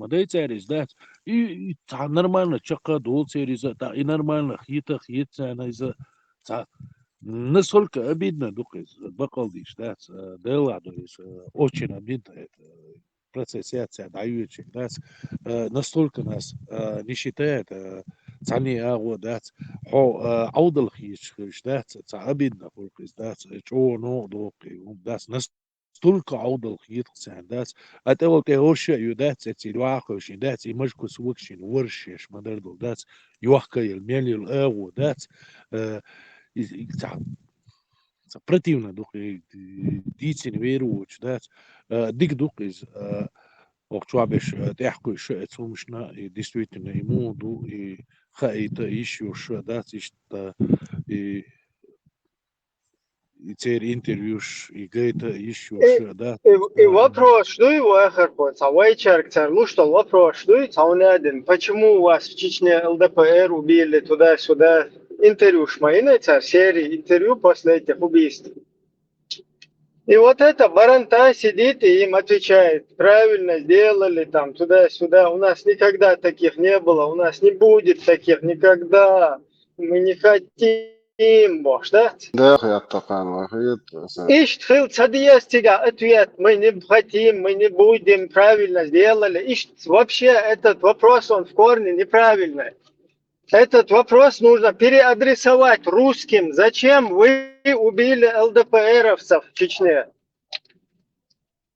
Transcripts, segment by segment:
модель царис, да, и нормально, чака дол царис, да, и нормально, хита, она из-за, насколько обидно, дуказ, бакалдиш, да, да ладно, очень обидно это. Процесс дающий, да, настолько нас не считает, цани агу, да, аудал хич, да, обидно, да, что, ну, да, настолько аудал хич, да, это вот я вообще, да, эти луахоши, да, и мышку свыкшин, воршиш, модердл, да, юахкайл, мелил агу, да, противно, дух, дицин веруч, да, дик дух из Окчуабиш тяхкуш цумшна и действительно ему ду и хаита еще да и и теперь интервьюш и гейта еще И, да и вопрос, что его эхарпот, а вайчарктар, ну что, вопрос, что и цаунядин, почему у вас в Чечне ЛДПР убили туда-сюда, интервью шмаина, серии интервью после этих убийств. И вот это Баранта сидит и им отвечает, правильно сделали, там, туда-сюда, у нас никогда таких не было, у нас не будет таких никогда, мы не хотим, бож, да? Да, я такан вахид. Ишт хил цадиястига ответ, мы не хотим, мы не будем, правильно сделали. Ишт вообще этот вопрос, он в корне неправильный. Этот вопрос нужно переадресовать русским. Зачем вы убили ЛДПРовцев в Чечне?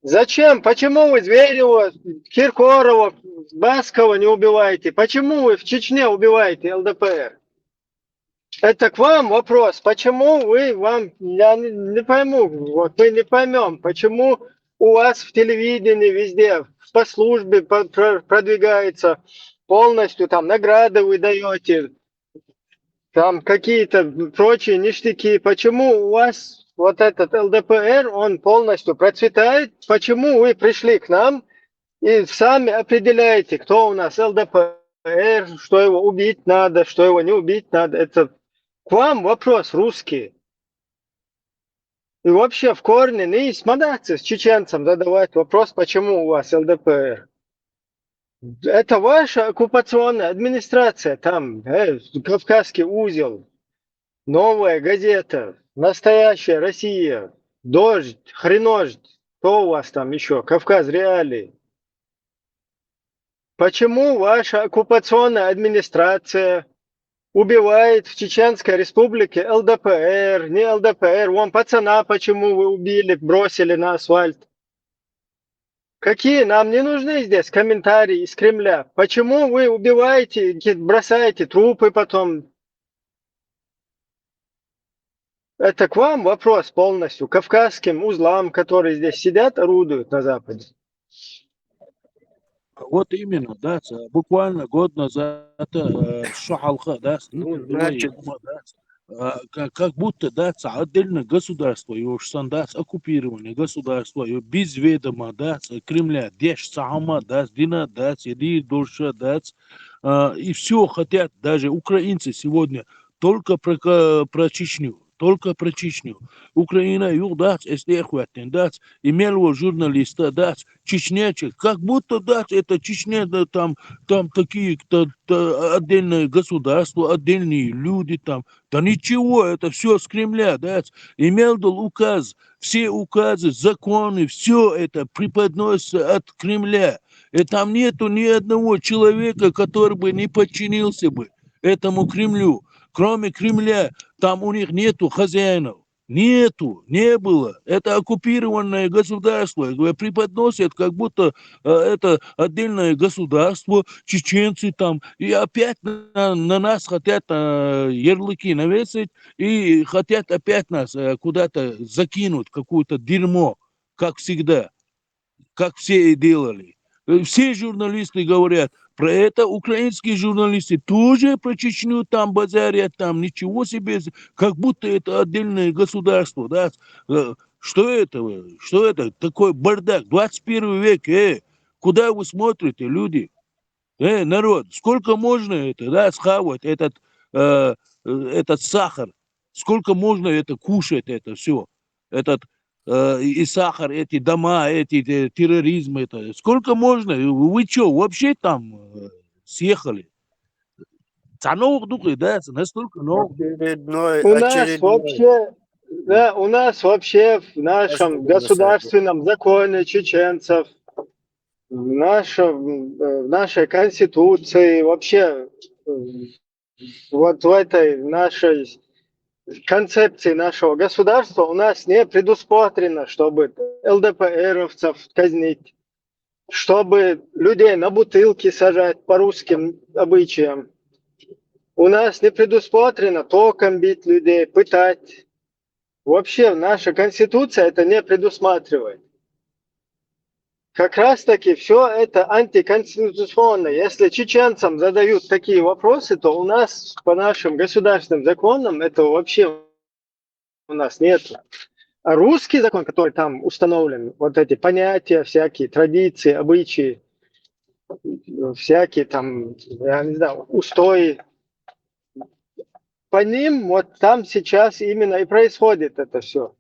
Зачем? Почему вы Зверева, Киркорова, Баскова не убиваете? Почему вы в Чечне убиваете ЛДПР? Это к вам вопрос. Почему я не пойму, вот мы не поймем, почему у вас в телевидении везде, по службе продвигается полностью, там награды вы даете, там какие-то прочие ништяки. Почему у вас вот этот ЛДПР, он полностью процветает? Почему вы пришли к нам и сами определяете, кто у нас ЛДПР, что его убить надо, что его не убить надо? Это к вам вопрос русский. И вообще в корне не смотрите с чеченцам задавать вопрос, почему у вас ЛДПР. Это ваша оккупационная администрация, там, Кавказский узел, Новая газета, Настоящая Россия, Дождь, Хренождь, кто у вас там еще, Кавказ Реалии. Почему ваша оккупационная администрация убивает в Чеченской республике ЛДПР, не ЛДПР, вон пацана почему вы убили, бросили на асфальт? Какие нам не нужны здесь комментарии из Кремля? Почему вы убиваете, бросаете трупы потом? Это к вам вопрос полностью, кавказским узлам, которые здесь сидят, орудуют на Западе. вот именно, да, буквально год назад шахалха, да, Значит, как будто, да, отдельное государство, его да, оккупированное государство, его без ведома, да, Кремля, деш, сама, да, дина, да, сиди, душа, да, и все хотят, даже украинцы сегодня, только про Чечню. Только про Чечню. Украина, юдац, эстехуатен, дац, имел журналиста, дац, чечнячек, как будто, дац, это Чечня, да, там такие отдельные государства, отдельные люди там. Да ничего, это все с Кремля, дац. Имел дал указ, все указы, законы, все это преподносится от Кремля. И там нету ни одного человека, который бы не подчинился бы этому Кремлю. Кроме Кремля, там у них нету хозяинов. Нету, не было. Это оккупированное государство. Преподносят, как будто это отдельное государство, чеченцы там. И опять на нас хотят ярлыки навесить и хотят опять нас куда-то закинуть, какое-то дерьмо, как всегда, как все и делали. Все журналисты говорят про это, украинские журналисты тоже про Чечню там базарят, там ничего себе, как будто это отдельное государство, да. Что это? Что это? Такой бардак, 21 век, куда вы смотрите, люди? Народ, сколько можно это, да, схавать, этот сахар, сколько можно это кушать, это все, этот и сахар, эти дома, эти терроризм, это. Сколько можно? Вы что, вообще там съехали? Цанов духи, да, настолько новых. У нас Очередной. вообще, да, у нас вообще в нашем Особенно сойдет. государственном законе чеченцев, в нашей конституции, вообще вот в этой нашей концепции нашего государства у нас не предусмотрено, чтобы ЛДПРовцев казнить, чтобы людей на бутылки сажать по русским обычаям. У нас не предусмотрено током бить людей, пытать. Вообще наша конституция это не предусматривает. Как раз таки все это антиконституционно. Если чеченцам задают такие вопросы, то у нас по нашим государственным законам этого вообще у нас нет. А русский закон, который там установлен, вот эти понятия, всякие традиции, обычаи, всякие там, я не знаю, устои, по ним вот там сейчас именно и происходит это все.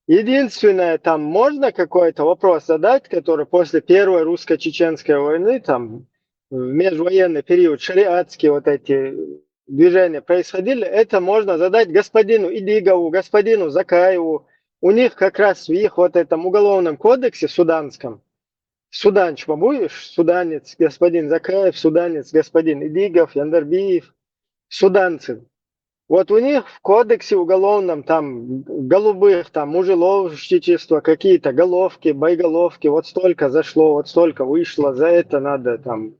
Единственное, там можно какой-то вопрос задать, который после Первой русско-чеченской войны, там, в межвоенный период, шариатские вот эти движения происходили, это можно задать господину Идигову, господину Закаеву. У них как раз в их вот этом уголовном кодексе суданском, суданч будешь, суданец господин Закаев, суданец господин Идигов, Яндарбиев, суданцы. Вот у них в кодексе уголовном там голубых, там мужеложничество, какие-то головки, боеголовки, вот столько зашло, вот столько вышло, за это надо там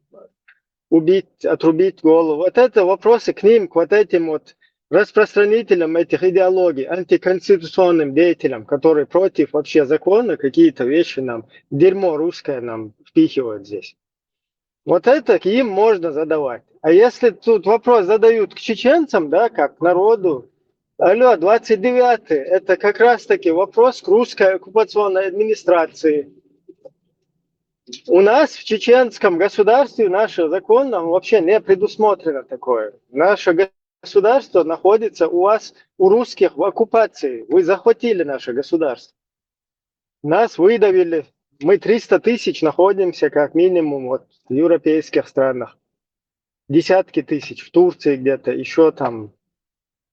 убить, отрубить голову. Вот это вопросы к ним, к вот этим вот распространителям этих идеологий, антиконституционным деятелям, которые против вообще закона какие-то вещи нам, дерьмо русское нам впихивают здесь. Вот это им можно задавать. А если тут вопрос задают к чеченцам, да, как к народу, алло, 29-й, это как раз-таки вопрос к русской оккупационной администрации. У нас в чеченском государстве, наше законом вообще не предусмотрено такое. Наше государство находится у вас, у русских, в оккупации. Вы захватили наше государство. Нас выдавили. Мы 300 тысяч находимся как минимум вот, в европейских странах. Десятки тысяч в Турции где-то, еще там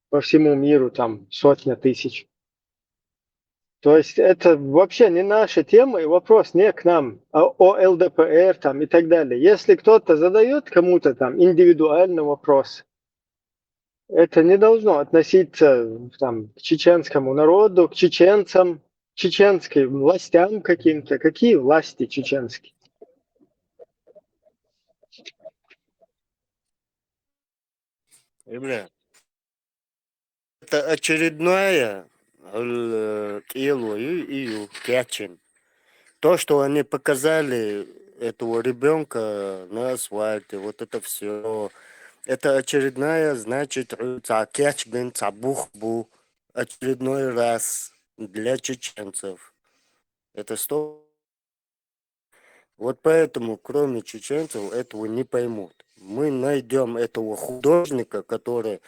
по всему миру там сотня тысяч. То есть это вообще не наша тема и вопрос не к нам, а о ЛДПР там и так далее. Если кто-то задает кому-то там индивидуальный вопрос, это не должно относиться там, к чеченскому народу, к чеченцам, чеченским властям каким-то. Какие власти чеченские? Бля, это очередная Илу Кячин. То, что они показали этого ребенка на асфальте, вот это все. Это очередная, значит, Кячбен Цабухбу. Очередной раз для чеченцев. Это 100. Вот поэтому, кроме чеченцев, этого не поймут. Мы найдем этого художника, который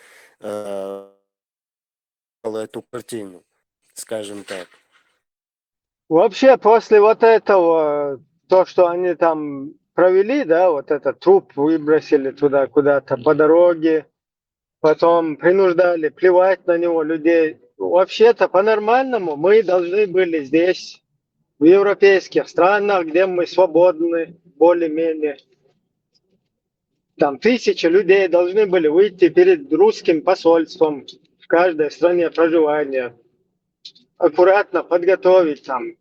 эту картину, скажем так. Вообще, после вот этого, то, что они там провели, да, вот этот труп выбросили туда куда-то по дороге, потом принуждали плевать на него людей. Вообще-то, по-нормальному, мы должны были здесь, в европейских странах, где мы свободны, более-менее. Там тысячи людей должны были выйти перед русским посольством в каждой стране проживания, аккуратно подготовить там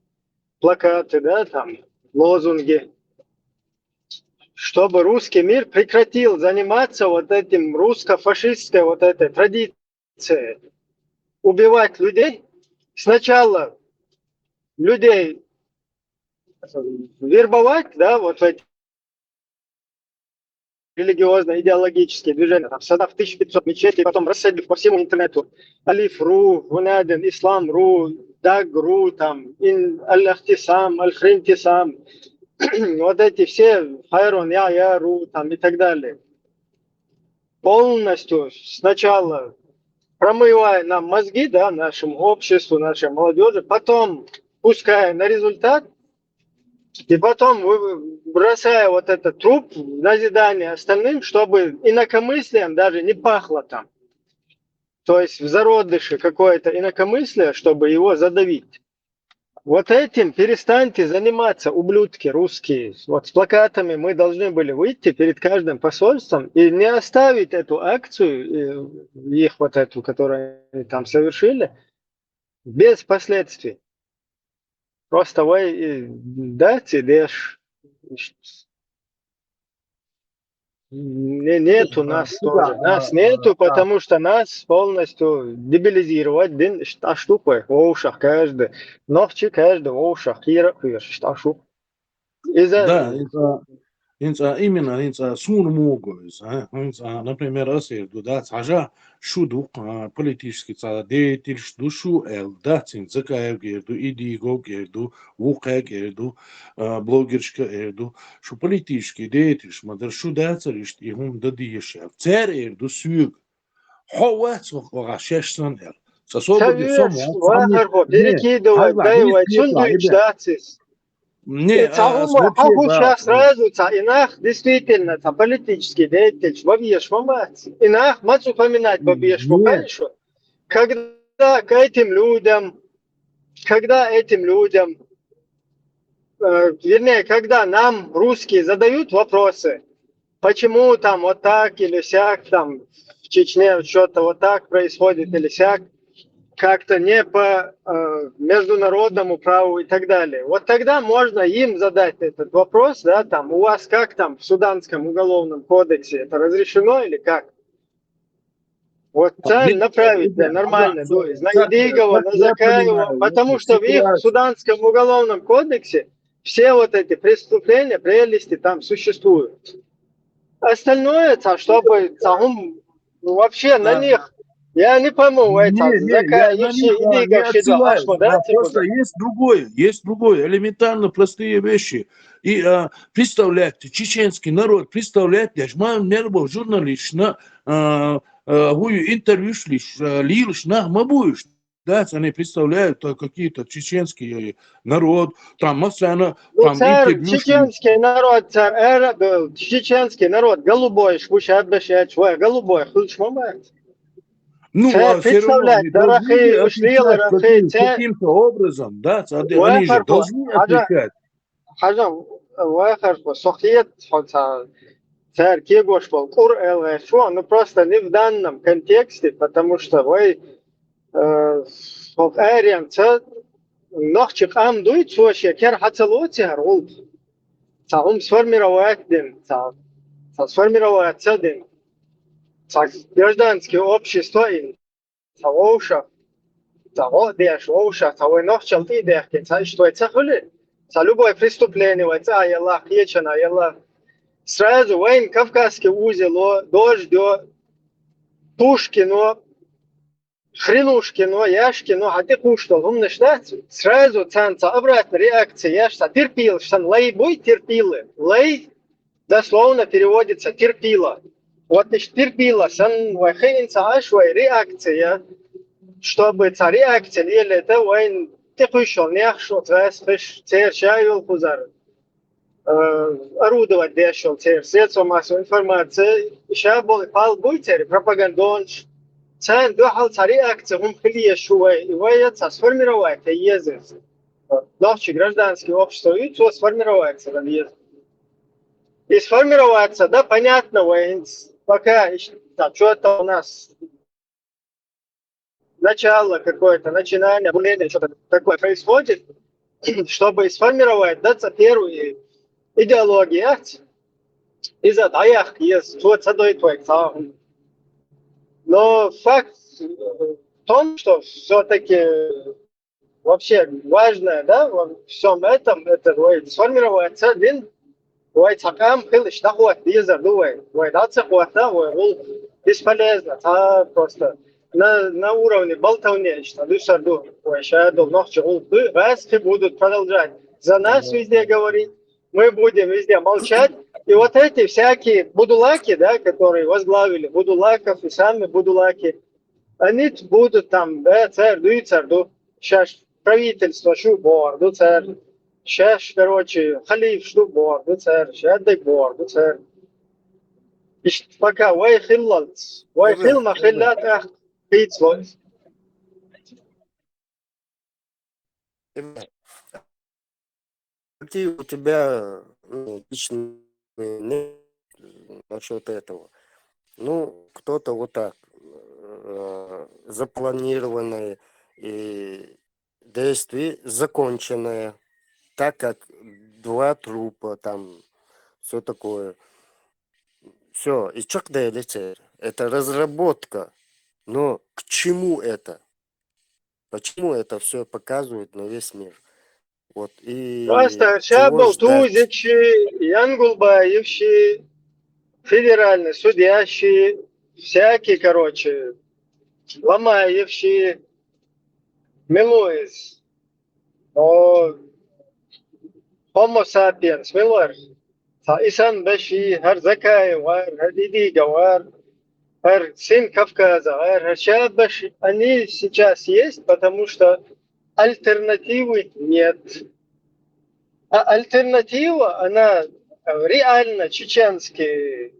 плакаты, да, там, лозунги, чтобы русский мир прекратил заниматься вот этим русско-фашистской вот этой традицией. Убивать людей. Сначала людей вербовать, да, вот в эти религиозно-идеологические движения, там, создав 1500 мечетей, потом рассадив по всему интернету. Алиф.ру, Вунадин, Ислам.ру, Даг.ру, там, Аль-Ахтисам, Аль-Хринтисам, вот эти все, Хайрон, Я.ру, там и так далее. Полностью сначала промывая нам мозги, да, нашему обществу, нашей молодежи, потом пуская на результат, и потом бросая вот этот труп в назидание остальным, чтобы инакомыслием даже не пахло там. То есть в зародыше какое-то инакомыслие, чтобы его задавить. Вот этим перестаньте заниматься, ублюдки русские. Вот с плакатами мы должны были выйти перед каждым посольством и не оставить эту акцию, их вот эту, которую они там совершили, без последствий. Просто вы дайте лишь. Нету нас тоже. Нас нету, потому что нас полностью дебилизировать. Дин штука в ушах каждый. Ногти каждый в ушах. Кира, штука. Да, Из-за именно сун могуз, например, асерду, да, цажа шуду политический деятель, душу эл, да, цин закаев герду, идиго герду, вука герду, блогершка герду, шу политический деятель, шмадар шуда царишт, и хун дадиешев, цер эрду сюг, хова цохога шешсан эл. Сособоги Советш, сомо, сами, вахарбо, не, перекидывать, хайва, не даивать, светла, сундуч, ребят, дацис. не, И цахума, вообще, хаху да, сейчас сразу, инах действительно, политический деятель, бабьеш мамать. Инах, мать упоминать бабьеш не, хорошо. Когда к этим людям, когда этим людям, вернее, когда нам, русские, задают вопросы, почему там вот так или сяк, там в Чечне что-то вот так происходит или сяк, как-то не по международному праву и так далее. Вот тогда можно им задать этот вопрос, да, там, у вас как там в Суданском уголовном кодексе это разрешено или как? Вот цель нет, направить, да, ребят, ага, нормально, то есть на как Идигова, на я Закаева, понимаю потому эту что в их ситуацию, Суданском уголовном кодексе все вот эти преступления, прелести там существуют. Остальное, чтобы вообще на да, них, я не пойму, это, я Закаев, на все, них не Идигов, Шидо, отсылаюсь, Ашма, да, типа, просто есть другое, элементарно простые вещи. И представляете, чеченский народ, представляете, жман мербов журналист, интервью шлиш, лилш, мабуешь. Да, они представляют какие-то чеченский народ, там, масяна, ну, там царь, интервью шлиш. чеченский народ, царь, был, чеченский народ, голубой, швуша, обращать, голубой, худшмамать. Царь, Все равно представлять, они должны же дарахи, ушлил, отвечать рахи, царь, каким-то образом, да, они же вахарфу, должны отвечать. حاجة وآخر صحيت царь Кегош был Кур эл ну просто не в данном контексте, потому что вы в Ариан нохчик ам дует вообще кер хацалотер ол цаум сформировать ден сформировать ден гражданское общество и цаоша цао деш оша цао нохчал ты дехкен что это хули любое преступление вот яла хечена яла сразу воин Кавказский узел, дождь, Пушкино, Хренушкино, Яшкино, а ты куштал, умнешь, сразу цанца, обратно реакция, яшта, терпил, что лей бой терпилы, лей дословно переводится терпила. Вот значит терпила, сан вахинца ашвай реакция, чтобы ця реакция, или это воин, ты кушал, не ахшо, цвес, фиш, цер, чайвил, кузар. Орудовать дешел цер, средства массовой информации, сейчас был пал буйтер, пропагандонш, цен дохал цари акции, он хлие шуэ, и вояца сформировать езы. Новче гражданское общество, и все сформировается там езы. И сформироваться, да, понятно, пока да, что-то у нас начало какое-то, начинание, обнуление, что-то такое происходит, чтобы сформировать, даться первые идеология из-за даях есть что цадой твой цаун. Но факт в том, что все-таки вообще важное, да, во всем этом, это сформироваться один, цакам хилыш доход, дизер, даться хвата, бесполезно, просто на уровне болтовни, что душарду, шаду, ночью, раски будут продолжать за нас везде говорить, мы будем везде молчать. И вот эти всякие будулаки, да, которые возглавили, будулаков и сами будулаки, они будут там, да, царь, сейчас правительство, шубор, царь, сейчас, короче, халиф, шубор, царь, сейчас дебор, царь. Пока, вай хиллат, вай хилл, إبراهيم махиллат, ах, пиццло. إبراهيم какие у тебя личные мнения насчет этого? Ну, кто-то вот так запланированное и действие законченное, так как 2 трупа там, все такое. Все, и чак это разработка. Но к чему это? Почему это все показывают на весь мир? Вот, и Просто чего Шабал ждать? Тузичи, Янгулбаевши, федеральный судьящий, всякие, короче, Ломаевши, Милуис, о, Homo sapiens, Милуэр, Исан Баши, Харзакай, Вар, Хадидига, Вар, Хар сын Кавказа, Вар, Шабаш, они сейчас есть, потому что альтернативы нет. А альтернатива, она реально чеченские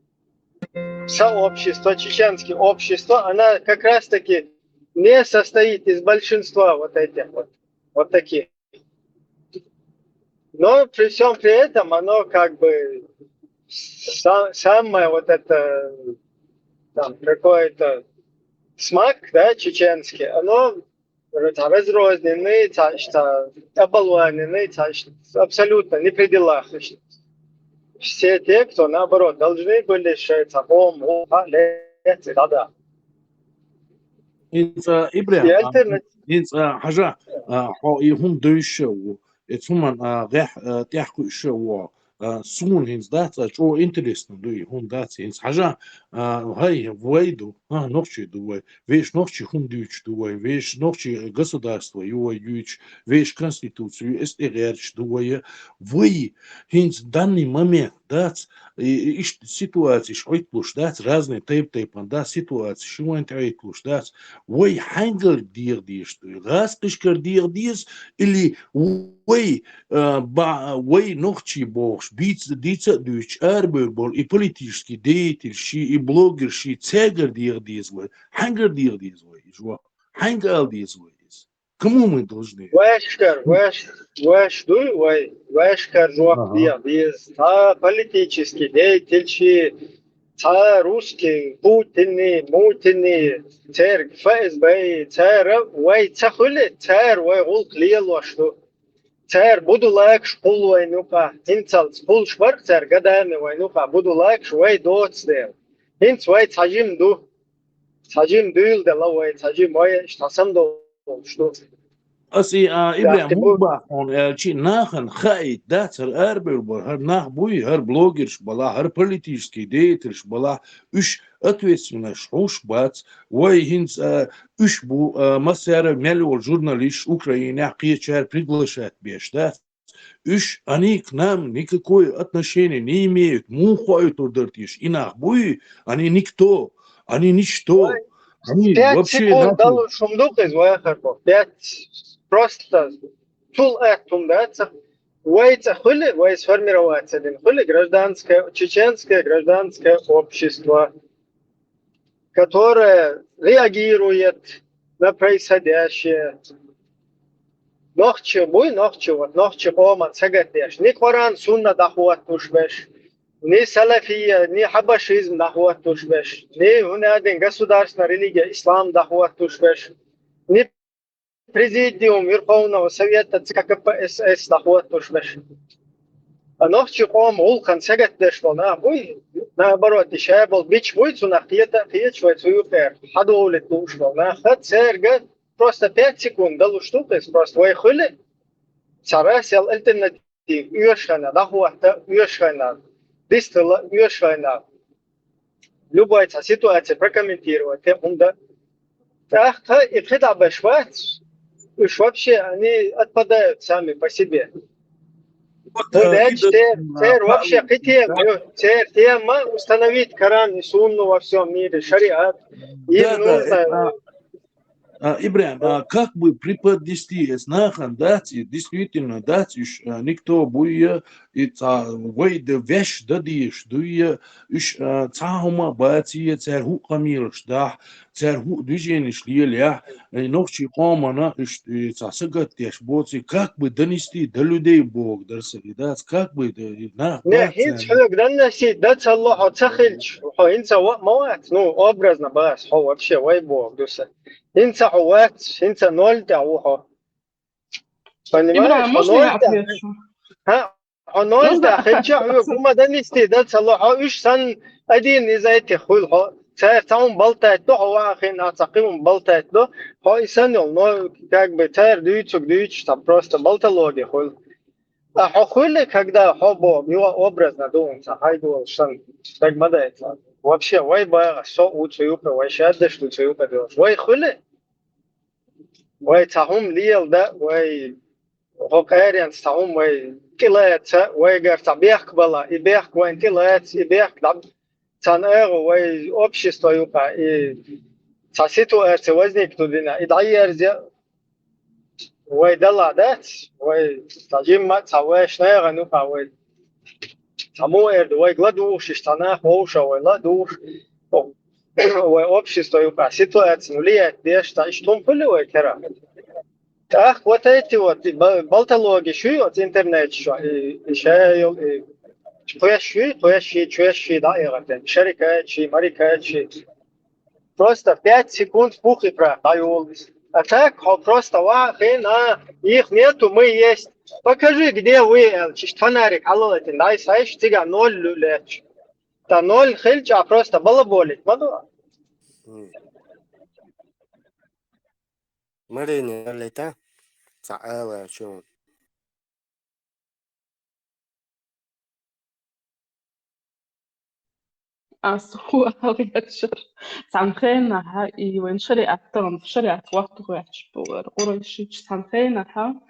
сообщество, чеченское общество, она как раз-таки не состоит из большинства вот этих вот таких. Но при всем при этом оно как бы самое вот это там какой-то смак, да, чеченский, оно разрозненный, оболваненный, абсолютно не при делах. Все те, кто наоборот должны были считаться да. انت И ابراهيم альтернатива. انت حاجه هم دوشه ثم غيح تحكي شو سون هنز داتا شو انترست دوي هم داتا هنز حاجه هاي ويدو نوخشي دوي веш نوخشي هم دوش دوي веш نوخشي государство его юч веш конституцию СРР دوي вы هنز данный момент дат ситуации шойтлуш дат разные тейп-тейпан да ситуации шо энтейтлуш дат Way hanger dir dies, rastiger dir dies, или way way nog чебош, бица дюч, арбербол, и политический деятель, и блогер, цегер dir dies, hanger dir dies, hanger dies. Кому мы должны? Вешкар жуак Ага. диз, политический деятель, русский, Путины, церк, ФСБ, вай цахули, вай гулк лиел что. Буду лайк шпул вайнука, инцал спул шварк гадами вайнука, буду лайк швай доцдем. Инц вай цажим дуйл да лавай цажим вай штасам до что. Asi Да, Ibrahim ты будешь. Mubah on elçi nahan khayt datsar erbelbar her nah buy her blogger bala her политический деятель bala üç ответственность уж бац вай хинц üç bu масяра мелюл журналист Украины пьечер приглашает беш да üç они к нам никакое отношение не имеют мухают удертиш инах буй они никто они ничто они 5 вообще секунд нахуй дал шумдук из Вахарков. 5 просто тул актумдаться. Вайца хули, вай сформироваться один хули гражданское, чеченское гражданское общество, которое реагирует на происходящее. Нохче буй, нохче оман сагатеш. Ни Коран, сунна дахуат тушбеш. Ни салафия, ни хабашизм дахуат тушбеш. Ни хунадин государственная религия, ислам дахуат тушбеш. Ни президиум Верховного Совета ЦК КПСС дахуат тушбеш. А нохче ом улкан сагатеш волна буй. Наоборот, еще был бич буй, цунахтиета, хиечвай цуюпер. Хадоулит туш волна. Хат серга. Просто 5 секунд дал штука, просто вай хули. Царасел альтернатив. Уешхана, дахуахта, уешхана. Дистала, уешхана. Любая ситуация прокомментировать. Ах, и когда бешват, уж вообще они отпадают сами по себе. Вообще тема установить Коран и Сунну во всем мире, шариат. Им нужно Ибрahim, как бы преподнести знахан, дать, и действительно дать, никто будет, и выйдет вещь, дадишь, дуя, цахума бати, царху камилш, да, царху движениш лиля, и ночи комана, и цасагатеш, боци, как бы донести до людей Бог, дарсали, да, как бы, Не, hiç yok доносить, да Аллаху цахильч, инца мават, ну, образно бас, вообще, вай Бог, дуса. Инца хуат, инца ноль тяухо. Ибрahim, Понимаешь? можно я отвечу? ها هنالته Нужно خلجع وما دنيستي ده صلاح إيش سن أدين إذا يتخول ها تعون بلتات ده هو آخرين أتقيم بلتات ده هاي سنة نو как бы تعر дuyч там просто болтология хол а хохули когда хобо его образно думается хайду шан так мадается вообще вай ба со уцуюка вай шадда что уцуюка делаешь вай хули вай тахум лиел да вай هوكايريان ساوم وي كيلات وي غير بيحك بلا يبيحك وين كيلات يبيحك دم تان وي общество юка и та ситуация возникнет يتغير وي دلا دات وي تجمع تسوي شنو نوكا وي تمو وي гладуш штанах воуша وي ладуш وي общество юка ситуация влияет беш та что вой кера ах, вот эти вот болтологи, şu вот интернет şu şey yok чуящие, да, это шарикачи, марикачи. Просто 5 секунд пух и прах, даю. А так, просто на их нету, мы есть. Покажи, где вы, фонарик, алло, дай сайш, тига 0 лет. Та 0 хильча просто балаболить, маду. Марина лета, цаэла, чё? هو يتشر سامخينها وين شريعة تغن في شريعة وقت غيرش قريش سامخينها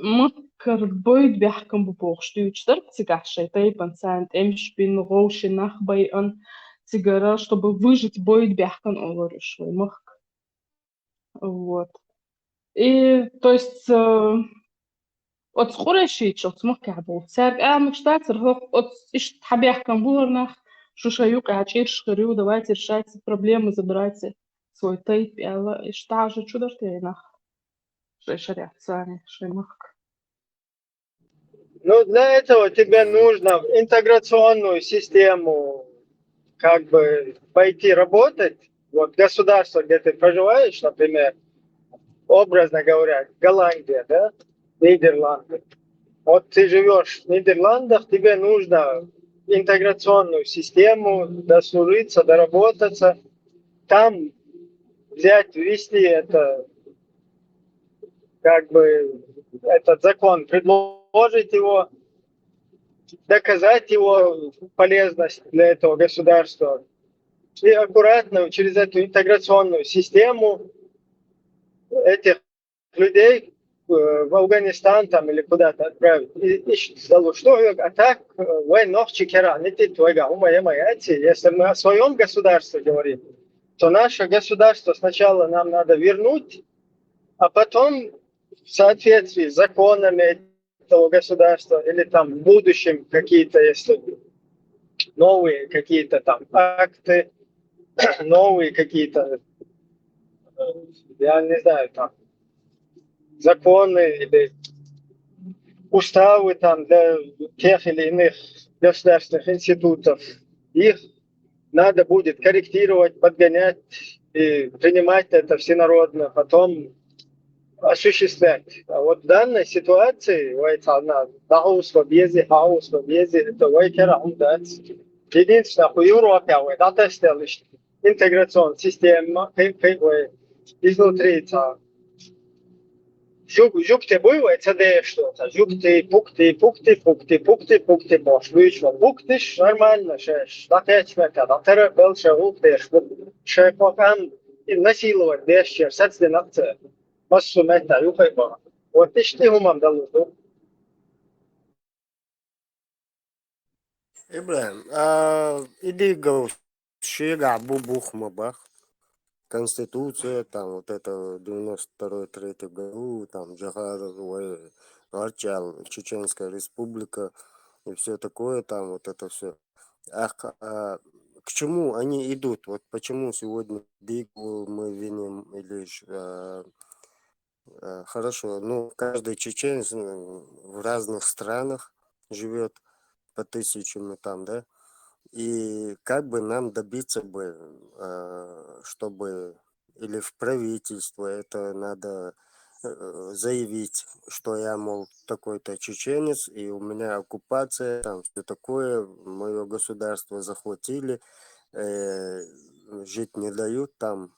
مكر بويد بيحكم ببوغش ديوتشتر تيجح شي طيبا سانت امش بين غوش نخ بيان تيجرا чтобы выжить боид бяхкан оговориш мах вот и то есть от скорешич от смакабу церк мечтатель от иш табяхкан буларнах شو شيوك عشير شخريو давайте решать проблемы забирайте свой тейп и что же чудо что нах что шаряцане что мах Ну, для этого тебе нужно в интеграционную систему как бы пойти работать. Вот государство, где ты проживаешь, например, образно говоря, Голландия, да, Нидерланды. Вот ты живешь в Нидерландах, тебе нужно интеграционную систему дослужиться, доработаться, там взять, ввести это, как бы, этот закон, предложить его, доказать его полезность для этого государства и аккуратно через эту интеграционную систему этих людей в Афганистан там или куда-то отправить. И что, а так, войнах чекера, не ты твоя, если мы о своем государстве говорим, то наше государство сначала нам надо вернуть, а потом в соответствии с законами этого государства или там в будущем какие-то, если новые какие-то там акты, новые какие-то, я не знаю, там законы или уставы там для тех или иных государственных институтов. Их надо будет корректировать, подгонять и принимать это всенародно, потом осуществлять. А вот в данной ситуации, хаос в объезде, это вайкера умдать. Единственное, в Европе, это стелишь интеграционная система, изнутри, Жукте бывает, это что-то. Жукте, пукты, бош. Вышло. Пуктиш нормально, шеш. Да 5 метров, да терэ белше уктеш. Шепокан насиловать вещи, сацли нахце. Массу метра, юхай ба. Вот ты что умам дал? Ибрahim, иди гал шига бубух мабах. Конституция, там вот это 92-3 году, там Джахар, Арчал, Чеченская республика и все такое, там вот это все. К чему они идут? Вот почему сегодня Бигу мы виним или хорошо, ну каждый чеченец в разных странах живет по тысячам там, да? И как бы нам добиться бы, чтобы или в правительство это надо заявить, что я, мол, такой-то чеченец, и у меня оккупация, там все такое, мое государство захватили, э, жить не дают, там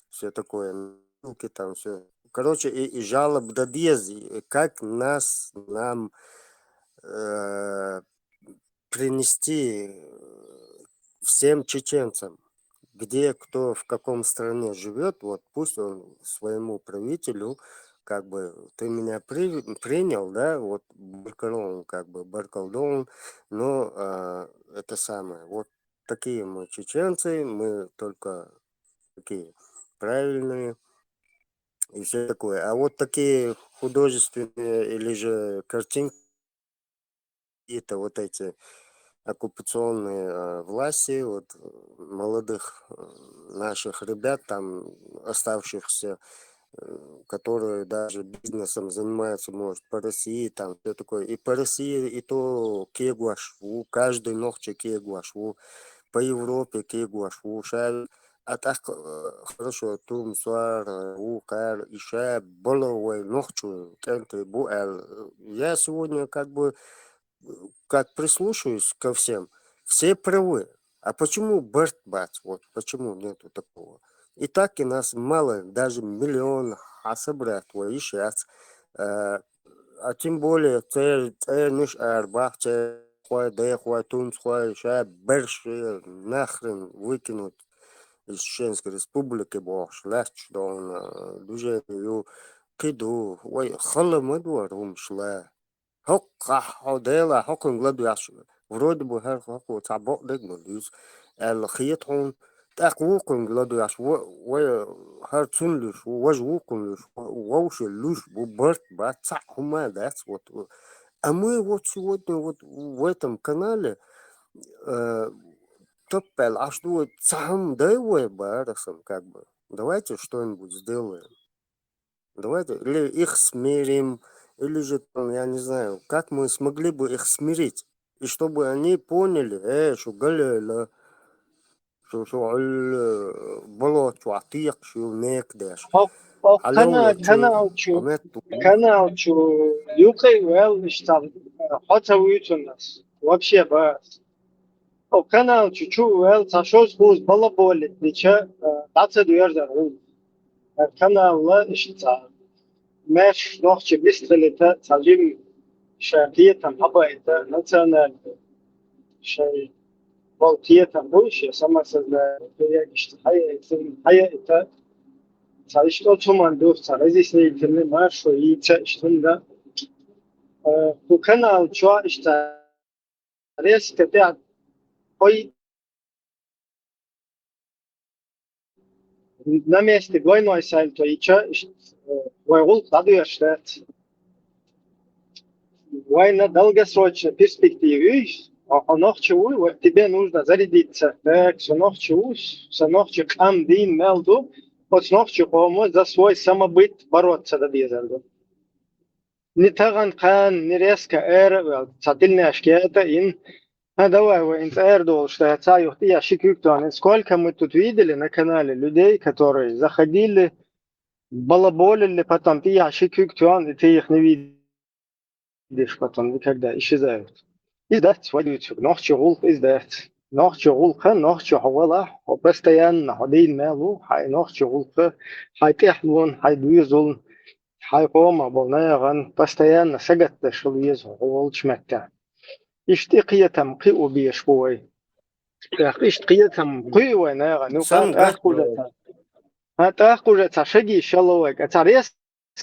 все такое, ссылки там все. Короче, и жалоб до как нам э, принести всем чеченцам, где кто в каком стране живет, вот пусть он своему правителю, как бы, ты меня принял, да, вот Баркалон, как бы, Баркалдон, но это самое, вот такие мы чеченцы, мы только такие правильные и все такое. А вот такие художественные или же картинки, это вот эти оккупационные власти, вот молодых наших ребят, там оставшихся, которые даже бизнесом занимаются, может, по России, там все такое. И по России, и то кегуашву, каждый ночь кегуашву, по Европе кегуашву, шаль. А так хорошо, тум, суар, кар, иша, боловой, ночью, кенты, буэл. Я сегодня как бы как прислушаюсь ко всем, все правы. А почему бать, вот почему нету такого? И так и нас мало, даже миллион, а собрать твои сейчас. А тем более, ниш арбах, хуай тунс, хуай ша, берши, нахрен выкинуть из Чеченской Республики, бог, шлач, дон, движение, киду, ой, халамадуар, умшла. Hokka hodela hokkun gladyash вроде бы хер хокку цабок дегнолис эл хиетон так вукун гладяш во хер цунлиш вож вукун воуш луш буберт баца хума дас вот. А мы вот сегодня вот в этом канале топпел аж что сам дэвэ барасом как бы. Давайте что-нибудь сделаем. Давайте или их смирим, или же, там, я не знаю, как мы смогли бы их смирить. И чтобы они поняли, что гаlela, что болот, что атиек, что некдеш. O Алёла, что kanal çu yukarı vel işte hata uyutunuz. Вообще ба. O kanal çu vel taşoz buz bala bolet niçe datsa duyar da. Kanalla işte meş nohçe bistrelete tacim şartiyetem habayta nasyonel şey baltiyetem bu işe samasızda işte hayata çalıştı otoman dostlar ezisine ilgili var şu iyi işte bu kanal şu işte reske te oy na mjestu dvojnoj sajto i işte vojgul tadı işte война долгосрочной перспективе, а нахчу, вот тебе нужно зарядиться, так, все нахчу, камдин, мелду, вот нахчу, помочь за свой самобыт бороться до безерда. Не таган кан, не резко сательная шкета, давай, интэрдол, что я цаю, я шикюктуан. Сколько мы тут видели на канале людей, которые заходили, балаболили, потом ты я шикюктуан, и ты их не видишь. Видишь, потом никогда исчезают. Издать сводить, нахчу гулх издать. Нахчу гулха, нахчу хавала, постоянно ходин мелу, хай нахчу гулха, хай техлун, хай дуизун, хай кома болнаган, постоянно сагат шул езу, голч мекка. Ишти қиятам қиу бияш бой. Ишти қиятам қиу наган, ну сам кан ахкужата. Ахкужата шаги шаловек. Ацарес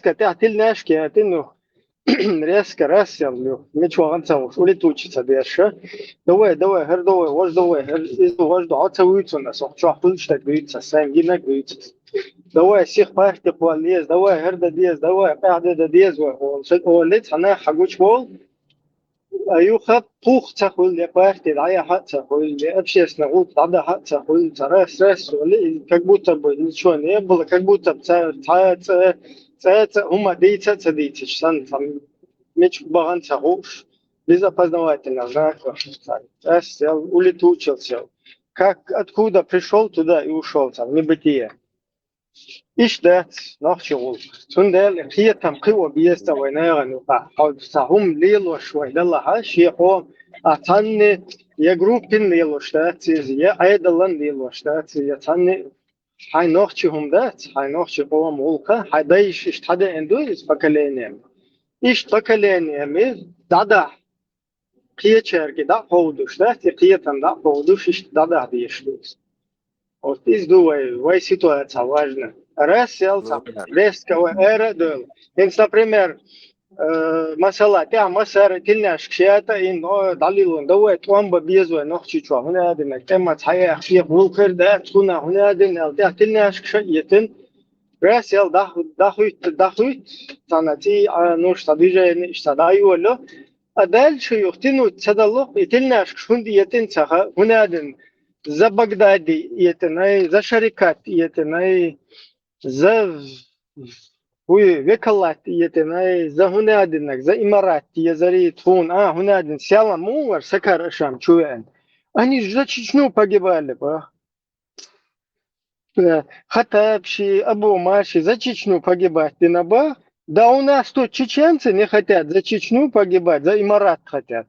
кате атил нашки атину резко раз я ничего он сам улетучится дальше. Давай, хер, давай, вож до отцеваются нас, что хочешь так говорится, сам гина говорится. Давай всех пахти полез, давай хер да дез, давай пахти да дез, он лет она хагуч бол. أيوخا بوخ تقول لي بارتي العيا حق تقول لي أبشيس نقول تعدا حق تقول تراس راس ولا كجبوتا بنشون يبلا كجبوتا بتاع هما ديتا تديتش سن مش بغان تقوش لذا познавать нажак раз я улетучился как откуда пришел туда и ушел там небытие İşte نحشغل تندل هي تمقي بيستا وينيغا نقع أو سهم ليلو شوي لله شيء قوم أتني يجروبين ليلو شتاتيز يا أيضاً ليلو شتاتيز يتني هاي نحشهم ذات هاي نحش قوم ولقا هاي دايش اشتحدى اندوز فكلينيم إيش فكلينيم دادا قية شركة دا قودوش ذات قية دا قودوش إيش دادا بيشلوز Вот из дуай ситуация важна. Раз сел там, резко эра дол. Инс, например, масала, те масара тильняш кшета ин далилон дуай туамба безуай нохчичва. Хуна адина тема цая хшия вулкер да туна хуна адина те тильняш кшетин. Раз сел дахуй санати нуш движение штадаю вало. А дальше юхтину цадаллох тильняш кшунди етин цаха хуна адин за Багдади يتناي за شركات يتناي за وكالات يتناي за هنادنك за إمارات يزري تون هنادن سيالا موار سكر أشام شوين они же за Чечню погибали ба Хатаб Абу Маши за Чечню погибать ба да у нас тут чеченцы не хотят за Чечню погибать за Имарат хотят.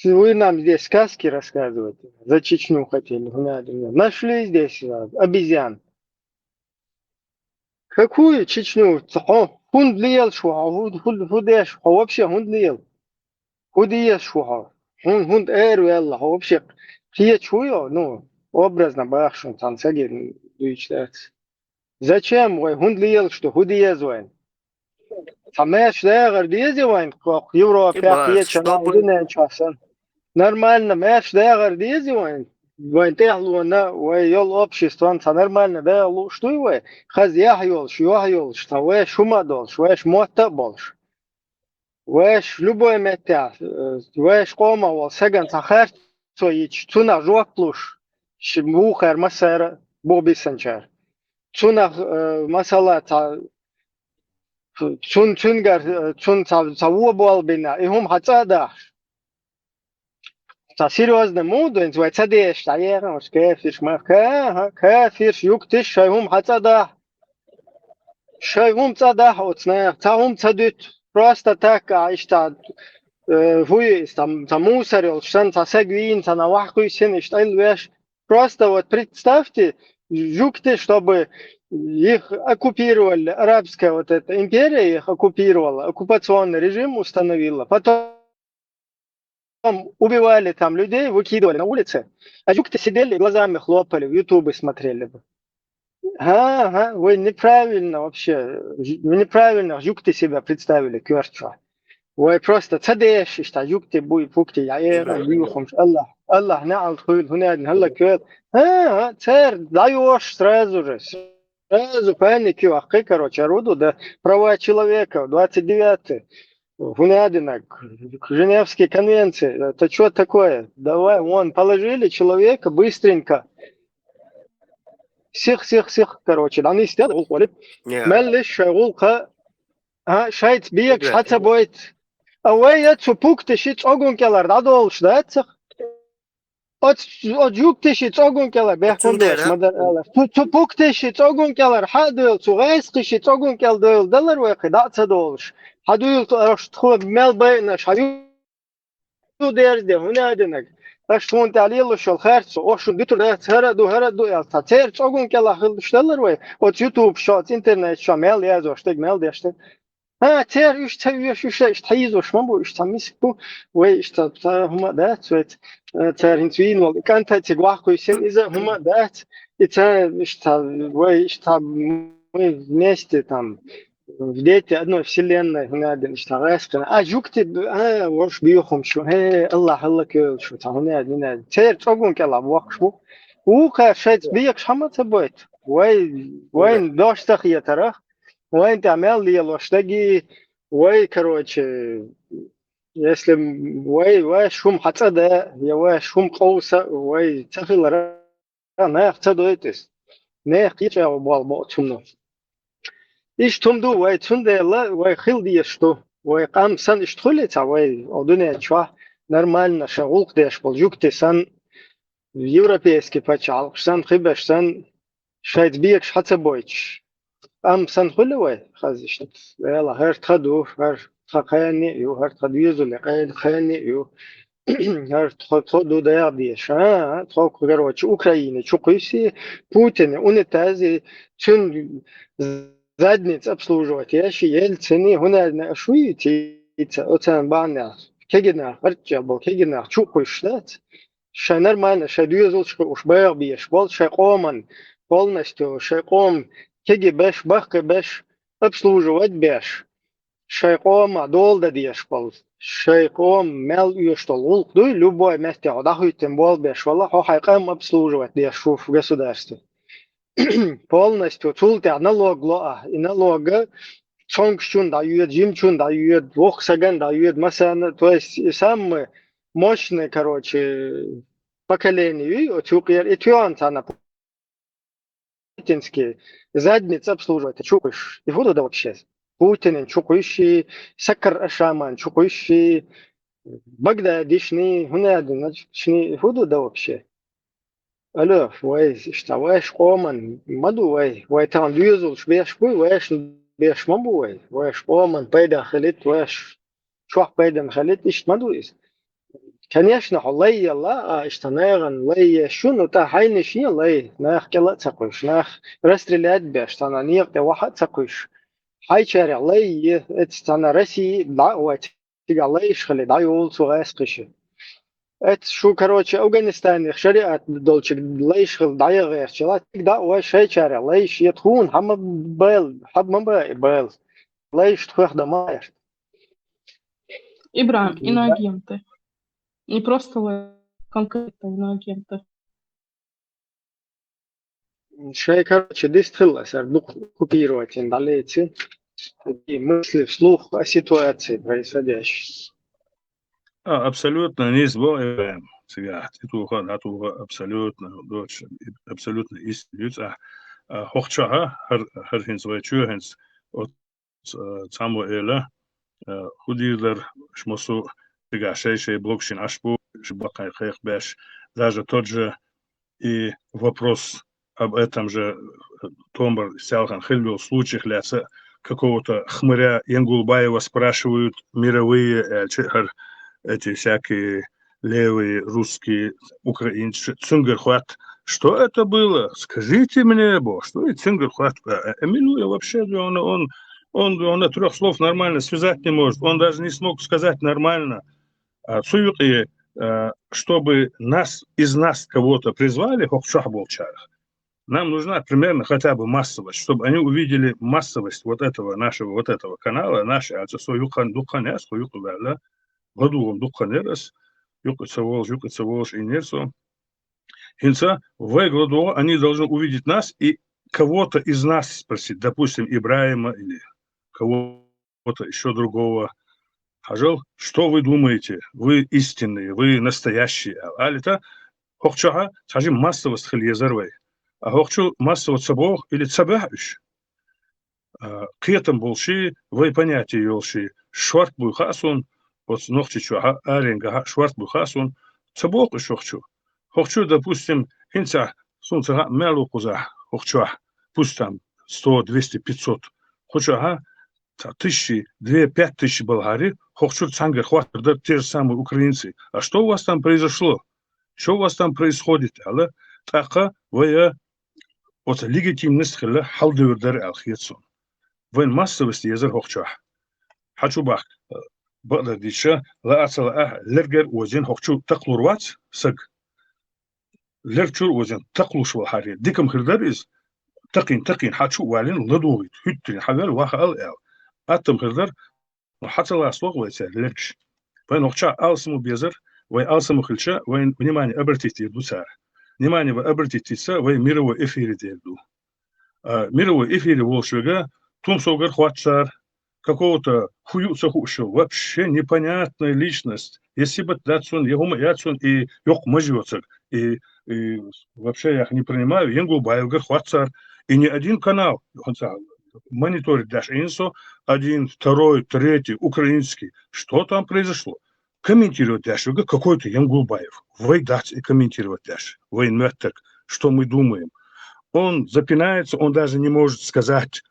Вы нам здесь сказки рассказываете, за Чечню хотели. Нашли здесь обезьян. Какую Чечню? Хунд лел шуха, худеш, вообще хунд лел. Худеш шуха. Хунд эру элла, вообще. Хие чую, ну, образно бахшун, там саги дуичляется. Зачем, ой, хунд лел, что худеш вайн? Самеш легар дезевайн, как Европа, хие часан. Нормально, мэш дэгар дезевайн. Вайн техлуна, вай йол общество, нормально, да, что его? Хаз яхйол, что вы шума долш, вы шмота больш. Вы любой метя, вы кома вол, сеган сахар, что ич, цуна жок плуш, шмухар масара, боби санчар. Цуна масала, цунгар, цун уобол бина, и хум хацада. Серьезно, муду, инзвай цадеш, таерам, шкефиш, кефиш, юктиш, шайгум хацада. Шайгум цадах, оцнех, цагум цадут. Просто так, ишта, хуй, там мусорил, штан цасегвин, цанавахкуйсин, иштайл веш. Просто вот представьте, юкты, чтобы их оккупировали, арабская вот эта империя их оккупировала, оккупационный режим установила. Потом убивали там людей, выкидывали на улице, а юкты сидели, глазами хлопали, в ютубе смотрели бы. Вы неправильно вообще, вы неправильно юкты себя представили, кёрчва. Вы просто цадеш, что юкты буй пукти, я юхом, Аллах наал хуйл, хунядин, Аллах кёр. Царь, даешь сразу же, сразу паники, короче, роду, да, права человека, 29-й. Гунядинок, Женевские конвенции, это что такое? Давай, вон, положили человека быстренько. Всех, короче, они сидят, уходят. Меллиш, шайгулка, шайт биек, шатса будет. А вы это пукты, шит огонь келар, да долш, да это? От юкты шит огонь келар, бехундеш, мадар алар. Пукты шит огонь келар, хадыл, цугайски шит огонь кел дыл, далар веки, да це долш. حدود رشتخو مال بينش حدود درده هنا دنك رشتخون تعليل شو الخيرت وشو ديتو ده هردو يا تاتير تشوغون كلا خلشتلر وي وت يوتيوب شات انترنت شامل يازو شتك مال دشت تير يش تيش يش تحيزو شمبو يش تمسكو وي يش هما دات ويت تير هنتوين ولا كانت تجواح كويسين اذا هما دات يتا يش تا وي يش تا вместе там в дети одной вселенной هنا اشتغلت جوكتب أنا وش بيخم شو هي الله كل شو هنا تير تقول كلا بوقش بو وكا شيء بيك شمت تبوت وين دوش تخية ترى وين تعمل لي الوشتجي وين كروتش если وين شوم حتى ده يا وين شوم قوسة وين تخيل أنا أختدويتس نه قيتش بالبو تمنو إيش تمدو وين تندي لا وين خيل ديشتو وين قام سن اشتغلت وين أدنى شوا нормально شغل قديش بالجوكتي سن европейский почал سن خيبش سن شايد بيكش حتى بويتش أم سن خلوي خازشت يلا هرت خدو هر خاني يو هرت خدو يزول قايد خاني يو هرت خدو ده ديش تخو كروتش أوكرانيا чукуйси Путин унитази чун задниц обслуживать я شي Ельцини هنا شويتي أتان بانا كجنا هرتجا بو كجنا чукуйшлат شا нормально شا يزول уж باغ بيش بول شا قومن полностью شا قوم كجي باش بخ باش обслуживать باش شا قوم دول да ديش بول شا قوم مال يشتغل улк любой месте отдохнуть бол باش والله هو حيقام обслуживать ديش шуф государство полностью чулте налога чонгчун дают, жимчун дают, воксаган дают, масана, то есть самые мощные, короче, поколения, чукер, и тюансана путинские, задницы обслуживают, чукаешь, и воду да вообще. Путин, чукающий, Сакар Ашаман, чукающий, Багдадишный, Гунадин, воду да вообще. Алло, ويش قوما مدو وي تان ديزل شبيش بوي ويش بيش مبو ويش قوما بيدا خليت ويش شوح بيدا خليت إيش مدو إيش كان يشنح الله الله اشتناغن لي شنو تا حين شيء الله ناخ كلا تقوش ناخ رستريلات بيش تانا نيق ده واحد تقوش حي شارع الله اتستانا رسي لا وات تيجا الله يشخلي دا يول سوغاس قشي Это شو короче Афганистан شريعة دولش ليش خل ضيع غير شلات تقدر وشيء شارع ليش يتخون هم بيل حد ما بيل ليش تخوخ دماير Ибрам, иноагенты. Не просто конкретно иноагенты. شيء короче действительно сэр ну купировать далеко мысли вслух о ситуации происходящей. Абсолютно не сбоем сега. Титуха абсолютно дочь абсолютно истинно. Хохчага херхин свой чухенс от Самуэля худилер шмосу сега шейшей блокшин ашпу шбакай хех беш даже тот же и вопрос об этом же Томбар Сялхан Хельвил случаях ляса какого-то хмыря Янгулбаева спрашивают мировые эти всякие левые, русские, украинцы, Цунгерхват. Что это было? Скажите мне, что это Цунгерхват? Эмилуя вообще, он от 3 слов нормально связать не может. Он даже не смог сказать нормально. Цуюки, чтобы из нас кого-то призвали, нам нужна примерно хотя бы массовость, чтобы они увидели массовость нашего канала, нашей Годугом духанерас, юкаться волж и нерсо. Хинца, они должны увидеть нас и кого-то из нас спросить, допустим, Ибраима или кого-то еще другого. Хажал, что вы думаете? Вы истинные, вы настоящие. Алита, хохчага, скажем, массовость хильезервей. А хохчу массовость собох или цабахуш. К этому болши, вы понятие елши. Шварт буйхасун, вот ногчичу аренга шварт бухасун цабок шохчу хохчу допустим хинца сунца мелу куза хохчу пусть там 100 200 500 хочу 1000 2 5000 болгари хохчу цангер хватит те же самые украинцы. А что у вас там произошло? Что у вас там происходит? Але така вы вот легитимность хла халдырдар алхиетсон вен массовости язер хохчу хочу бах بقدر ديشة لا أصلا لرجر وزين هقشو تقلوروات سق لرجر وزين تقلوش والحري ديكم خرداريز تقين حاتشو والين لدوغيت هترين حبل واخ ال اتم خردر وحتى لا سوق ويسالش فين وقتها السمو بيزر وي السمو خلشا وين نيماني ابرتيتي دوسار نيماني ابرتيتي سا وي ميرو افيري ديدو ميرو افيري волшебга том согар хватсар какого-то хуюцахушего вообще непонятная личность. Если бы датсон его яцун и ёк мажёцак и вообще я их не принимаю, Янгулбаев хватсар и не один канал, мониторит даже инсо, один, второй, третий, украинский. Что там произошло? Комментировать даже какой-то Янгулбаев. Вы дать и комментировать даже. Вы мертвек, что мы думаем. Он запинается, он даже не может сказать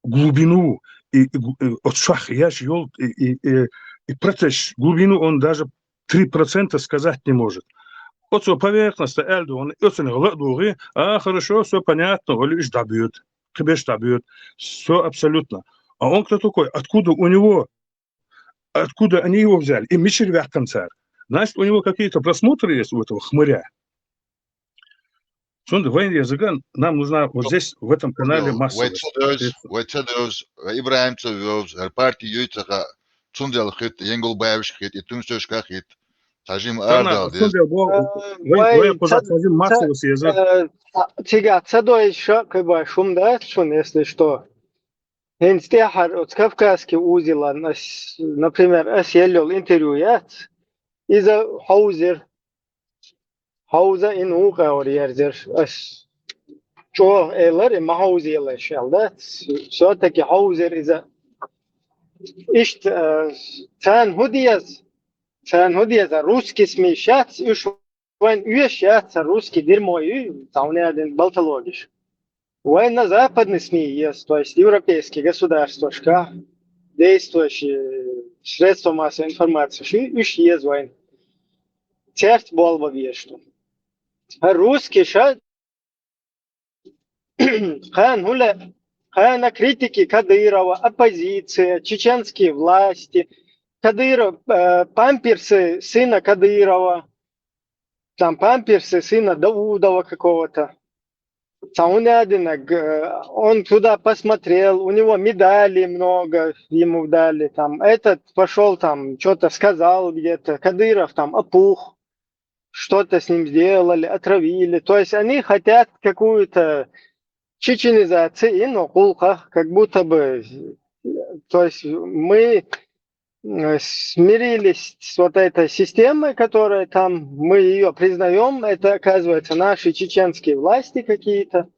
глубину и от шах я жил и процесс глубину он даже 3% сказать не может. Вот все поверхностно, Эльду, он очень гладуги, хорошо, все понятно, он лишь добьет, тебе добьет, все абсолютно. А он кто такой? Откуда у него? Откуда они его взяли? И Мишель концерт. Значит, у него какие-то просмотры есть у этого хмыря. Военный языка нам нужна вот здесь, в этом канале массовость. Ибраим Цовёвс, партия Юйцаха, Цундел хит, Янгулбаевич хит, и Тунстёшка хит. Тажим Ардал. Массовость язык. Тига, цадой еще, как бы, шум, да, шум, если что. Инстехар, от Кавказский узел, например, оселил интервью, из-за Hauza in uqa or yerzer as cho eller in mahauzi eller shelda so taki hauzer is a ist tan hudiyaz a ruski смещать уж вон уезжать русский дерьмой тауняден болтологиш вон на западный СМИ есть то есть европейские государства действующие средства массовой информации уж есть вон церть болба вешту русский ша хана критики Кадырова, оппозиция, чеченские власти, Кадыров, памперсы сына Кадырова, там памперсы сына Даудова какого-то. Он туда посмотрел, у него медалей много ему дали, там этот пошел там что-то сказал где-то, Кадыров там опух. Что-то с ним сделали, отравили. То есть они хотят какую-то чеченизацию, но кулка, как будто бы. То есть мы смирились с вот этой системой, которая там, мы ее признаем, это оказывается наши чеченские власти какие-то.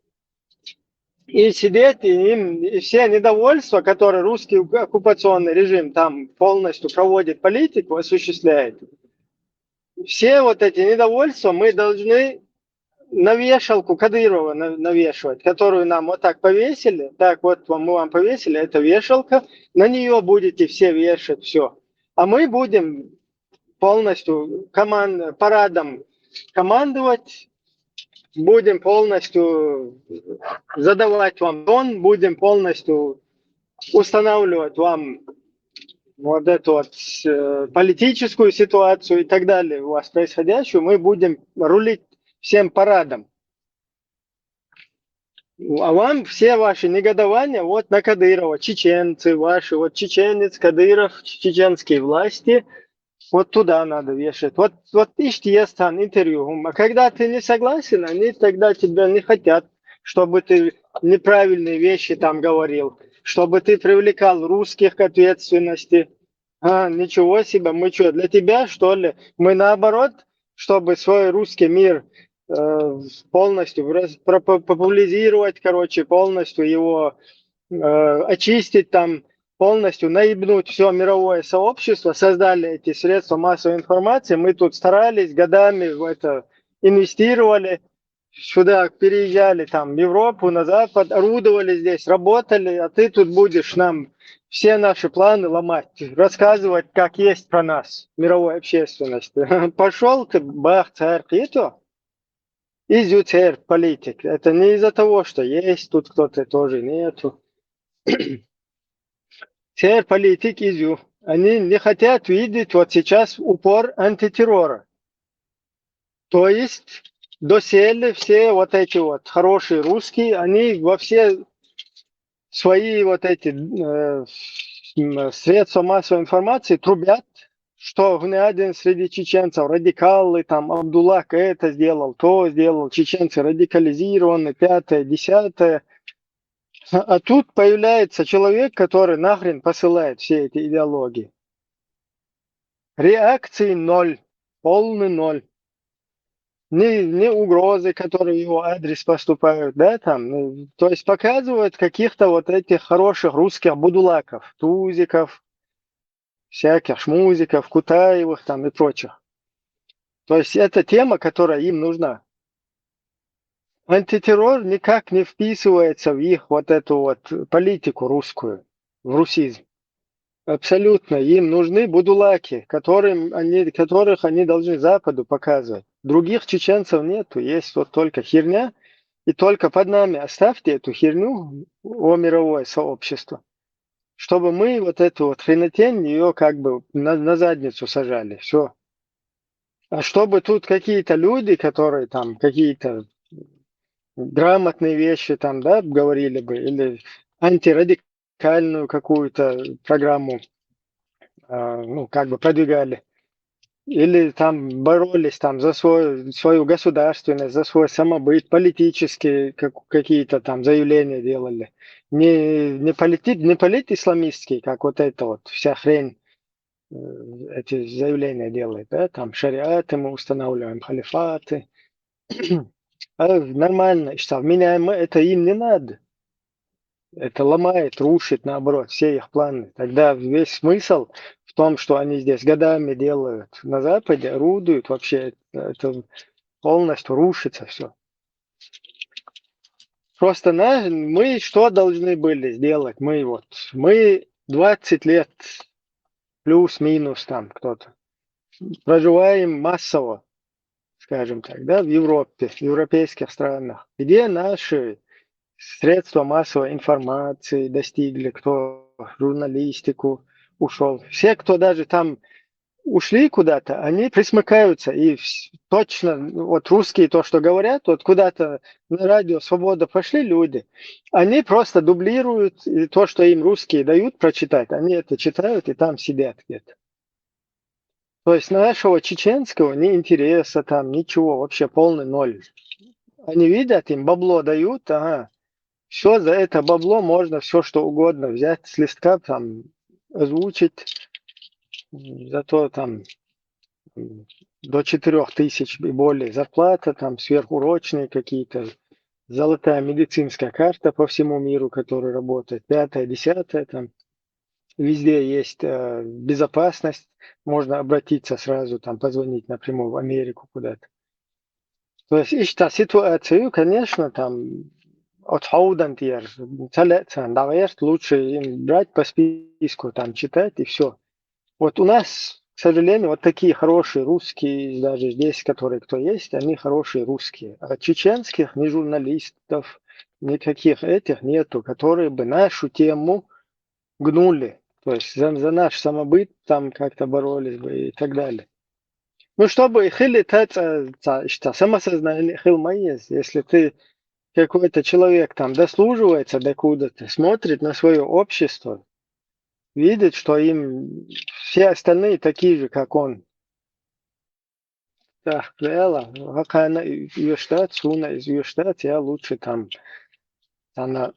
И сидеть, и все недовольства, которые русский оккупационный режим там полностью проводит политику, осуществляет. Все вот эти недовольства мы должны на вешалку Кадырова навешивать, которую нам вот так повесили. Так вот мы вам повесили, это вешалка, на нее будете все вешать, все. А мы будем полностью парадом командовать, будем полностью задавать вам тон, будем полностью устанавливать вам вот эту вот политическую ситуацию и так далее у вас происходящую, мы будем рулить всем парадом. А вам все ваши негодования вот на Кадырова, чеченцы ваши, вот чеченец, Кадыров, чеченские власти, вот туда надо вешать. Вот Иштиестан интервью. А когда ты не согласен, они тогда тебя не хотят, чтобы ты неправильные вещи там говорил, чтобы ты привлекал русских к ответственности. Ничего себе, мы что, для тебя, что ли? Мы наоборот, чтобы свой русский мир полностью популяризировать, полностью его очистить там, полностью наебнуть все мировое сообщество, создали эти средства массовой информации. Мы тут старались годами в это инвестировали, сюда переезжали там в Европу, на Запад, орудовали здесь, работали, а ты тут будешь нам все наши планы ломать, рассказывать, как есть про нас, мировой общественности. Пошел ты, бах, царь, это изю царь, политик. Это не из-за того, что есть тут кто-то, тоже нету. Царь, политик, изю. Они не хотят видеть вот сейчас упор антитеррора. То есть доселе все вот эти вот хорошие русские, они во все свои вот эти средства массовой информации трубят, что один среди чеченцев радикалы, там Абдуллах это сделал, то сделал, чеченцы радикализированы, пятое, десятое. А тут появляется человек, который нахрен посылает все эти идеологии. Реакции ноль, полный ноль. Не угрозы, которые в его адрес поступают, да, там, то есть показывают каких-то вот этих хороших русских будулаков, тузиков, всяких шмузиков, Кутаевых там и прочих. То есть это тема, которая им нужна. Антитеррор никак не вписывается в их вот эту вот политику русскую, в русизм. Абсолютно. Им нужны будулаки, которых они должны Западу показывать. Других чеченцев нету. Есть вот только херня. И только под нами оставьте эту херню, о мировое сообщество, чтобы мы вот эту вот хренотень ее как бы на задницу сажали. Все. А чтобы тут какие-то люди, которые там какие-то грамотные вещи там, да, говорили бы, или антирадикальную какую-то программу, ну, как бы продвигали, или там боролись там за свою государственность, за свой самобыт, политические какие-то там заявления делали. Не политисламистские, как вот это вот вся хрень, эти заявления делает, да, там шариаты мы устанавливаем, халифаты. А нормально, что вменяемо, это им не надо. Это ломает, рушит, наоборот, все их планы. Тогда весь смысл в том, что они здесь годами делают на Западе, орудуют, вообще это полностью рушится все. Просто мы что должны были сделать? Мы 20 лет плюс-минус там кто-то проживаем массово, скажем так, да, в Европе, в европейских странах, где наши средства массовой информации достигли, кто журналистику ушел. Все, кто даже там ушли куда-то, они присмыкаются. И точно, вот русские то, что говорят, вот куда-то на радио «Свобода» пошли люди, они просто дублируют и то, что им русские дают прочитать, они это читают и там сидят где-то. То есть нашего чеченского ни интереса там, ничего, вообще полный ноль. Они видят, им бабло дают, ага, все за это бабло можно все что угодно взять с листка, там, озвучить, зато там до 4000 и более зарплата, там сверхурочные какие-то, золотая медицинская карта по всему миру, которая работает, пятое, десятое, там везде есть безопасность, можно обратиться сразу, там позвонить напрямую в Америку куда-то. То есть ищта ситуацию, конечно, там от Хаудантьер, наверх лучше им брать по списку, там читать и все. Вот у нас, к сожалению, вот такие хорошие русские, даже здесь, которые кто есть, они хорошие русские. А чеченских ни журналистов, никаких этих нету, которые бы нашу тему гнули. То есть за наш самобыт там как-то боролись бы и так далее. Ну, чтобы хили что самосознание хилмаез, если ты какой-то человек там дослуживается до куда-то, смотрит на свое общество, видит, что им все остальные такие же, как он. Так, Вела, какая ее штат, Суна из ее штат, я лучше там она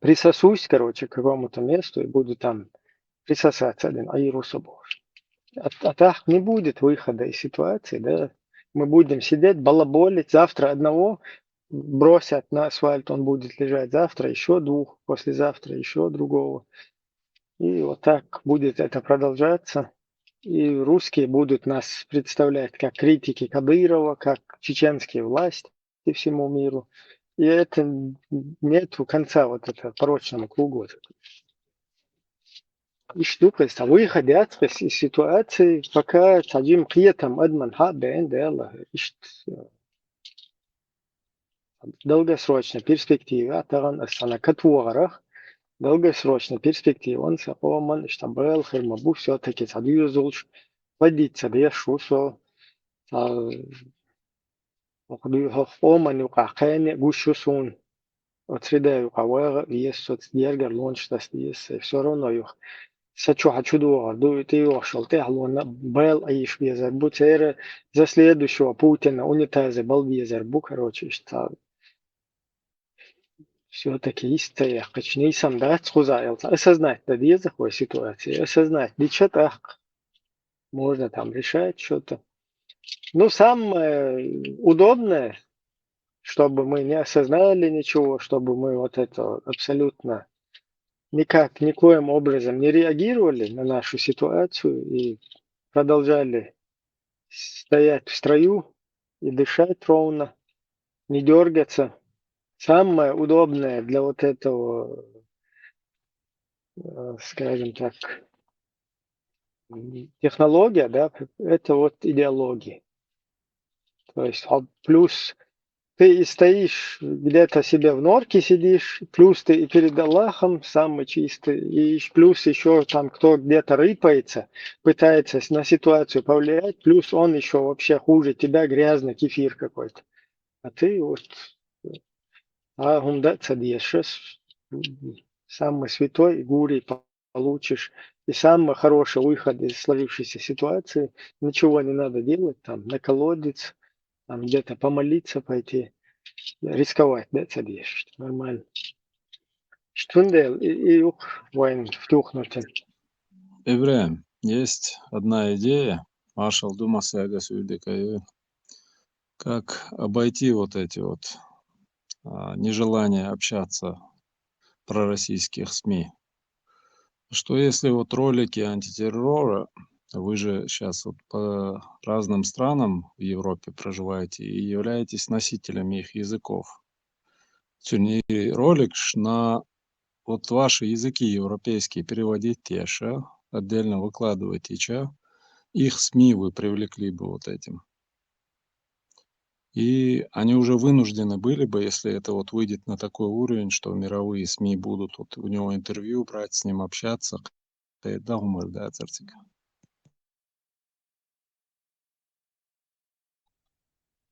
присосусь, короче, к какому-то месту и буду там присосаться один, а Иерусалим. А так не будет выхода из ситуации, да. Мы будем сидеть, балаболить, завтра одного бросят на асфальт, он будет лежать, завтра еще двух, послезавтра еще другого. И вот так будет это продолжаться. И русские будут нас представлять как критики Кадырова, как чеченские власти всему миру. И это нет конца вот этого порочному кругу. И штука, а выходя из ситуации, пока таджим киятам адман хаббен дела, долгосрочная перспектива, таган астана катуарах, долгосрочная перспектива, он сапоман, штабел, хермабу, все-таки садюзулш, водиться без шусо, وقدوه أومن وقاقين جوشوسون وتريدا يقاوغ يسوت ديرجر لونش تاس ديس سورون يوخ ساتشو хачуду ду тио шалте халуна бел аиш безер бутер за следующего Путина унитазе бал безер бу короче что все-таки истая качней сам да цхузайл осознать да где такой ситуации осознать лично можно там решать что-то. Ну, самое удобное, чтобы мы не осознали ничего, чтобы мы вот это абсолютно никак, никоим образом не реагировали на нашу ситуацию и продолжали стоять в строю и дышать ровно, не дергаться. Самое удобное для вот этого, скажем так, технология, да, это вот идеология. То есть плюс ты и стоишь где-то себе в норке сидишь, плюс ты и перед Аллахом самый чистый, и плюс еще там кто где-то рыпается, пытается на ситуацию повлиять, плюс он еще вообще хуже тебя, грязный кефир какой-то. А ты вот гумдаться дешешь, самый святой гурий получишь, и самый хороший выход из сложившейся ситуации. Ничего не надо делать, там на колодец, там где-то помолиться пойти, рисковать, да, цадишь, нормально. Штундел и ух, воин втюхнутый. Ибраим, есть одна идея, Маршал думался как обойти вот эти вот нежелание общаться пророссийских СМИ. Что если вот ролики антитеррора, вы же сейчас вот по разным странам в Европе проживаете и являетесь носителями их языков. Сегодня ролик на вот ваши языки европейские переводить теша, отдельно выкладывать ича, их СМИ вы привлекли бы вот этим. И они уже вынуждены были бы, если это вот выйдет на такой уровень, что мировые СМИ будут вот у него интервью брать, с ним общаться. Это умер, да, царцик.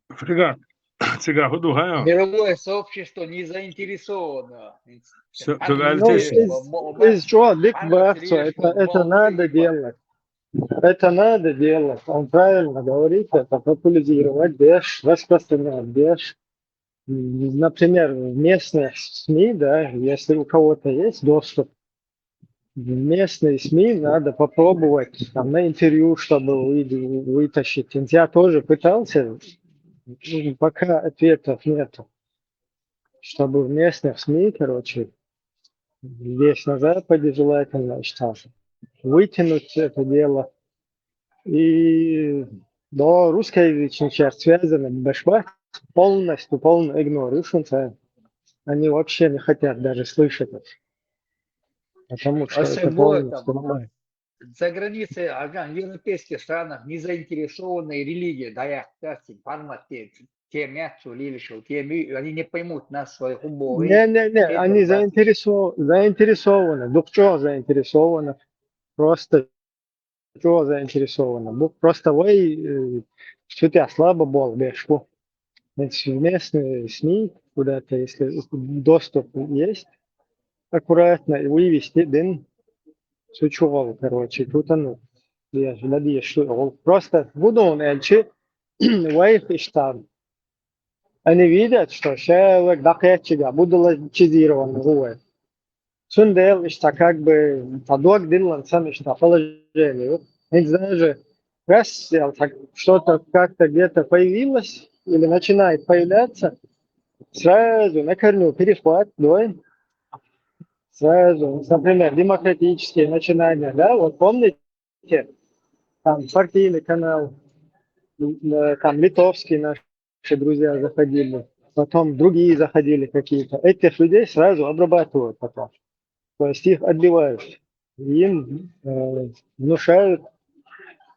Фрегат. Цыга, худу, гайо. Мировое сообщество не заинтересовано. Ну, из чего, Дик Бахцу, это надо делать. Это надо делать. Он правильно говорит, это популяризировать беш, распространять беш. Например, в местных СМИ, да, если у кого-то есть доступ, в местные СМИ надо попробовать там, на интервью, чтобы вытащить. Я тоже пытался, пока ответов нету. Чтобы в местных СМИ, короче, здесь на Западе желательно вытянуть это дело. И до русскоязычной части связано башба полностью, полный игнор. Они вообще не хотят даже слышать это. Потому что это полностью нормально. За границей, в европейских странах не заинтересованные религии, да, я, формат они не поймут нас, своих убогих. Не, они заинтересованы. Дух чего заинтересованы? Просто чего заинтересованы? Просто вы что-то слабо был, бешку. Местные СМИ, куда-то, если доступ есть, аккуратно и вывести день сучувал, короче, тут оно. Просто буду он эльчи, вайф и штаб. Они видят, что человек дакетчига, буду лачизирован гуэ. Сундел, что как бы подок дилан сам что положение. Не знаю же, раз что-то как-то где-то появилось или начинает появляться, сразу на корню перехват, да? Сразу, например, демократические начинания, да, вот помните, там партийный канал, там литовские наши друзья заходили, потом другие заходили какие-то. Этих людей сразу обрабатывают потом. То есть их отбивают. Им внушают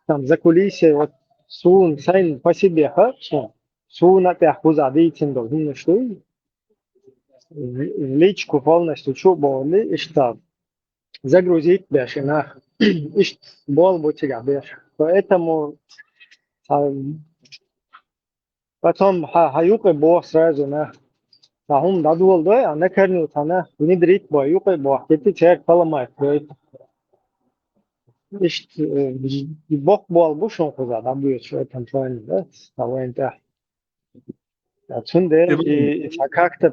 там за кулисой, вот сун, сайн по себе, хорошо? Сун опять хузадыйтин должен, что в личку полностью чуболи и штаб. Загрузить бешенах. И бол будет тебя беш. Поэтому Потом хаюкай бог сразу на. Сахум дадвол дой, а накернил тана. Внедрить бой, юкай бог. Эти человек поломает. İşte bok bol bu şun kuza da bu şu kontrolünü de ставайте. Отсюда и как-то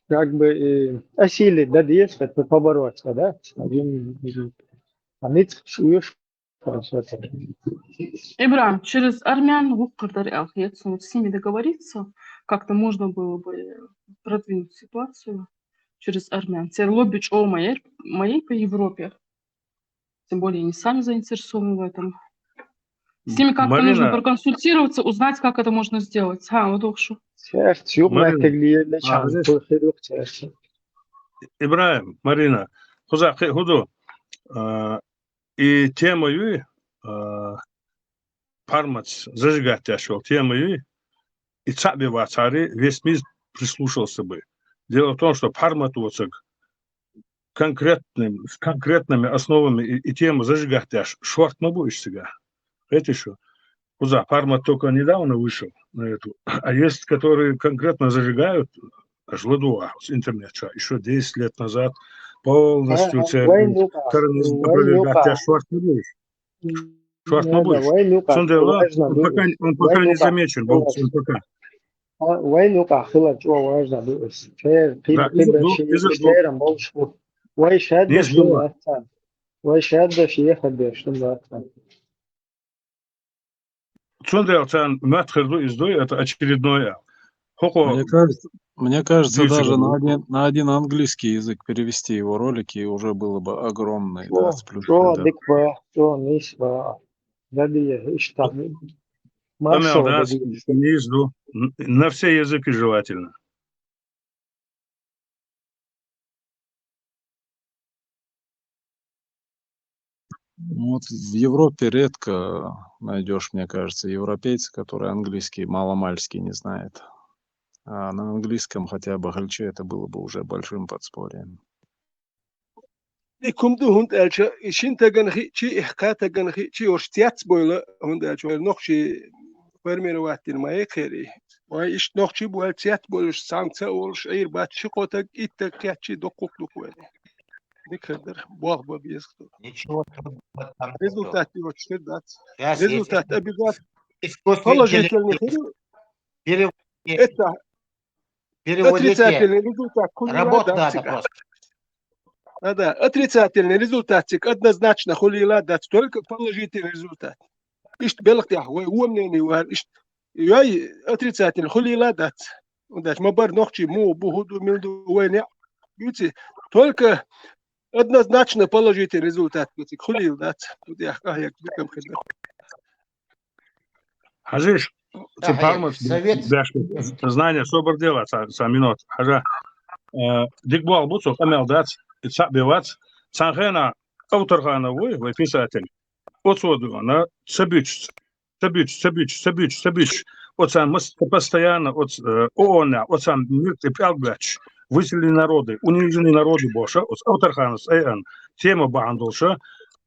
как бы осилить, да, действовать, побороться, да, а не чуешь, Ибрам, через армян в Укрдарях, вот с ними договориться, как-то можно было бы продвинуть ситуацию через армян. Теперь лоббич о моей по Европе, тем более они сами заинтересованы в этом. С ними как-то нужно проконсультироваться, узнать, как это можно сделать. Вот уж. Ибраим, Марина, худу, и темою пармац зажигать шел, темою и цаби вацари весь мир прислушался бы. Дело в том, что парматуцик конкретными основами и тему зажигать шорт мы будешь сега. Это что? Куза, Парма только недавно вышел на эту, а есть, которые конкретно зажигают аж ладуа с интернета, еще 10 лет назад полностью коронизм опровергать, шорт не будешь. Шорт не будешь. Он пока не замечен, он пока. وينوقع خلط وواجد بس ويشهد شيء خدش это очередное. Мне кажется, даже на один английский язык перевести его ролики уже было бы огромный. На все языки желательно. Вот в Европе редко найдешь, мне кажется, европейца, который английский маломальский не знает. А на английском хотя бы гальче это было бы уже большим подспорьем. Komt de hond elche, Shintagan, Chi, Katagan, Chi, or Stiatsboiler, hond elche, noch she, Permero in my ekeri. Why is noch Chi, well, Tiatboil, Sansa, or Air, but Chikota, it the catchy dokuk look well. Никогда Бог бы объяснил. Ничего. Результат его that. Результат обязательно. Положительный. Это отрицательный результат. Работать надо просто. Да, отрицательный результатик однозначно хулила дать только положительный результат. Ишт белхтя, ой, умный вар, ишт яй отрицательный хулила дать. Удать мабар нохчи му бухуду милду войне. Видите, только однозначно положительный результат. Хулил дать. Тут я как бикам хидна. Хажиш, знание собор делать, саминот. Хажа, дикбуал буцу, камел дать. Бивац, Цангена, Ауторгана, вы писатель. Вот она Сабич. Вот сам постоянно, от ООН, от сам мир и пялгач, выселили народы, униженные народы Боша, от Ауторгана, СН, тема Бандулша.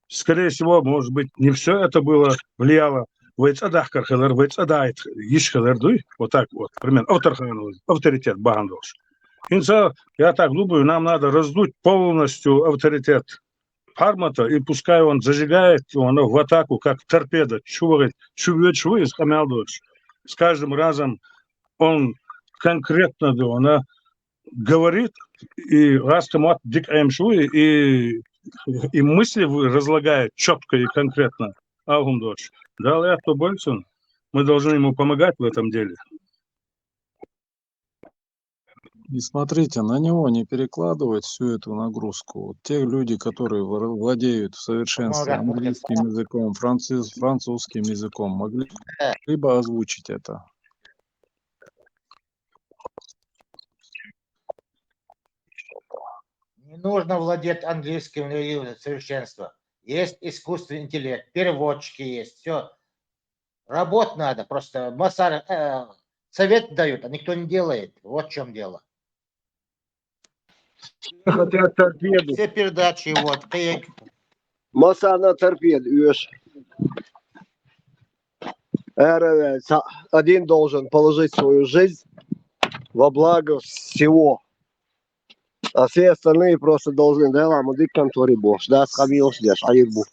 Скорее всего, может быть, не все это было влияло. Вейцадах Кархелер, Вейцадайт, Ишхелер, вот так вот, примерно, Ауторгана, авторитет Бандулш. Я так думаю, нам надо раздуть полностью авторитет Пармата, и пускай он зажигает его в атаку, как торпеда, чувствует, с каждым разом он конкретно говорит, и растамат дик и мысли разлагает четко и конкретно. Мы должны ему помогать в этом деле. И смотрите, на него не перекладывать всю эту нагрузку. Вот те люди, которые владеют в совершенстве английским языком, французским языком, могли либо озвучить это. Не нужно владеть английским языком совершенства. Есть искусственный интеллект, переводчики есть, все. Работать надо, просто совет дают, а никто не делает. Вот в чем дело. Хотят торпеду. Все передачи, вот. Масса на торпеду, Один должен положить свою жизнь во благо всего. А все остальные просто должны, да, ладно, ты конторе босс, да, схамил здесь, а ирбу.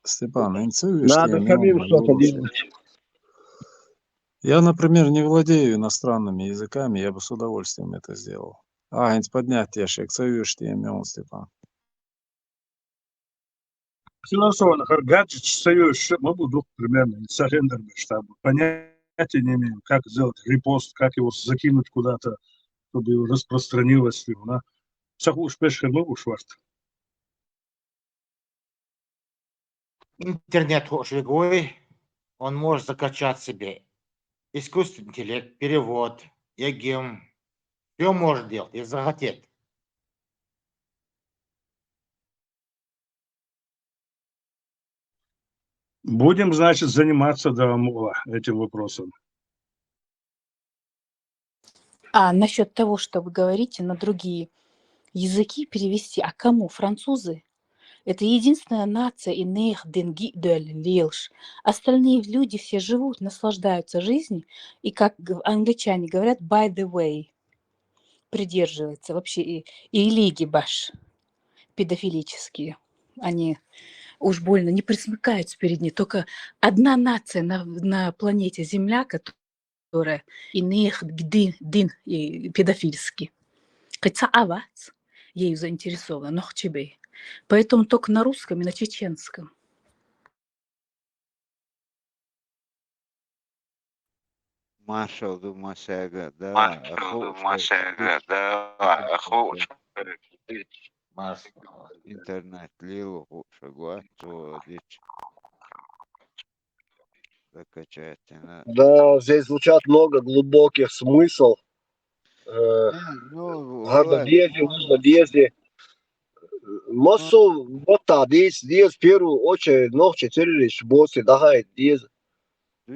Степан, инцевишь Надо самим что-то делать. Я, например, не владею иностранными языками, я бы с удовольствием это сделал. Инц поднять яшек, цевишь тем, Степан. Философно, гаджет союз, мы буду примерно сарендер штаб. Понятия не имею, как сделать репост, как его закинуть куда-то, чтобы его распространилось. Сахуш пешхер, мы ушварт. Интернет хошвигой, он может закачать себе искусственный интеллект, перевод, ЕГЭМ. Все может делать, если захотеть. Будем, значит, заниматься этим вопросом. Насчет того, что вы говорите, на другие языки перевести. А кому? Французы? Это единственная нация иных денги лилш. Остальные люди все живут, наслаждаются жизнью. И как англичане говорят, by the way, придерживаются вообще. И лиги баш педофилические. Они уж больно не присмыкаются перед ней. Только одна нация на планете Земля, которая иных дин и педофильски. Хотя авац ею заинтересована, но хчебей. Поэтому только на русском и на чеченском. Маршал Думашега, да, интернет лилу шагуа, то дичь закачать. Да, здесь звучат много глубоких смыслов. Гарда дези, нужно дези. Массу вот дез в первую очередь ногче террорist боссы дагай дез.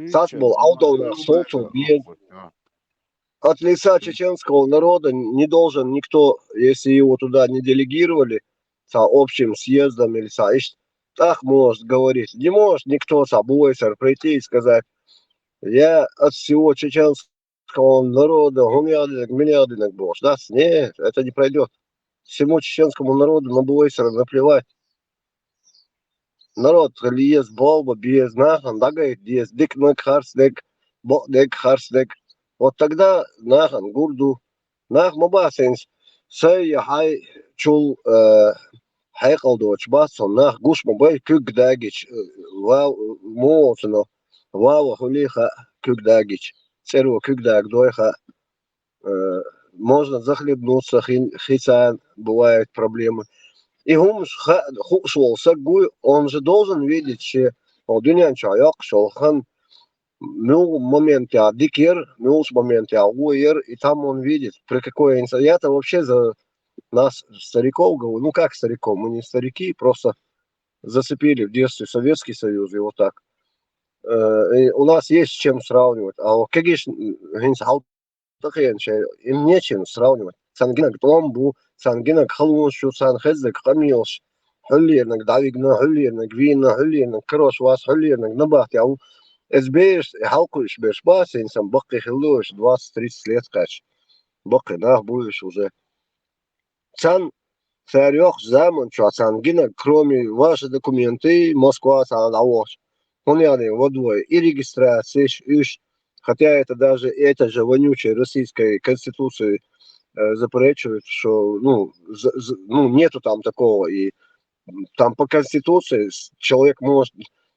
Сасбол аудона солцу без. От лица чеченского народа не должен никто, если его туда не делегировали, со общим съездом или так может говорить. Не может никто собой прийти и сказать, я от всего чеченского народа гумядинок босс. Да? Нет, это не пройдет. Всему чеченскому народу на Буэйсера наплевать. Народ лиес болба без нахан, дагает диес дикнак харснек, бокдек харснек. Вот тогда нахан гурду, нах мабасенс, сэй хай чул хайкалдоч бассон, нах гуш мабай кюгдагич, вау моцно, вау хулиха кюгдагич, церво кюгдаг дойха. Можно захлебнуться, хисан, бывают проблемы. И хушвол сагуй, он же должен видеть, что дуньян чаяк, шолхан, мил момент я дикер, мил момент я уер, и там он видит, при какой инцидент. Я-то вообще за нас, стариков, говорю, ну как стариков, мы не старики, просто зацепили в детстве Советский Союз, и вот так. И у нас есть с чем сравнивать. А вот как есть, им нечем сравнивать. Сангинак томбу, сангинак халуншу, санхездек хамилш, хуллернак давигна, хуллернак вина, хуллернак крош вас, хуллернак набах. Я избеешь, халкуешь, беш бас, инсам бакки хиллуешь 20-30 лет, кач. Бакки нах будешь уже. Сан царёх заман, что сангинак, кроме ваши документы, Москва сан лавош. Он яны водой и регистрация, хотя это даже эта же вонючая российской конституции заперечивает, что нету там такого, и там по конституции человек может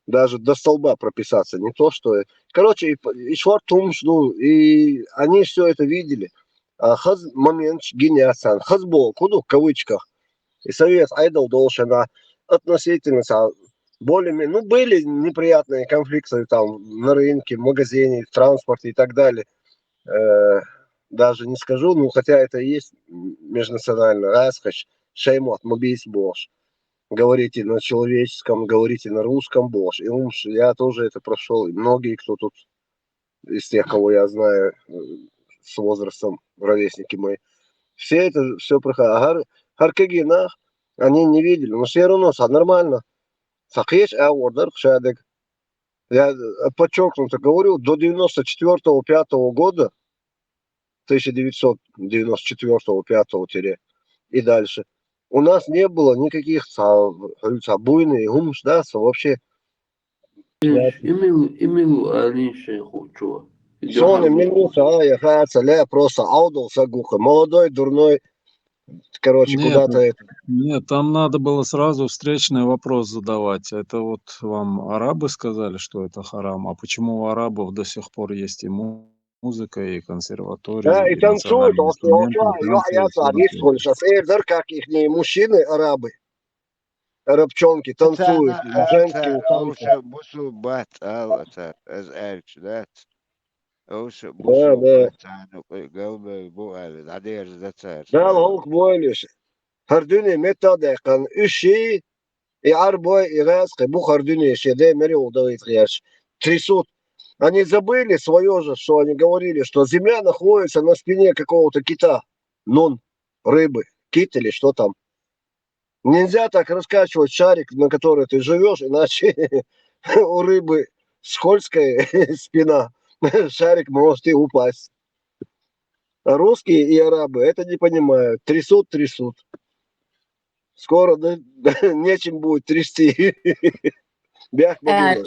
даже до столба прописаться, не то что... Короче, и швартумш, и они все это видели. Хаз момент гениасан, хазбол, куду в кавычках. И совет айдол должен относительно более-менее, были неприятные конфликты там на рынке, в магазине, в транспорте и так далее. Даже не скажу, хотя это и есть межнационально. Расхач, шеймот, мобийс бош. Говорите на человеческом, говорите на русском бош. И я тоже это прошел. И многие, кто тут из тех, кого я знаю с возрастом, ровесники мои, все проходили. Харкегина они не видели, но все равно нормально. Сахеш аордер шадек. Я подчеркнуто говорю, до 94-5 года, 1994-5 и дальше, у нас не было никаких буйных гумш, да, вообще. Имил Алише Хучо. Соны минуса, я хаца, ля, просто аудал сагуха. Молодой, дурной, короче, Нет, куда-то это. нет, там надо было сразу встречный вопрос задавать. Это вот вам арабы сказали, что это харам, а почему у арабов до сих пор есть и музыка, и консерватории, И и танцуют, национальные инструменты, и танцы, и я все такое. сейчас эрдер, как их мужчины, арабы, арабчонки, танцуют, أنا женские أوش танцы. بوسو بات أتا از أرش ذات أوش Да, بوسو да. بات عنو قلبي بو أبد عدير ذات Да, أرش лаук бойлиш. Хардуни методекан, ищи, и арбой, и резки, бухардуни, шеде, мери удавит хряш. Трясут. Они забыли свое же, что они говорили, что земля находится на спине какого-то кита. Нон, рыбы, кит или что там. Нельзя так раскачивать шарик, на который ты живешь, иначе у рыбы скользкая спина. Шарик может и упасть. А русские и арабы это не понимают. Трясут, трясут. Скоро нечем будет трясти. Бях бабуна.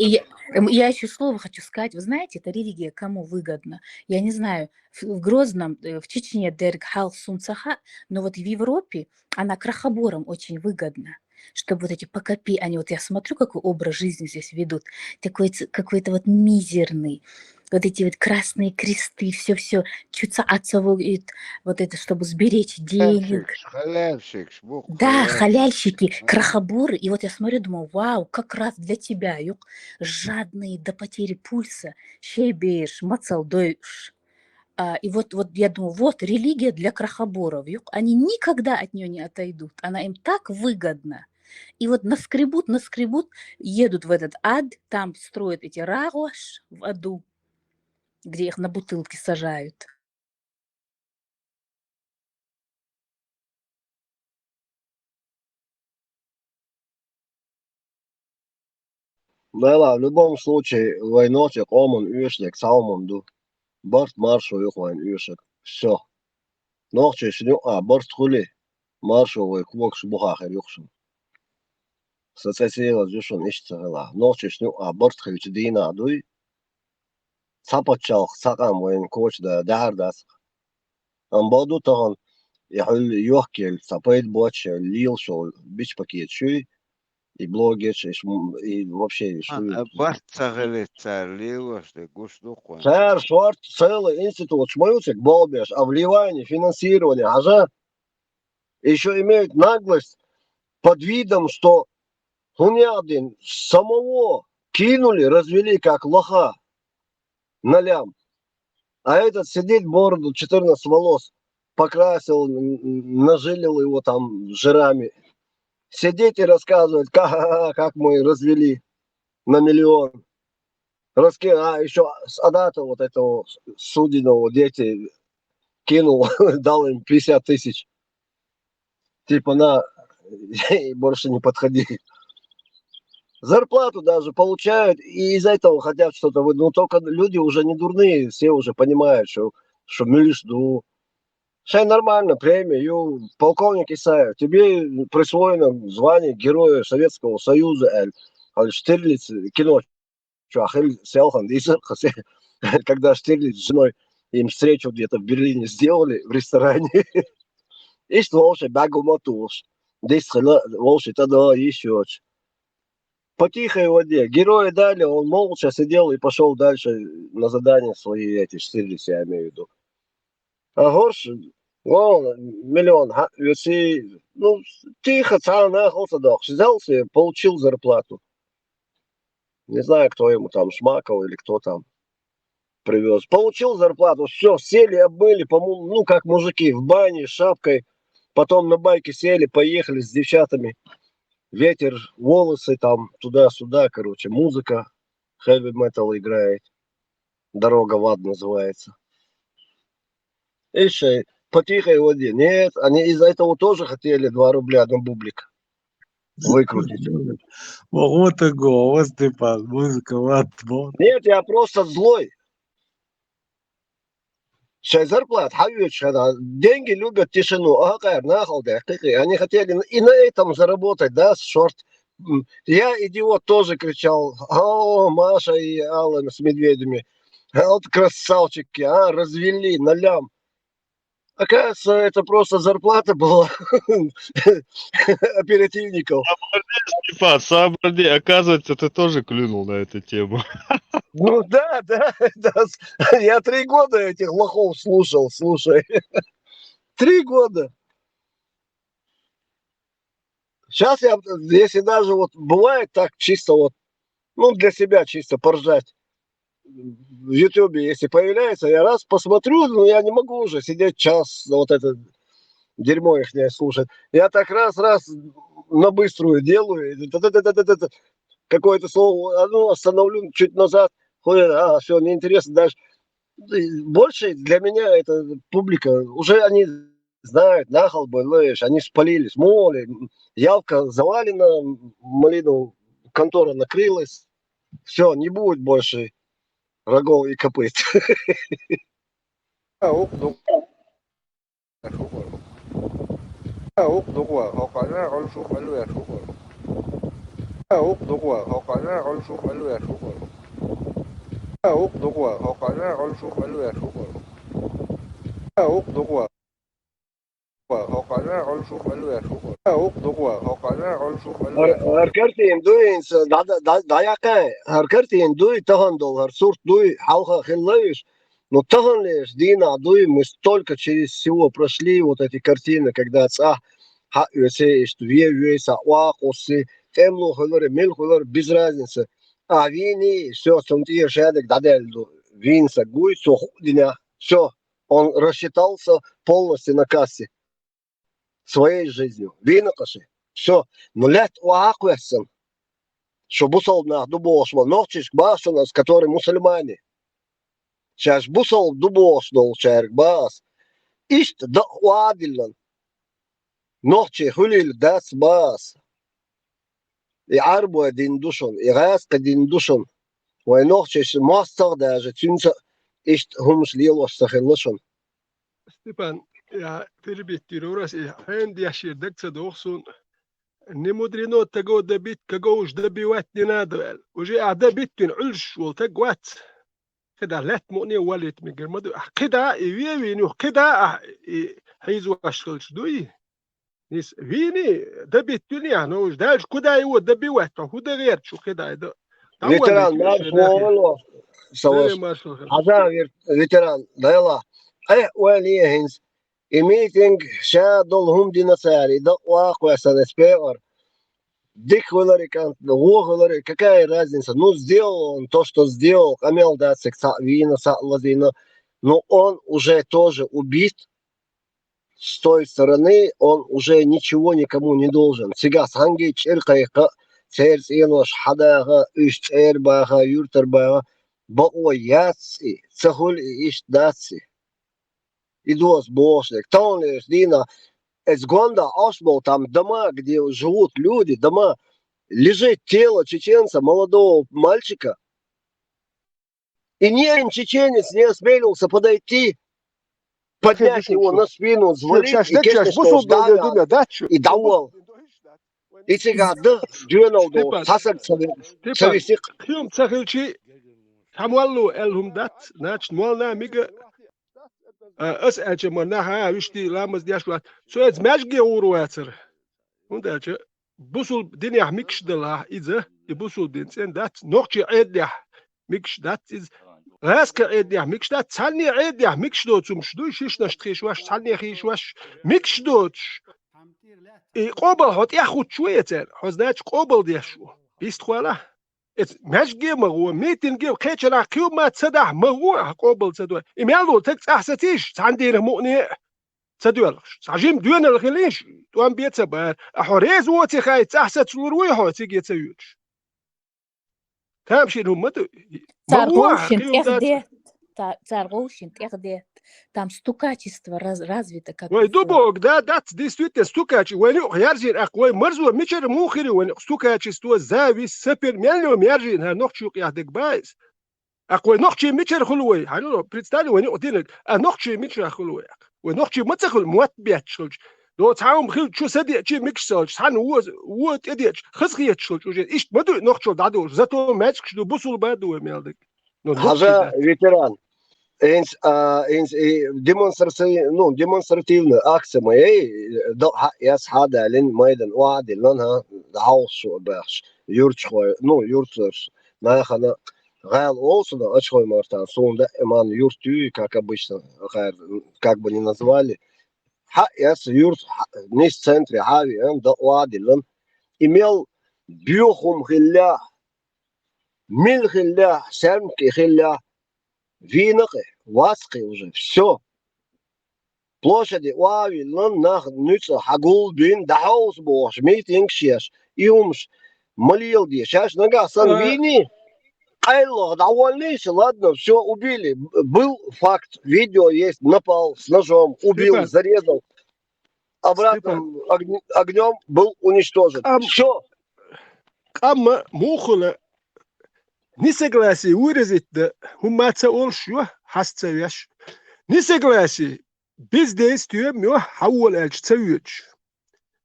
Я еще слово хочу сказать. Вы знаете, эта религия кому выгодна? Я не знаю, в Грозном, в Чечне Дерг Хал Сумцаха, но вот в Европе она крахоборам очень выгодна. Чтобы вот эти покопи, они вот я смотрю, какой образ жизни здесь ведут, такой какой-то вот мизерный, вот эти вот красные кресты, все отцовывают, вот это, чтобы сберечь денег. خلافشكش بوك Да, خلافشك халяльщики, крахоборы. И вот я смотрю, думаю, вау, как раз для тебя, юк, жадные до потери пульса, щебеешь, мацалдоешь. И вот я думаю, вот религия для крахоборов, юк, они никогда от нее не отойдут, она им так выгодна. И вот наскребут, едут в этот ад, там строят эти рагош в аду, где их на бутылки сажают. Да, в любом случае, войночек, омон, юшник, салмонду. Борт маршу юхвайн юшек. Все. Ночью шню, борт хули. Маршу вой квок шбухахер юхшин. Соцсетиела жушун ишцагала. Ночью шню, борт хилч дина дуй. Цапачалх, цакам войн коч да дардас. Амбаду таган يحل يحكي цапает боча, лил шо, бич пакет шуй. И блогер, и вообще шуй. بات تغلت تارليل وش гуш духуан Царь, шварт, целый институт, шмаюцек, болбеш, а вливание, финансирование, ага. Еще имеют наглость под видом, что Хунядин самого кинули, развели как лоха на лям. А этот сидит бороду, 14 волос, покрасил, нажилил его там жирами. Сидеть и рассказывать, как мы развели на миллион. Еще с Адата вот этого судиного дети кинул, дал им 50 тысяч. Типа на, и больше не подходи. Зарплату даже получают, и из-за этого хотят что-то. Ну, только люди уже не дурные, все уже понимают, что милишду. Все нормально, премия. Полковник Исаев, тебе присвоено звание Героя Советского Союза. Штирлиц, кино. Когда Штирлиц с женой им встречу где-то в Берлине сделали, в ресторане. И что вообще багу мотуш. Здесь вообще тогда еще. По тихой воде. Героя дали, он молча сидел и пошел дальше на задание свои эти Штирлиц, я имею в виду. А Горш, миллион, ну, тихо, взял себе, получил зарплату. Не знаю, кто ему там, Шмаков или кто там привез. Получил зарплату, все, сели, обмыли, ну, как мужики, в бане, с шапкой. Потом на байке сели, поехали с девчатами. Ветер, волосы там, туда-сюда, короче, музыка. Heavy metal играет. Дорога в ад называется. Ишь, по тихой воде. Нет, они из-за этого тоже хотели 2 рубля на бублик. выкрутить. Вот такого, Степан, музыка, вот. Нет, я просто злой. Сейчас зарплата, деньги любят тишину. Они хотели и на этом заработать, да, шорт. Я, идиот, тоже кричал: о, Маша и Алла с медведями. Вот красавчики, развели на лям. Оказывается, это просто зарплата была оперативников. Степан, Сабарди, оказывается, ты тоже клюнул на эту тему. Ну да, я 3 года этих лохов слушал, слушай. 3 года. Сейчас я, если даже вот бывает так чисто вот, ну для себя чисто поржать, в Ютубе, если появляется, я раз посмотрю, но я не могу уже сидеть час, вот это дерьмо их не слушать. Я так раз на быструю делаю, какое-то слово, остановлю чуть назад, все, неинтересно дальше. Больше для меня это публика, уже они знают, нахал бы, они спалились, моли, явка завалена, малину, контора накрылась, все, не будет больше рогов и копыт. Harkartiin duins dayakan harkartiin dui tahandol harсурт дуй халха хиллаиш, но таганлеш дина дуй мы столько через всего прошли вот эти картины, когда ха юсе что веса уакосы темло хилларе мел хиллар без разницы. А вини все сумтир шадек дадельду винса гуй сохудиня все, он рассчитался полностью на кассе своей жизнью. Винокаши. Все. Но лет уакуэсен, что бусол на дубошма, ночиш башена, с которой мусульмане. Сейчас бусол дубошнул чайрк бас. Ишт да уадиллан. Ночи хулил дас бас. И арбу один душон, и гаска один душон. Ой ночиш мастер даже тюнца ишт хумш лилос сахиллашон. Степан, я перебиттиру раз и хэнди яшир дакца дохсун. Не мудрено того добить, кого уж добивать не надо. Уже добить علش والتقوات كده لا تموني ولت من جرمدو كده يوينو كده هيزو اشتغلش دوي نيس فيني دبيت الدنيا انا وش داش كده يو دبيوات هو ده غير شو كده ده Ветеран, ветеран, дайла. Уэлиехинс. И митинг ша долгум динасари, да уакуэсан эспеор. Дик хвиларикант, хвилари, какая разница? Ну, сделал он то, что сделал, амел дацик вина, лазина. Но он уже тоже убит. С той стороны он уже ничего никому не должен. Сега санги черкайка, церс инош хадага, иш цербага, юртербага. Бао яци, цахуль иш даци. Идос бошник. Там лишь Дина, из Гонда Ашбол, там дома, где живут люди, дома, лежит тело чеченца, молодого мальчика. И ни один чеченец не осмелился подойти, поднять его на спину, взвалить, и кешнешто сдавил, и давал. И сега, да, дюнал, сасак цависик. Хьюм цахилчи, хамуаллу элхум дат, нач нуална мига, أسأل شو منها ويشتي لامز دياش لات سويت ماشجي ورواتر ونداش بوصل دنيا ميكش دلا إذا يبوصل دينسين دات نوختي عيد ميكش دات إذ راسك عيد ميكش دات تسالني عيد ميكش دوت ومش دوش إيش نشتريش واش تسالني خيش واش ميكش دوتش قبل هات ياخد شوية تر حزناش قبل دياشو بيستخواله ماشجي مغو ميتين جيو كيتشنا كيو ما تصدح مغو قبل تصدوا إميالو تكس أحسنتيش عندي مؤني تصدوالش عجيم دوين الخليش توان بيتسبار أحوريز واتي خاي تحسن تلوروي هو تيجي تسويش تامشي هم مدو Царгошин, эх, Царгоушин, там стукачество развито, как Ой, дубок, да, действительно стукач. Ой, яржин, ой, морзу, мичер мухири, ой, стукачество, зависть, сапер, мельно, мяржин, нохчук, яхдек байс. Ой, нохчи мичер хулуй, представь, ой, один, нохчи мичер хулуй. Ой, нохчи мацахул, муат бячшулч. لو تعاون خيل شو سدي شيء مكسل سان هو تديش خسخيت شو جي إيش ما دو نخشل دادو زاتو ماتش شو بوصل بعدو مالك حاجة ветеран eens demonstratiivne aktie maar dat is hada lin maidan waadi lanha haus baas yurtschoi yurters нахана гал олсона очхой марта сонда эман юрту как обычно как бы ни назвали яс юрт не в центре хави да waadi лан имел бюхум хилля мил хилля сямки хилля винокы васки уже все площади wavi лан нах нюца хагул бин дахаус бош митинг шеш иумш малил ди шеш нага сан вини Айло, довольнейся, ладно, все, убили. Был факт, видео есть, напал с ножом, убил, Степан. Зарезал. Обратно огнем был уничтожен. Все. Amma mukhula niseglasi выразить-то hummatsa olşu hastsavyaş. Niseglasi biz de istiyorum yo havol elç çavüç.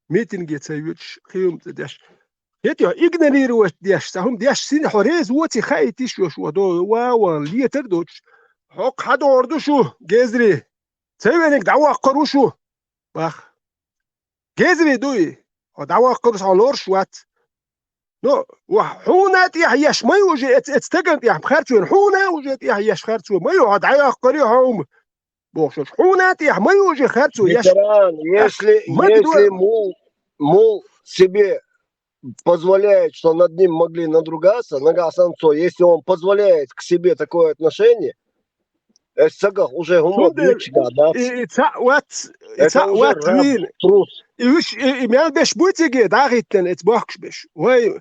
Mitinge çavüç khiyum daş. يتيا إجناليروش دياش سهم دياش سين حريز وتي خايتي شو دو واو ليتر دوش حق حدا وردو شو جزري سيبنك دعوة قروشو باخ جزري دوي دعوة قروش على وات نو وحونات يحيش ما يوجي اتستجن يح بخرتو حونا وجت يحيش خرتو ما يقعد عيا قري هم بوش حونات يح ما يوجي خرتو يش если мол себе позволяет, что над ним могли надругаться, нога санцо, если он позволяет к себе такое отношение, это уже гумодичка, да? Это уже раб, трус. И меня беш бутиге, да, ритен, это бахшбеш. Ой,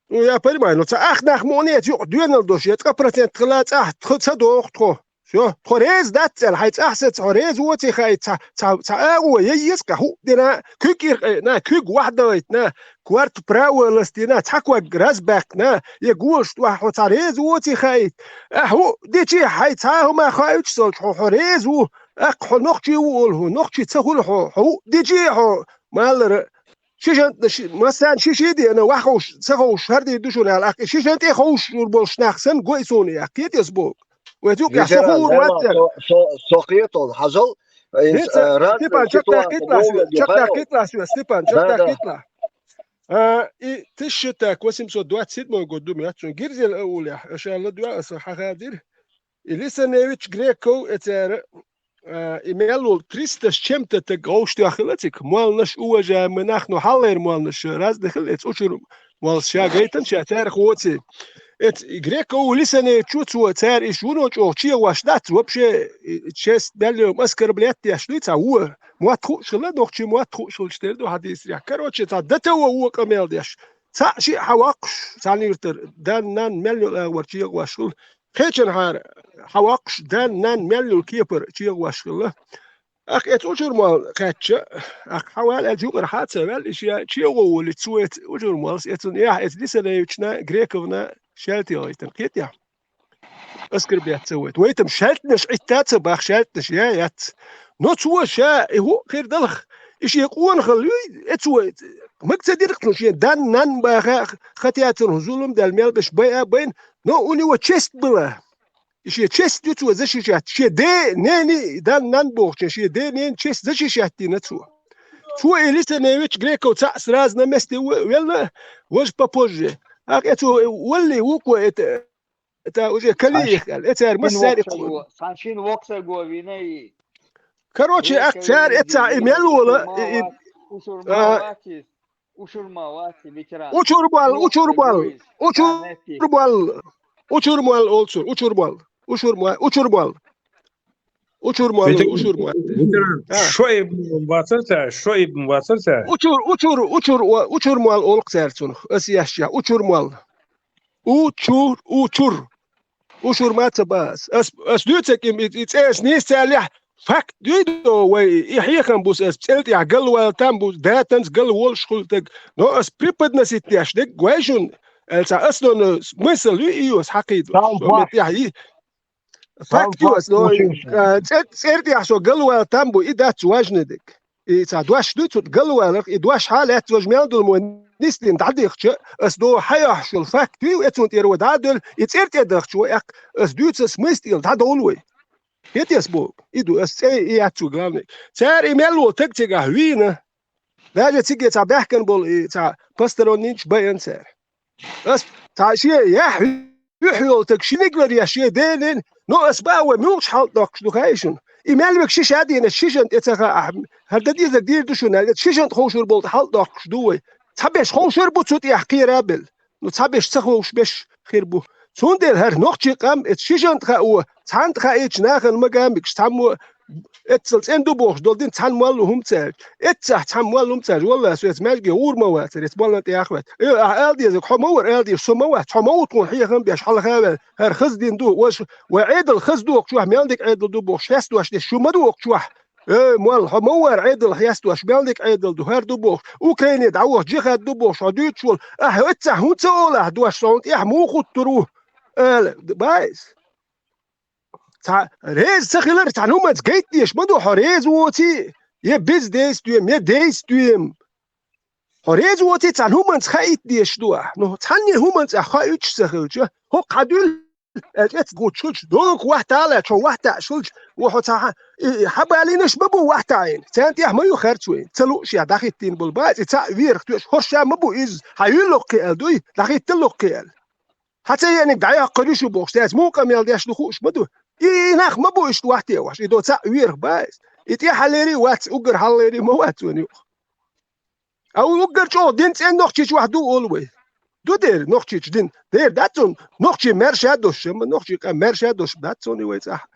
я понимаю, но ах нах монет, дюнал дош, это процент клац, тхца дохтхо. شو خوريز داتل حيت احسن خوريز وتي خاي تا او يسكا هو دينا كيكير نا كيك واحده نا كوارت براو لستينا تحكوا غرازباك نا يغوش واحد خوريز وتي خاي هو ديتي حيت هما خايتش صلح خوريز و اق نقطي وله نقطي تقول هو ديجي هو مال شيشان مثلا شيشيدي انا واخوش سخوش هردي دوشون على شيشان تي خوش بولش نخسن غويسوني اكيد يسبوك وتوقع صخور وتر سوقيتون حجل ستيبان شكتا كتلا ستيبان شكتا كتلا تشتا كوسم سو دوات سيد مو قدوم ياتشون جيرزي الاولى ان شاء الله دوا حاضر لسه نيويتش جريكو اتر ايميلو 300 شمت تغوشت اخلتك مالنش اوجا مناخنو حالير مالنش راز دخلت اوشر مال شاغيتن شاتر خوتي ات جريكو لسه تشوتو تار يشونو تشي واشدات وبشي تشيس دالو مسكر بلات يشليتا هو مواتخو شلا دوخشي مواتخو شلشتر دو حديث يا كروتشي تا دتا هو قميل ديش تا شي حواقش ثاني يرتر دان نان مليو ورشي واشل خيتشن هار حواقش دان نان مليو كيبر تشي واشل اخ اتوجر مال خاتش اخ حوال الجمر حاتسه بالاشياء تشي هو اللي تسويت وجر مال اتن يا لسه يوتشنا جريكونا شالتي ايتن كيتيا اسكر بيات سويت ويتم شالتنش عتات باخ شالتنش يات نوت هو شا هو خير دلخ ايش يقون خلوي اتسويت مقتدر خلوش دان نان باخ خطيات الهزولم دال ميل باش بين نو اوني و تشيست بلا ايش تشيست يتو زشي شات شي دي ناني دان نان بوخ شي دي نين تشيست زشي شاتي نتسو شو لسه نيويتش جريكو تاع سرازنا مستي ولا واش بابوجي أكيد ولي وكو تا وجه كليخ الاتر مساري سانشين وقت غويني كروتشي اكثر اتع ايميل ولا وشورماواتي بكرا وشورمال also وشورمال شوي مباشرة وشورمال اولق سارتون اسياشيا وشورمال وشور ما تباس اس دوتك اتس نيس على فاكت دو وي يحيكم بوس اس بسلت يا قل وتام بوس داتنس قل وولش خلتك نو اس بريبدنس اتياش دك جويشن السا اصلا مثل يوس حقيقة سومت يحيي فاكت يوس نو سيرت يا شو قل وتام بو إدات واجندك إذا دواش دوت قل ولك إدواش حالات وجمال دول نستين تعدي خش اس دو حيح شو الفاكت وي اتسونت يرو دادل يتسيرت يدخ شو اك اس دوت سمستيل تدولوي يتيس بو يدو اس اي ياتشو غامي سار ايميلو تكتيغا هوينا داجا تيجي تا بحكن بول تا باسترونينش باين سار اس تا شي يح يحيو تكشينيغلر يا شي دينين نو اسباو موش حال دوكش دوكايشن ايميل بك شيش عادي ان الشيشن اتسا هل دي دير دوشون الشيشن خوشور بول حال دوكش دوي تحبش خوشور بو تسوت يحكي رابل نو تحبش تخوش بش خير بو سوندل هر نوخشي قام اتشيشن تخاو تحان تخايش ناخن مقامكش تحمو اتسلت اندو بوخش دول دين تحان موالو هم تساج اتسح تحان موالو هم تساج والله سويت ماجي غور مواتر يتبولنا تي اخوات الدي زك حمور الدي سموات حمو تكون حيه خم بيش حل خاوه هر خز دين دو واش وعيد الخز دوك شوح مالدك عيد دو بوخش ياس واش دي شو مدوك شوح مال حمور عيدل خياست واش بالك عيدل دو هر دو بوخ اوكرانيا دعوه جيخات دو بوخ عديت شول اتسح هو تسوله دواش صونت مو خطروه بايس تا ريز سخيلر تا نومت جيت ديش بدو حريز ووتي يه بيز ديس دويم يه ديس دويم حريز ووتي تا نومت خايت ديش دوح نو تاني نومت خايتش سخيلش هو قدول ات قوتش دوك واحد على شو واحد شلج وحتا حبالينش ببو واحد عين تانتي ما يخرج وين تلوش يا داخيتين بالبايت تا ويرخ توش هرشا مبو از هيلوقي دوي داخيت تلوقي حتى يعني دعيا قريش بوخش تاز مو كمل ديش دخوش مدو ناخ ما بوش واحد واش يدو تا ويرخ بايس يتي حليري وات اوغر حليري ما وات وني او اوغر شو دين ان نوختش واحد اولوي دو دير نوختش دين دير داتون نوختش مرشادوش ما نوختش مرشادوش داتون وي صح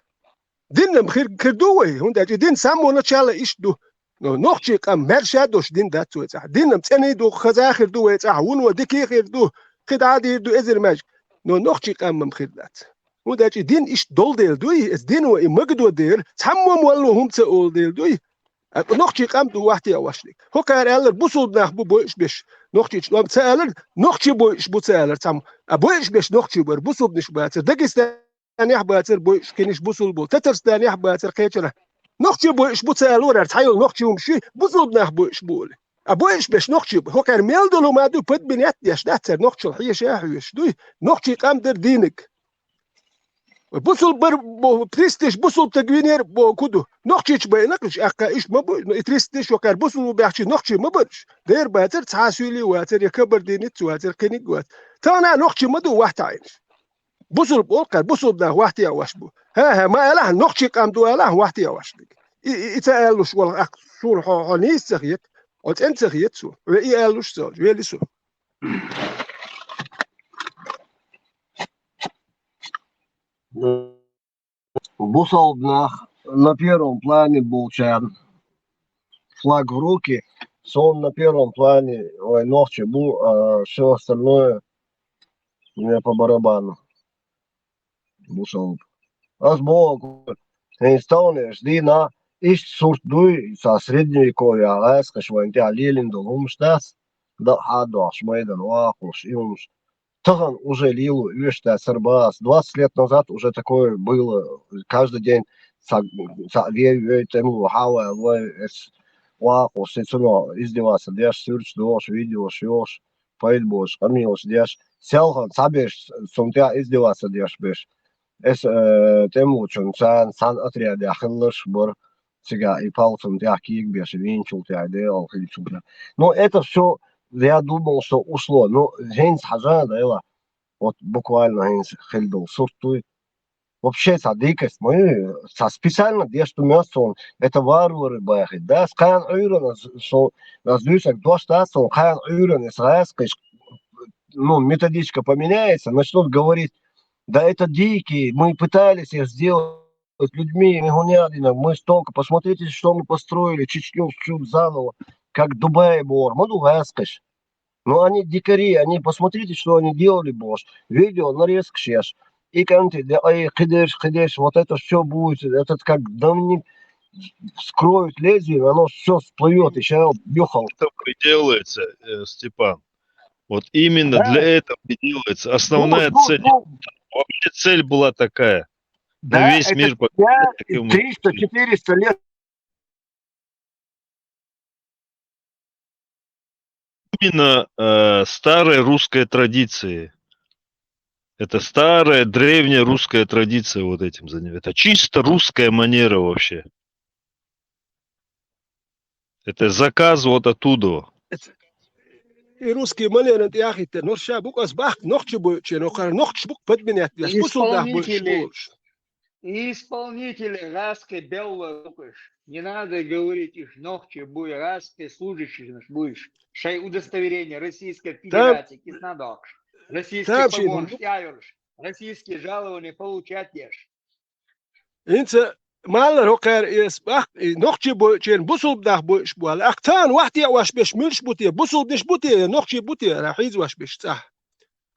دين مخير كردوي هون دين سامو نتشالا ايش دو نوختش مرشادوش دين داتو صح دين متني دو خزاخر دو صح ون وديكي خير دو خد عادي دو ازر ماج نوختش مخير دات وداجي دين ايش دول ديل دوي اس دين و مقدو ديل تحمم والو هم تقول ديل دوي نوختي قام دو واحد واشليك هو كار الر بوسود ناخ بوش بش نوختي لو تسالر نوختي بوش بوتسالر تام ابوش بش نوختي بر بوسود نش باتر دغستان يحباتر بوش كنيش بوسول بو تترستان يحباتر قيتره نوختي بوش بوتسالور تحيل نوختي ومشي بوسود ناخ بوش بول ابوش بش نوختي هو كار ميلدو ما دو بد بنيات ياش داتر نوختي حيه شاحوش دوي نوختي قام در دينك بوصل بريستش بوصل تجوينير بكده نقطش بينقش أكا إيش ما بو تريستش وكار بوصل وبيحكي نقطش ما برش دير باتر تحاسولي واتر يكبر دينيت واتر كنيك وات تانا نقطش ما دو واحد عينش بوصل بقول بوصل بنا واحد يا واش بو ها ما له نقطش قام دو له واحد يا واش لك يتقالوش ولا أقصور حنيس سخيت قلت أنت سخيت سو ويقالوش سو ويلي سو Бусолднах на первом плане был Чан. Флаг в руки, сон на первом плане, ой, ногчи был, а все остальное мне по барабану. Бусолд. Аз бог, инсталнеш, дина, ищ сурт дуй, со средневековья, ласка, шванти, алилинду, умштас, да хадо, шмейдан, вахуш, юмш. Таган уже лил, вешта, сарбас. 20 лет назад уже такое было. Каждый день издеваться. Дешь сюрч, дош, видео, шьешь, поэтбош, камилш, дешь. Селхан, сабеш, сумтя издеваться дешь беш. Es temūčun cēn san atriedē хиллыш бар сега и палцем тяки беш винчул тя делал хильчуна. Но это все я думал, что ушло. Но Гейнс Хаджа, да, вот буквально Гейнс Хильдл суртуй. Вообще, дикость, мы специально дешто мясо, это варвары бахи, да, скан уйрон, что раздуйся, кто штатсон, кан уйрон, ну, методичка поменяется, начнут говорить, да это дикие, мы пытались их сделать людьми, мы столько, посмотрите, что мы построили, Чечню заново, как Дубай бор, 'Ну, они дикари, они, посмотрите, что они делали, бош. Видео нарезка сейчас. Кидыш, вот это все будет, этот как Доминик скроют лезвие, оно все всплывет, еще бьехал. Это и делается, Степан. Вот именно для этого и делается. Основная цель. Вообще цель была такая. На Да, весь это мир тебя показать, 300-400 лет. именно старой русской традиции. Это старая, древняя русская традиция вот этим занимается. Это чисто русская манера вообще. Это заказ вот оттуда. И русские манеры, я хитер, но шабук асбах, нохчи бойче, но нохчи бук подменять, я спусул да больше. Исполнители раски белого не надо говорить их ногти будешь раски служащих будешь. Шай удостоверение Российской Федерации, киснадок. Российский погон штяешь. Российские жалования получаешь. Инца مال روكر يسبح نقشي بوشين بوصل بده بوش بوال أكتان واحد يواش بيش ملش بوتي بوصل بيش بوتي نقشي بوتي راح يزواش بيش صح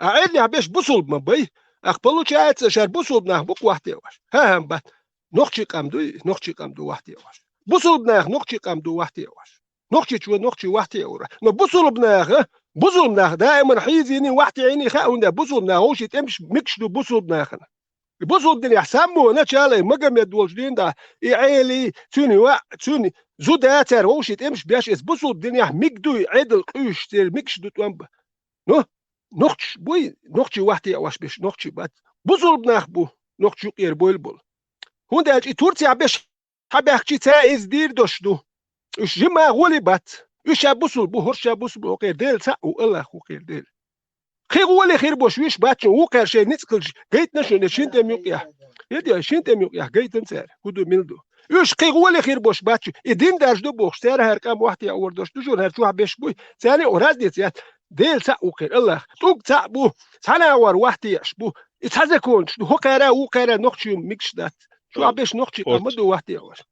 أعيد لي بيش بوصل مبي أقبلوا شايت شر بوصل بناه بوك واحد يواش هم بات نقشي كم دو واحد يواش بوصل بناه نقشي كم دو واحد يواش نقشي واحد يورا ما بوصل بناه دائما حيزيني واحد عيني خاون بوصل بناه هوش تمش مكش دو بوصل بناه بوصل الدنيا حسامو نتشالي مقام يدولجين دا يعيلي توني زودا تار ووشي تمش بياش اس بوصل الدنيا ميقدو عدل قيش تير ميكش دو توانبا نوخشي واحد واش بيش نوخشي بات بوصل بناخ بو نوخشي قير بول هون دا تورتي عبيش حبيخشي تايز دير دوشدو اش جمع غولي بات اش بوصل بو هرشا بوصل بو قير ديل ساقو الله خو قير ديل خير ولا خير بوش ويش باتشو وقر شيء نتسكلش جيت نشن شنت ميوقيا يدي شنت ميوقيا جيت نسار كودو ميلدو يوش خير ولا خير بوش باتشو يدين داش دو بوش سار هر كام واحد يا وردوش دجور هر شو بيش بوي ثاني وراز ديت ديل سا وقر الله توق تعبو سنه ور واحد يشبو يتحزكون شو هو قرا نقشي ميكش دات شو بيش نقشي امدو واحد يا واش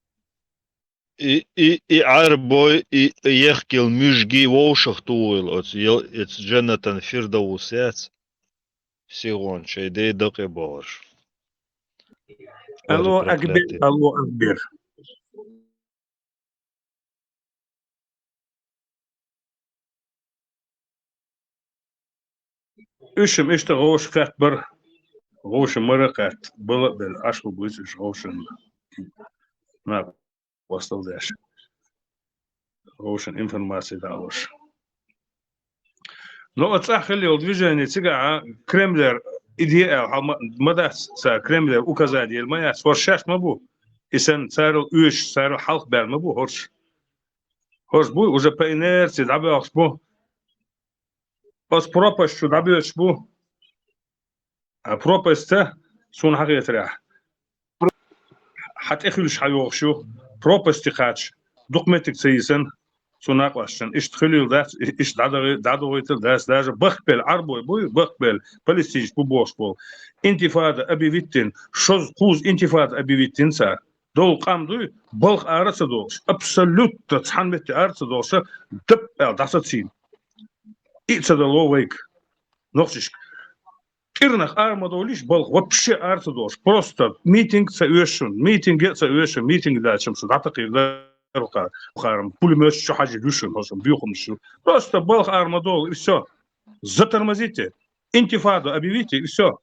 И арбой и ехкил мюжги волшах туил от Джонатан Фирдаусец сигон чейдей доке болш. Алло Акбер, алло Акбер. Üşüm işte goş kat bir goş mara kat bula bel aşkı bu iş goşun. Na wastal dash. Goşun informasiya da alış. No atsakhli o движение тига Кремлер идея мада sa Кремлер указание моя своршаш мабу. Isen sarıl üş sarıl halk berme bu hoş. Hoş bu уже по инерции dabıyoruz bu. Os пропасть dabıyoruz bu. Пропасть سون حقيقة راح حتأخذش حيوغ شو пропасть خاتش دقمتك سيسن سوناق واشن إيش تخليل ذات إيش دادو يتل ذات داج بخبل عربي بوي بخبل فلسطين بوش بول انتفاضة أبي فيتين شوز قوز انتفاضة أبي فيتين سار دول قام دوي بلخ أرس دوش أبسولوت تحن مت أرس دوش دب داساتين إيش هذا لو ويك نقصش Кирнах армадолиш был вообще артодош. Просто митинг совершен, митинг дальше, что да так и рука, харм, пулемет что хаджи душен, бьюхом что. Просто был армадол и все. Затормозите, интифаду объявите и все.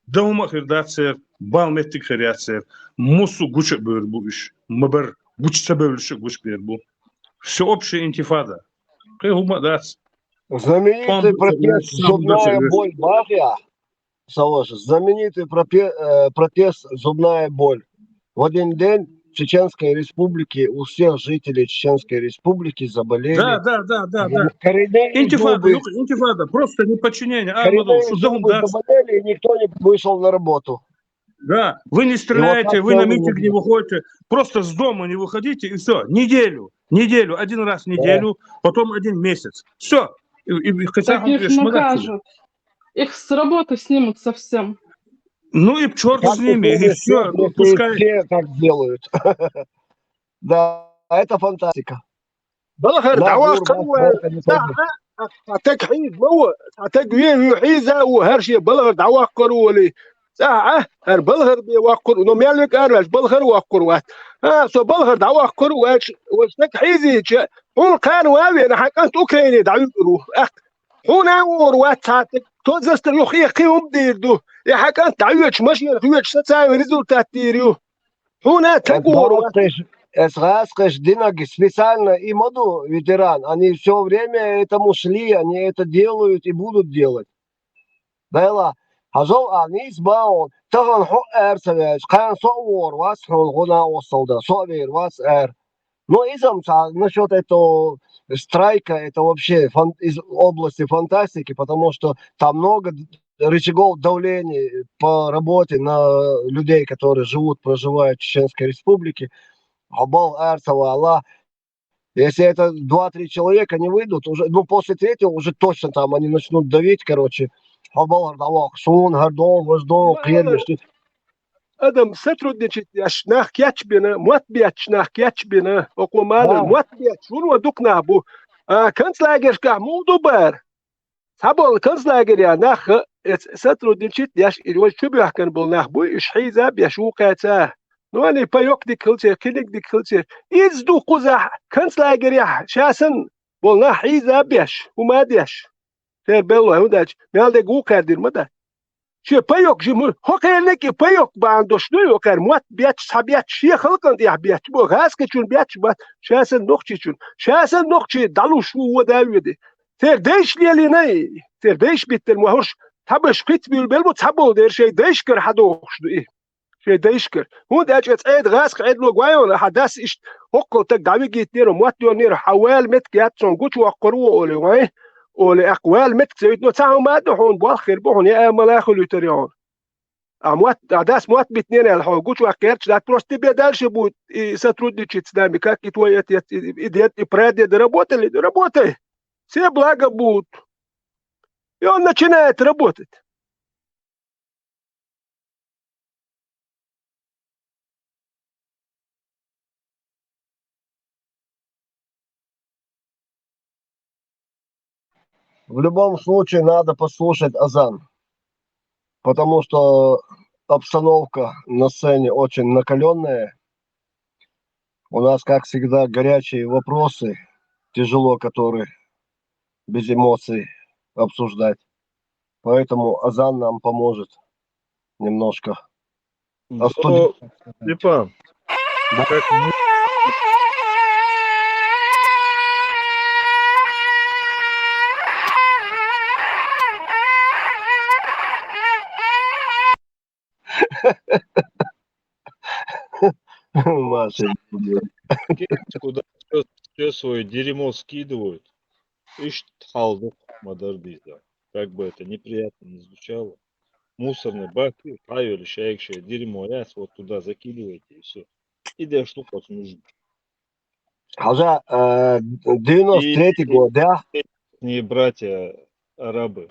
Дома хердацер, балметик хердацер, мусу гуча бюрбуш, мабер гучца бюрбуш гуч бюрбу. Всеобщая интифада. Кайгума дац. Знаменитый протест «Зубная боль» Бахья, Салош, знаменитый протест «Зубная боль». В один день в Чеченской Республике у всех жителей Чеченской Республики заболели. Да. Коренные Интифада, просто неподчинение. Зубы заболели, и никто не вышел на работу. Да, вы не стреляете, вы на митинг не выходите, просто с дома не выходите и все. Неделю, один раз в неделю, потом 1 месяц. Все. Так их накажут. Их с работы снимут совсем. Ну и черт с ними, и все. Пускай все так делают. Да, это фантастика. تكحيد مو تكوين يحيزه وهرشي بلغر دعوقر ولي ساعة هر بلغر بيوقر ونوم يالك أرش بلغر وقر وات سو بلغر دعوقر وش تكحيزي هون كان وابي أنا حكيت أوكراني دعوقرو هون أور وات ساعتك توزستر يخي قيوم ديردو يا حكيت دعوقش ماشي دعوقش تساوي ريزولتات تيريو هون تقور وات СГС Динаги специально и моду ветеран, они все время этому шли, они это делают и будут делать. Бела, хажал они сбаун, таган хо эрсевеш, кан соуор вас хол гона осалда, совер вас эр. Но изамца насчет этого страйка, это вообще из области фантастики, потому что там много рычагов давления по работе на людей, которые живут, проживают в Чеченской Республике. Абал Эрцева, Аллах. Если это 2-3 человека не выйдут, уже, ну, после третьего уже точно там они начнут давить, короче. Абал Ардавак, Сун, Гардон, Воздон, Кирмиш. Adam satrudničit jaš nah kjačbina, muatbiač nah kjačbina, okumana, muatbiač, uno duknabu. Kanslagers mudubar. Sabol kanslager ya nah satrudničit jaš irwal shubihkan bol nah bu ishhiza biashuqata. No ani payok dik culture, kinik dik culture. Izdu quzah kanslager ya shasan bol nah hiza biash, umadiash. Ter bello hundaj, mealde guqadir mada. شي بايوك جمهور هوكيلك بايوك باندوش نو يوكر موات بياتش سابياتش شي خلقن دي بياتش بو غاسك چون بياتش بات شاسن نوخچي چون شاسن نوخچي دالوش و داويدي تر ديش ليلي ناي تر ديش بيت المهورش تبش قيت بيل بلبو تبول دير شي ديشكر حدوخش دي شي ديشكر هو داج عيد غاسك عيد لو غايون حداس اش هوكو تك داوي جيت نيرو موات نيرو حوال مت كياتسون غوچ وقرو اولي واي ولأقوال متكسويت نتاعو ما دحون بوخر بوحون يا أمال أخلو يتريعون أموات عداس موات باتنين الحون قوش وقيرتش لك بروستي بيدالش بوت سترودي تشتنامي كاك يتويت إديات إبرادي درابوت اللي درابوته سيب لاغا بوت يون начинает работать. В любом случае надо послушать азан, потому что обстановка на сцене очень накаленная. У нас, как всегда, горячие вопросы, тяжело которые без эмоций обсуждать. Поэтому азан нам поможет немножко остудить. Степан, как Маша, куда все свое дерьмо скидывают, ищут халдук мадардиза. Как бы это неприятно не звучало. Мусорный бак, правили, шаекшее дерьмо, раз вот туда закидываете и все. И да штука нужна. Хажа, 93-й год, да? Не братья арабы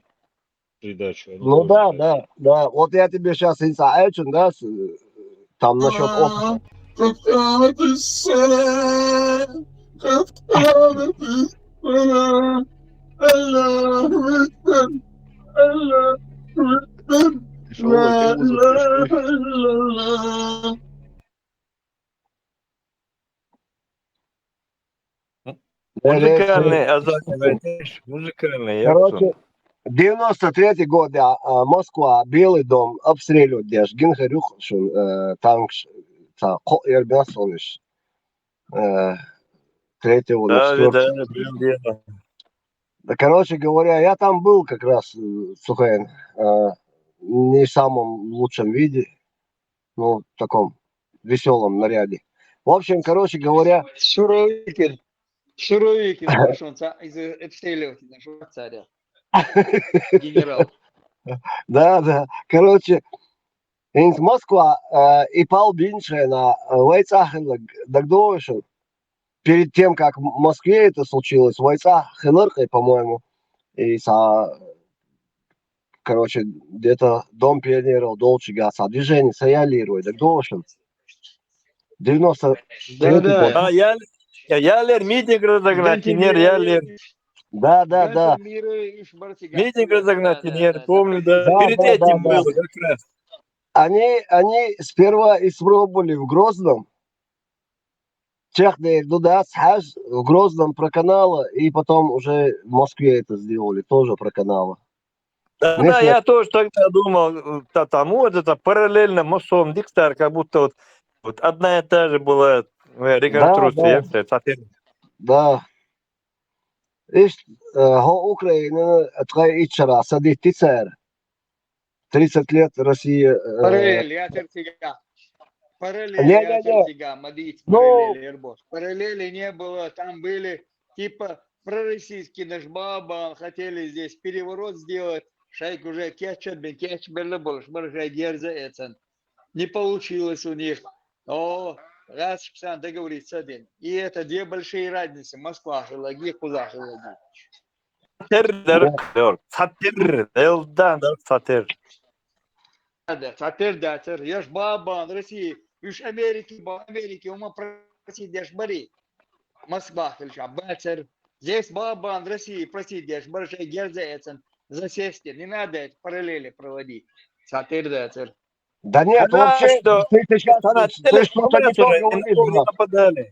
придачу. Они Ну тоже да. Вот я тебе сейчас инсайчен, да, там насчет опыта. Музыкальный азарт, музыкальный, Короче, 93-й год, да, Москва, Белый дом, обстреливают, деш, гинхарюхшун, танк, Ербясович, 3-го на 4-го. Да, короче говоря, я там был как раз, Сухайн, не в самом лучшем виде, ну, в таком веселом наряде. В общем, короче говоря... Шуровики пошел обстреливать нашего царя. Генерал. Да. Короче, in Москва и Пал Биншена, Вайцахен, Дагдовишен, перед тем, как в Москве это случилось, Вайцахеныркой, по-моему, и короче, где-то Дом пионеров, Долчигаса, движение Саялирует, Дагдовишен. 93-й год. Yerler miydi razagrat, iner yerler. Да, да, да. Митинг разогнать, я Да. помню, да. Да, Перед да, этим да, да. было как раз. Они сперва испробовали в Грозном. Чехия, да, схаж в Грозном проканала, и потом уже в Москве это сделали, тоже проканала. Да, да, я тоже тогда думал, там вот это параллельно мостом Дикстар, как будто вот одна и та же была реконструкция. Да. Ишь, Украина, это ичара, садит тицер. 30 лет Россия. Параллель, я тебя. Параллель, Не, я не, не. тебя, мадить, Ну, параллели, Эрбос. Параллели не было, там были типа пророссийский наш баба, хотели здесь переворот сделать, шайк уже не получилось у них. О, раз псан договориться один. И это две большие разницы. Москва, Шелаги, куда Шелаги. Да, сатыр, я ж бабан, России, уж Америки, ума просить, я ж бари. Москва, бацер. Здесь бабан, России, просить, я ж баршай герзецен. Засесть, не надо эти параллели проводить. Сатыр, дацер. да нет, вообще, ты сейчас ты что-то не то говоришь, брат.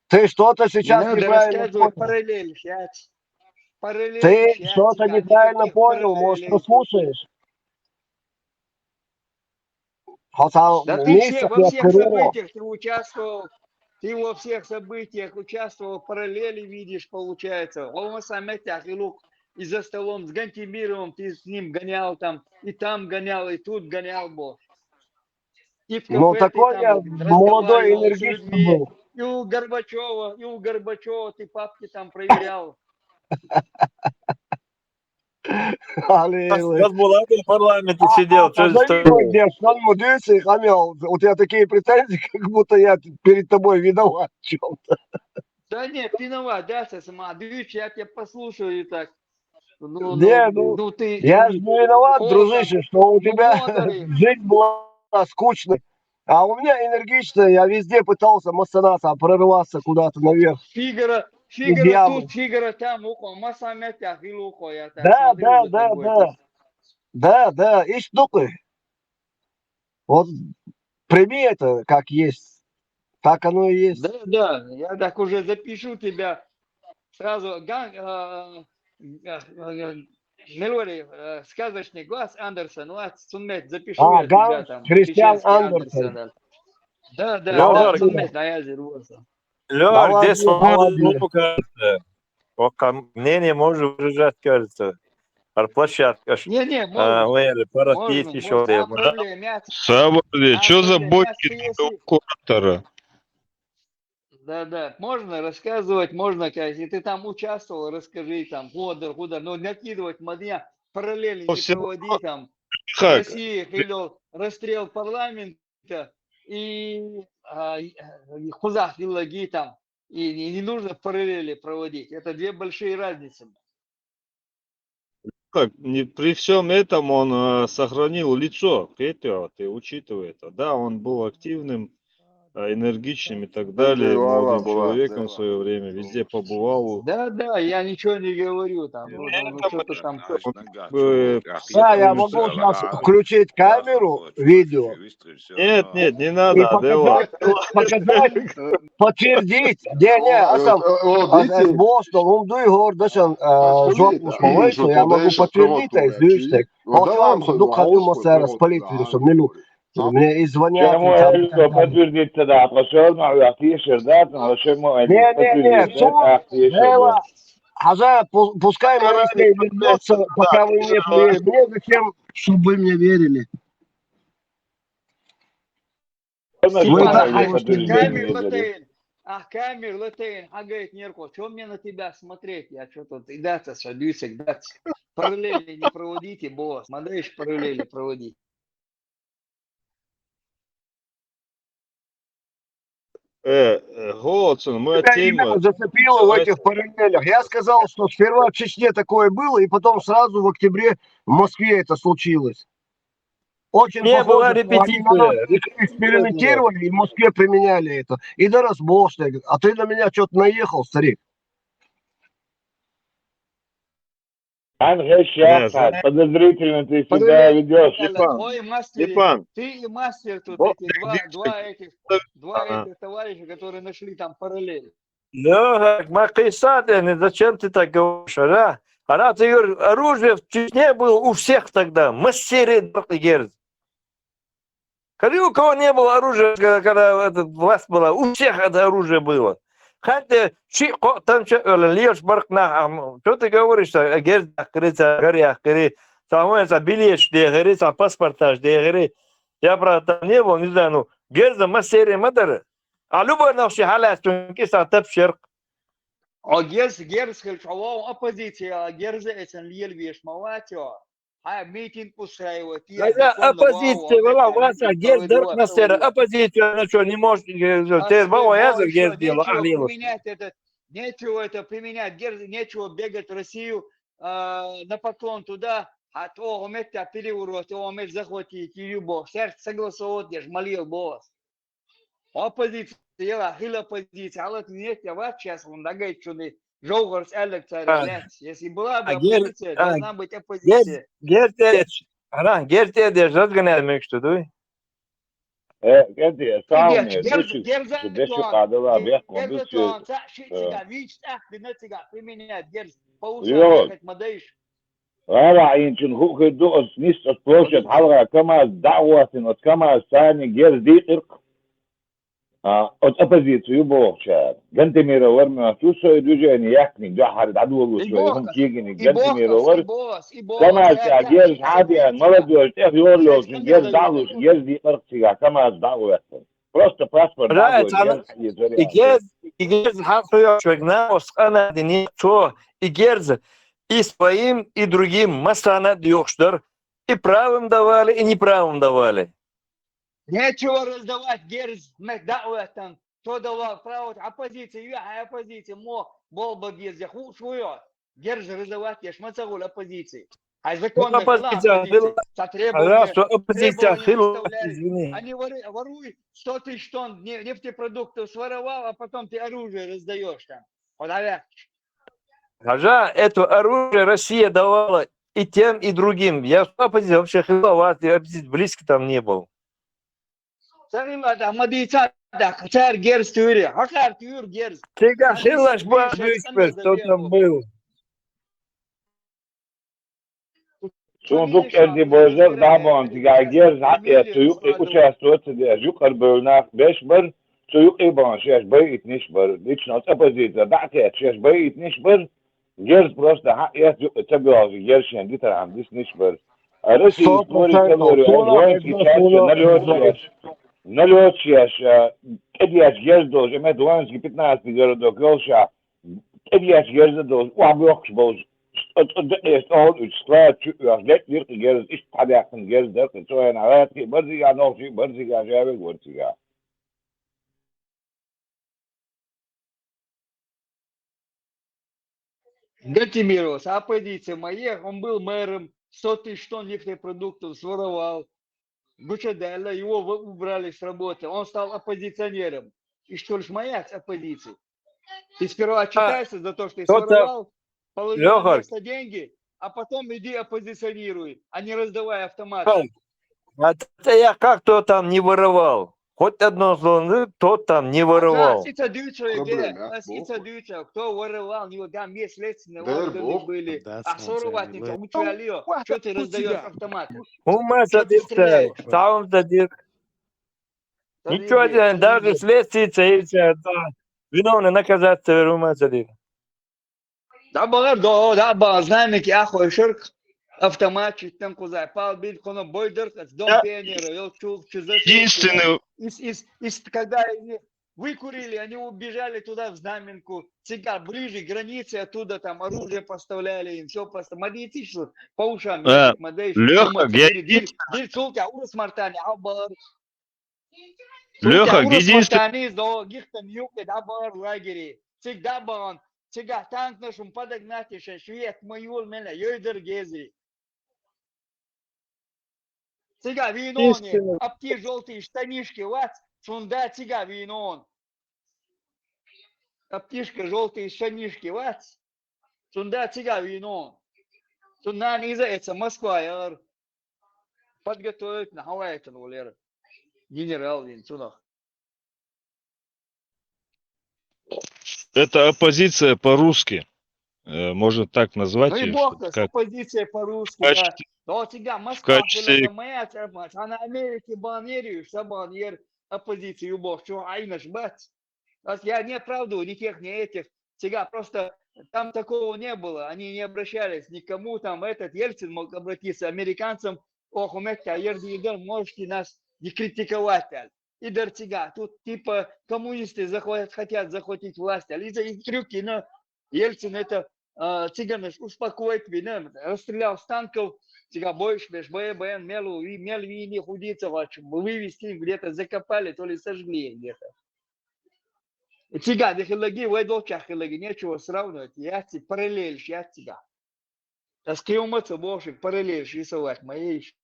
Ты что-то Не сейчас надо неправильно рассказывать понял. параллели, сейчас. Параллели, Ты сейчас что-то тебя, неправильно никаких понял, может, параллелей. послушаешь? Хотя Да ты месяц во я всех открыл. событиях ты участвовал, ты во всех событиях участвовал, параллели видишь, получается. И за столом с Гантимировым ты с ним гонял там, и там гонял, и тут гонял, бо. И в Ну, кафе ты такой я там молодой, разговаривал с энергичный людьми. был. И у Горбачева ты папки там проверял. Хасбулатов в парламенте сидел. Позови его где, что он мудрился и хамел. У тебя такие претензии, как будто я перед тобой виноват в чем-то. Да нет, виноват, да, сама. Дивись, я тебя послушаю и так. Ну, Ты я же не виноват, холодно, дружище, что у тебя модеры. жизнь была скучной. А у меня энергичная, я везде пытался массонаться, прорываться куда-то наверх. Фигара Ямы. тут, Фигара там, масса метях и луко, я так Да, смотрю да, за да, тобой. да. Да, и штуки. Вот прими это как есть. Так оно и есть. Да, я так уже запишу тебя сразу. Мелори, сказочный глаз Андерсон, Сунмет, запишу я тебя Ганс там. Кристиан Чеченский Андерсон. Андерсон. Да, Лёгар, Сунмет, а я зервался. Лёгар, где Молодец. свобода, кажется? Мнение можно выражать, кажется. Площадка. Не, можно. Паратит еще. Можно. Проблем. Саварли, что за бойки куратора? Да. Можно рассказывать, можно, если ты там участвовал, расскажи там, куда, но накидывать меня параллели не проводи там. В России ввел расстрел парламента и хузах виллаги там. И не нужно параллели проводить. Это две большие разницы. Как, при всем этом он сохранил лицо, ты учитывая это. Да, он был активным, энергичным и так далее, молодым человеком в свое время, везде побывал. Да, я ничего не говорю там. Что-то там. Да, я могу сейчас включить камеру, видео. Нет, не надо. И показать, подтвердить. Не, Бостон, он дуйгор, дашан, жопу шмалайся, я могу подтвердить, извините. Вот вам, духовный массер, спалить вирусом, милу. Мне и звонят. подтвердиться, да, пошел, афишер, да, Не, Хаза, пускай мои вернется, пока вы мне поверите. Мне зачем, чтобы вы мне верили? Камер латейн, говорит Нерко, что мне на тебя смотреть? Я что-то, и даться, садюсь, параллели не проводите, босс, смотришь, параллели проводить. Голодсон, мы от темы. Зацепило в этих параллелях. Я сказал, что сперва в Чечне такое было, и потом сразу в октябре в Москве это случилось. Очень Не, была похоже, что они на нас экспериментировали и в Москве применяли это. И да разбошли. А ты на меня что-то наехал, старик. Анхешяха, подозрительно ты себя ведешь. Ой, мастер, ты и мастер тут эти два этих товарища, которые нашли там параллель. Лёгок, Макисатин, зачем ты так говоришь, а? А ты говоришь, оружие в Чечне было у всех тогда. Мастеры герц. Когда у кого не было оружия, когда эта власть была, у всех это оружие было. Хотя, там льешь баркна, что ты говоришь, герц, горях, самое билет, где говорится, паспорта, где говорит, я правда там не был, не знаю, ну, герца мастеры мадары. А любой наши халят, киса тапшир. А герц, шалом оппозиция, герц это льешь маватио. А митинг устраивать. Оппозиция была, у вас герц дырк мастера, оппозиция, она что, не может, ты баба язык герц делал, нечего это применять, герц, нечего бегать в Россию на поклон туда, а то уметь переворот, то уметь захватить любовь. Сердце согласовать, я ж молил босс. Оппозиция, я хил оппозиция, а вот нет, я вот сейчас он догадает, что ты жогорс электроэнергия. Если была бы оппозиция, должна быть оппозиция. Герц, разгоняем, что ты? Gdje, stalne, gdje su kadala, bih konducije. Рара يمكن هو كده أسنيس أسبوعات حلقة كما دعوة إن كما ثاني جير ديتك أتأبزيت يبوخشار جنت ميرور ما توسو يدوجي أن يحكي جاهر عدو وشوي هم كيجني جنت ميرور كما جير عادي أن مرض يشتغل يقول جير دعوة جير ديتك كما دعوة просто паспорт дعوة Игерз хахуя швегна осхана дини то игерз и своим, и другим масана дьёхштар. И правым давали, и неправым давали. Нечего раздавать герз медауэтан. Кто давал право оппозиции, я оппозиции, был бы герз, я хушую. Герз раздавать, я шмацагул оппозиции. А закон оппозиция извини. Они воруют 100 тысяч тонн нефтепродуктов своровал, а потом ты оружие раздаешь там. Хажа, это оружие Россия давала и тем, и другим. Я в оппозиции вообще близко там не был. Ты гашилаш кто там был. Сундук erdi boylar dabon tigager ya tuyuk участвует юкар бölnak 5 bir tuyuk ibon şeş bay itniş bir hiç not opozisiya da'ti şeş bay itniş bir gers просто ya tabiaz gers yani taram disniş bir Россия история налётчеш кедяч гердош ме дуанский 15 городок Голша кедяч гердош уабёкш боз Het al uit straat, als net weer gegeven is, had ik een geld dat het zo een uit, maar ze gaan nog zien, maar ze gaan zeggen, wordt ze gaan. Гатимирос, оппозиция моих, он был мэром, 100 тысяч тонн нефтепродуктов своровал. Гучаделла, его убрали с работы, он стал оппозиционером. И что ж моя оппозиция? Ты сперва отчитайся за то, что ты своровал, положи на место деньги, а потом иди оппозиционируй, а не раздавай автоматы. Это я как-то там не воровал. Хоть одно слово, тот там не воровал. Кто воровал, у него там есть следственные органы были. А своровать не то. Что ты раздаешь автоматы? Ума садится, сам садится. Ничего, даже следствие, виновный наказаться, ума садится. Да, бар, знаем, ки ахой ширк, автоматчик там кузай, пал бит, коно бойдер, дом пионера, единственный... Когда выкурили, они убежали туда в Знаменку, всегда ближе к границе, оттуда там оружие поставляли, им все просто, мадите, что по ушам, Лёха, Сега танк нашим подогнать еще швед майор меня йойдер гези. Сега виноне, апти желтые штанишки, вот, сунда сега винон. Аптишка желтые штанишки, вот, сунда сега винон. Туннан изается Москва, яр. Подготовить на Хавайитан, Валера. Генерал, Винцунах. Это оппозиция по-русски. Можно так назвать Ну и ее, бог что с как оппозицией в по-русски, да. качестве, Но тебя в Москва, качестве моя церковь, а на Америке баннеришь, баннер оппозицию бог, что айнаш бать. Я не оправдываю ни тех, ни этих. Сега просто там такого не было. Они не обращались никому. Там этот Ельцин мог обратиться американцам. Ох, умекта, можете нас не критиковать. И Дартига. Тут типа коммунисты хотят захватить власть. А из-за их трюки, но Ельцин это цыганы успокоить вина. Расстрелял с танков. Сега больше, ББН, Мелви не худится, вывести где-то закопали, то ли сожгли где-то. Тига, дехилаги, вайдолча хилаги, нечего сравнивать. Яти параллель, тига. Таскиуматься бошек параллель рисовать моей.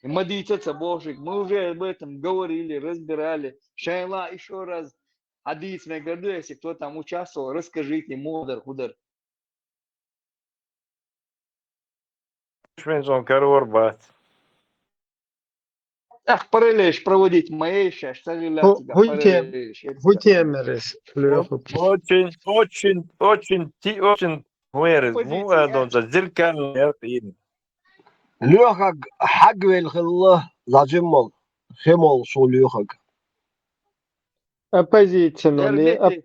Мадиться бошек. Мы уже об этом говорили, разбирали. Шайла еще раз. Адис Мегаду, если кто там участвовал, расскажите, мудар, худар. Швенцон Карорбат. Ах, параллель проводить моей сейчас, салила тебя, параллель. Гутемерес, Очень вырез. Ну, он за зеркальный фильм. لوخك حق الخلا زعجمل خمل شو لوخك Оппозиция, Дмитрий,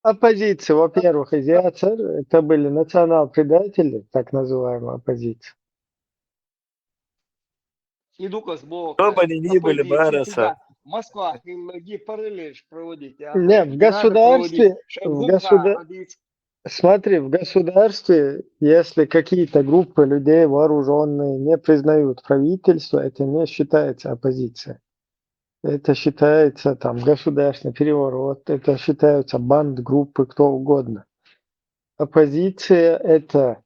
оппозиция, во-первых, изъятся, это были национал-предатели, так называемая оппозиция. иду-ка с Бога. Кто бы они ни были, Оппозиция, Бараса. тига. Москва, хилаги, параллель проводить. Не, в государстве, смотри, в государстве, если какие-то группы людей вооруженные не признают правительство, это не считается оппозицией. Это считается там государственный переворот, это считаются банд-группы, кто угодно. Оппозиция – это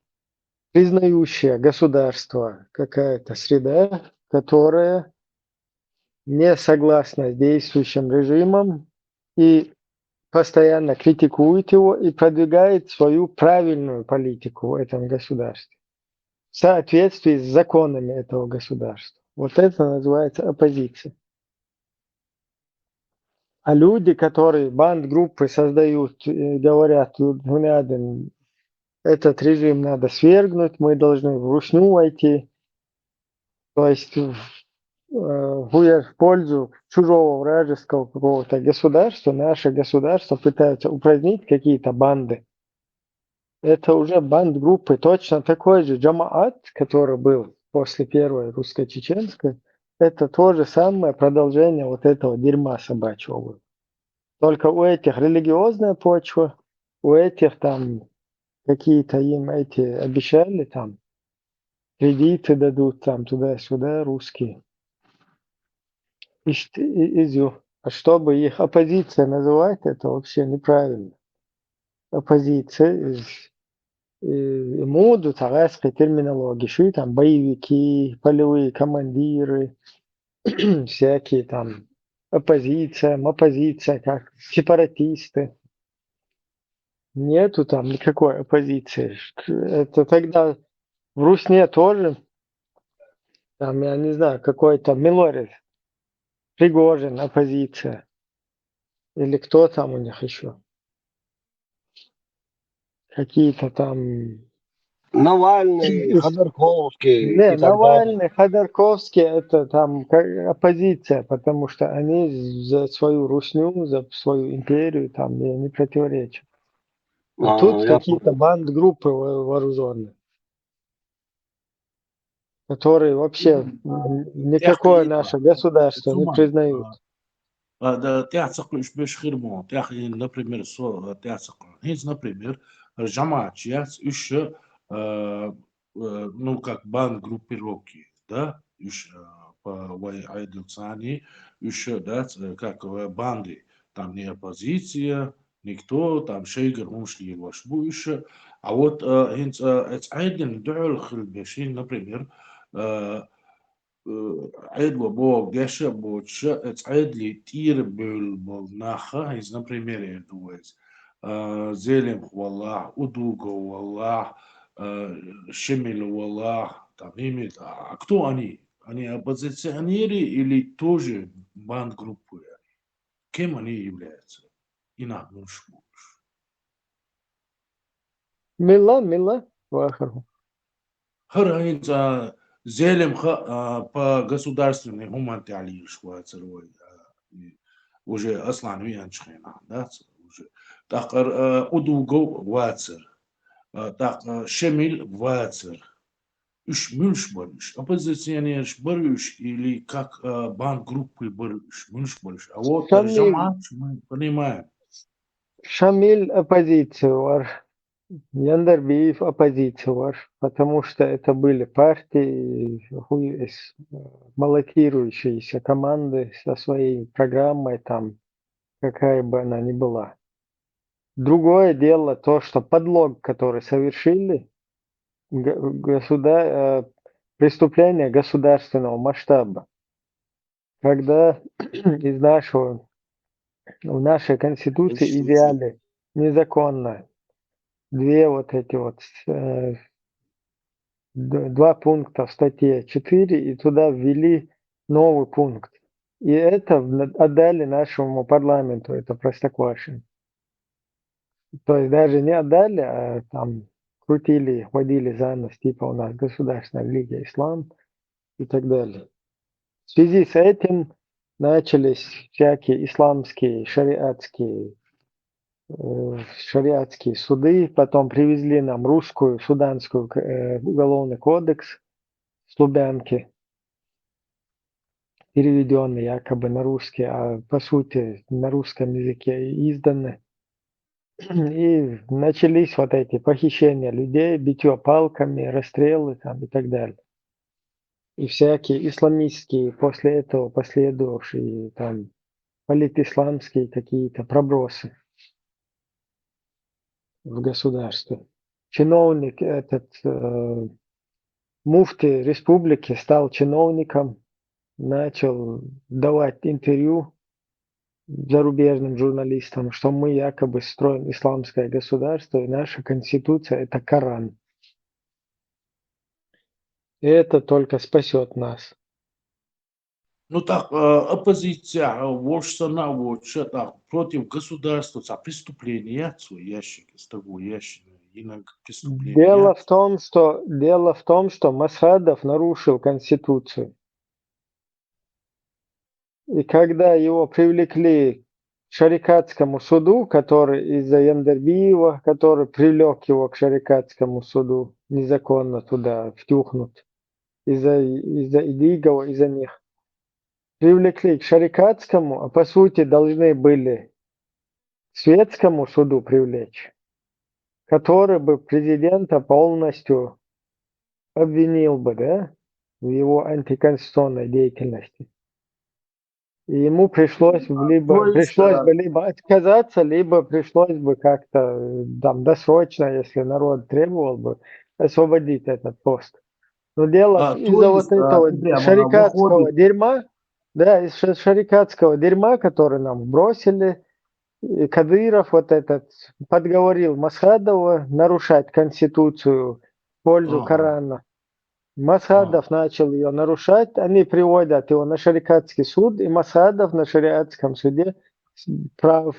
признающая государство какая-то среда, которая не согласна с действующим режимом и постоянно критикует его и продвигает свою правильную политику в этом государстве в соответствии с законами этого государства. Вот это называется оппозиция. А люди, которые банд-группы создают и говорят, этот режим надо свергнуть, мы должны вручную войти, то есть в пользу чужого вражеского какого-то государства, наше государство пытается упразднить какие-то банды. Это уже банд-группы, точно такой же джамаат, который был после первой русско-чеченской, это то же самое продолжение вот этого дерьма собачьего. Только у этих религиозная почва, у этих там какие-то им эти обещали там, кредиты дадут там туда-сюда русские. А чтобы их оппозиция называть, это вообще неправильно. Оппозиция, моду тарасской терминологии, что там боевики, полевые командиры, всякие там оппозиция, как сепаратисты. Нету там никакой оппозиции. Это тогда в Русне тоже, там, я не знаю, какой-то Милорис, Пригожин, оппозиция. Или кто там у них еще? Какие-то там... Навальный, Ходорковский Не, и так далее. Навальный, Ходорковский, это там оппозиция, потому что они за свою русню, за свою империю там не противоречат. А тут Я какие-то банд-группы вооруженные, которые вообще никакое наше государство не признают. Да, тяцак лишь без хирмо, тях, например, тяцак. Хинц, например, жамаат, еще, ну, как банд-группировки, да, еще по Айдилцани, еще, да, как банды, там не оппозиция, никто, там шейгер, мушли, вашбу еще. А вот, хинц, Айден, дюл, хилбешин, например, عيد وبوك جاشا بوتشا عيد لي تير بالناخا هيز نبريمير دوز Зелем Валлах, Удуга Валлах, Шемель Валлах, там имеют. А кто они? Они оппозиционеры или тоже бандгруппы? Кем они являются? Инак мушму. Милла, вахару. Хар зелем по государственной гуманитарии уже аслан вианчхена, да, уже. Так Удуго вацер, так Шемиль вацер. Üç mülş barış, оппозиционер барыш или как банд-группы барыш, мülш барыш. А вот жамаат мы понимаем. Шамиль оппозицию вар. Яндербиев оппозицию вар. Потому что это были партии, баллотирующиеся команды со своей программой, там, какая бы она ни была. Другое дело то, что подлог, который совершили, преступление государственного масштаба. Когда в нашей конституции изъяли незаконно два пункта в статье 4 и туда ввели новый пункт. И это отдали нашему парламенту, это Простоквашино. То есть даже не отдали, а там крутили, водили за нос, типа у нас Государственная Лига Ислам и так далее. В связи с этим начались всякие исламские, шариатские суды, потом привезли нам русскую, суданскую уголовный кодекс с Лубянки, переведенный якобы на русский, а по сути на русском языке изданы. И начались вот эти похищения людей, битье палками, расстрелы там и так далее. И всякие исламистские, после этого последовавшие там политисламские какие-то пробросы в государстве. Чиновник, муфти республики стал чиновником, начал давать интервью зарубежным журналистам, что мы якобы строим исламское государство, и наша конституция – это Коран. И это только спасет нас. Ну так, оппозиция, вошсана, так, против государства, за преступления, ящики, с того ящика, преступления. Дело в том, что Масхадов нарушил конституцию. И когда его привлекли к шарикатскому суду, который из-за Яндербиева, который привлек его к шарикатскому суду, незаконно туда втюхнут, из-за Идигова, из-за них, привлекли к шарикатскому, а по сути должны были к светскому суду привлечь, который бы президента полностью обвинил бы, да, в его антиконституционной деятельности. И ему пришлось бы либо отказаться, либо пришлось бы как-то там досрочно, если народ требовал бы, освободить этот пост. Но дело из-за вот этого шарикатского дерьма, да, из шарикатского дерьма, который нам бросили, и Кадыров вот этот подговорил Масхадова нарушать конституцию в пользу Корана. Масхадов начал ее нарушать, они приводят его на шариатский суд, и Масхадов на шариатском суде прав,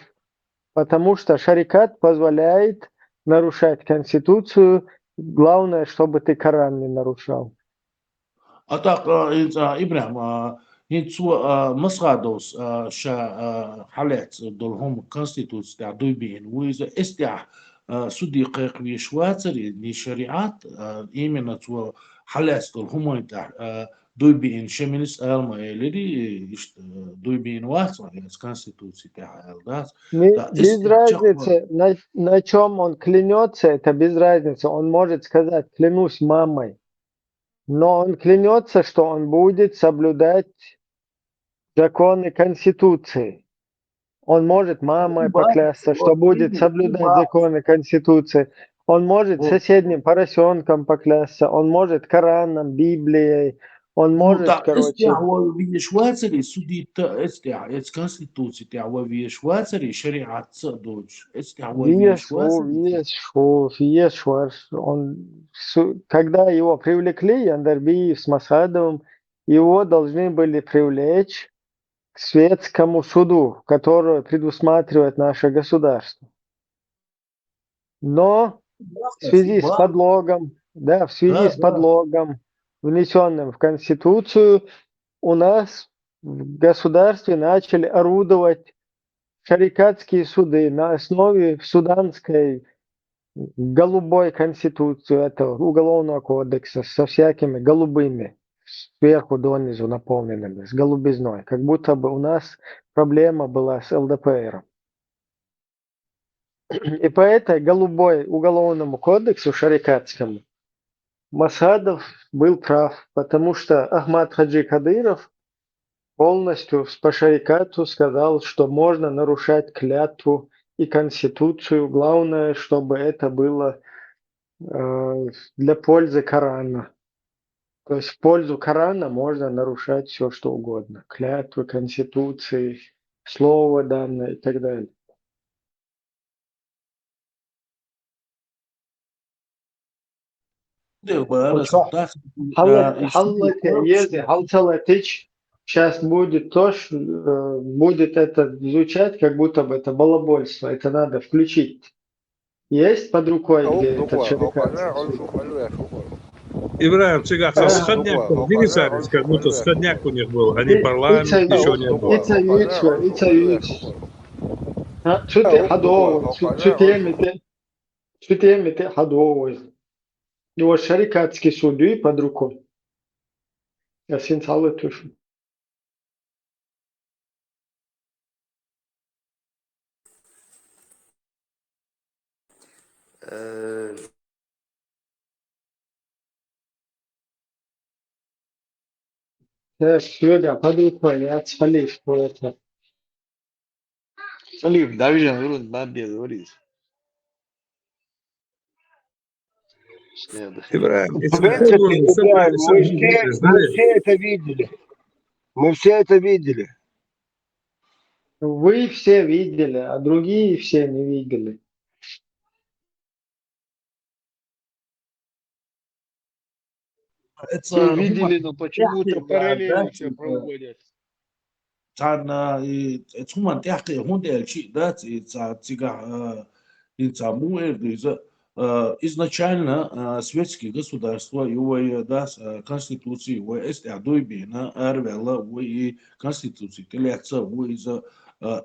потому что шарикат позволяет нарушать конституцию, главное, чтобы ты Коран не нарушал. А так, Ибрахим, Масхадовс حالات دولهم конституция دوبين وإذا استع صديق ويشواتر لشريعات إيمنا تو حالات دولهم إنت دوبين شمنس ألما إلري دوبين واتر из конституции تاع Без разницы, на чем он клянется, это без разницы. Он может сказать, клянусь мамой, но он клянется, что он будет соблюдать законы Конституции. Он может мамой поклясться, что будет соблюдать законы Конституции. Он может соседним поросенком поклясться. Он может Кораном, Библией. Он Ну, может, так, короче, в Швейцарии судит, это конституция, в Швейцарии шариат дочь, в Швейцарии. Когда его привлекли, Яндарбиев с Масадовым, его должны были привлечь к светскому суду, который предусматривает наше государство. Но в связи с подлогом, да, в связи с подлогом, внесенным в Конституцию, у нас в государстве начали орудовать шарикатские суды на основе суданской голубой конституции, этого уголовного кодекса, со всякими голубыми, сверху донизу наполненными, с голубизной. Как будто бы у нас проблема была с ЛДПРом. И по этой голубой уголовному кодексу шарикатскому Масадов был прав, потому что Ахмад Хаджи Кадыров полностью по шарикату сказал, что можно нарушать клятву и конституцию. Главное, чтобы это было для пользы Корана. То есть в пользу Корана можно нарушать все, что угодно. Клятвы, конституции, слово данное и так далее. Сейчас будет будет это звучать, как будто бы это балабольство. Это надо включить. Есть под рукой, где этот шарикат? Ибраим, цыгаться, сходняк, велизарец, как будто сходняк у них был, а не парламент, еще не было. Чутемите хадовой. Его шарикатский суды под рукой. Я синцалы тушу. Şöyle padrika ya çalış burada. Салив, Давижан, вырос, бабе, говорит. Ибраим, В принципе, Ибраим, мы все это видели. Мы все это видели. Вы все видели, а другие все не видели. Все видели, но почему-то параллельно все проводят. Цуман тяхкы хундель чи, да, изначально светские государства, его, да, конституции, его есть адуйбина, арвела, и конституции, теляца, его из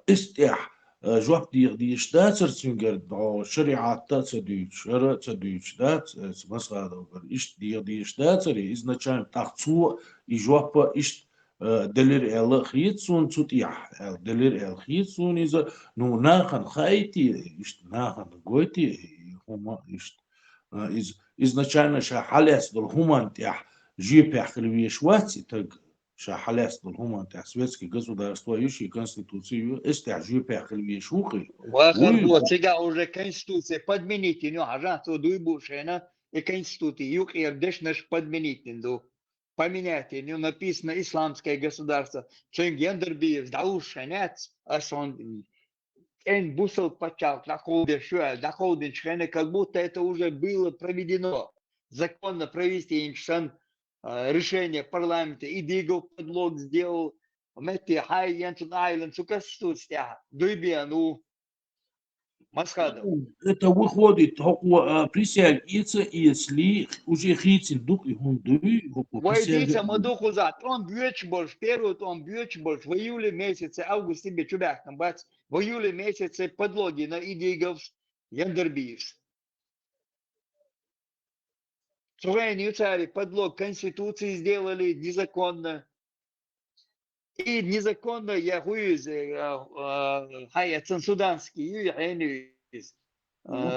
истях, жуап ди штатер цвингер, шариата цадюч, шара цадюч, да, смасадов, иш ди штатер, изначально тахцу, и жуапа иш دلير ال خيتسون تطيح دلير ال خيتسون إذا نو ناخن خايتي إيش ناخن قويتي هما إيش изначально ша халяс дол хуман тях жипях кривешвати так ша халяс дол хуман тях светские государства ищи конституцию эстя жипях кривешухи Вахар вот сега уже конституция подмените, ну ажа то дуйбушена и конституция юг и ардеш наш подмените, ну поменяйте, ну написано исламское государство, чем гендерби сдаушенец, а сон эн бусел почал, доходен члена, как будто это уже было проведено, законно провести иншан решение парламента, и Дигл подлог сделал, мети хай янтун айленд, su конституция, дуйбиану, Масхадов. Это выходит, присягивается, если уже хитин дух и хундуй, Войдите мадуху за, он бьет больше, первый он бьет больше, в июле месяце, август тебе чубях там бац, в июле месяце подлоги на Идигов, Яндербиевс. Служение цари подлог конституции сделали незаконно. И незаконно я хуюз, хаяцан суданский,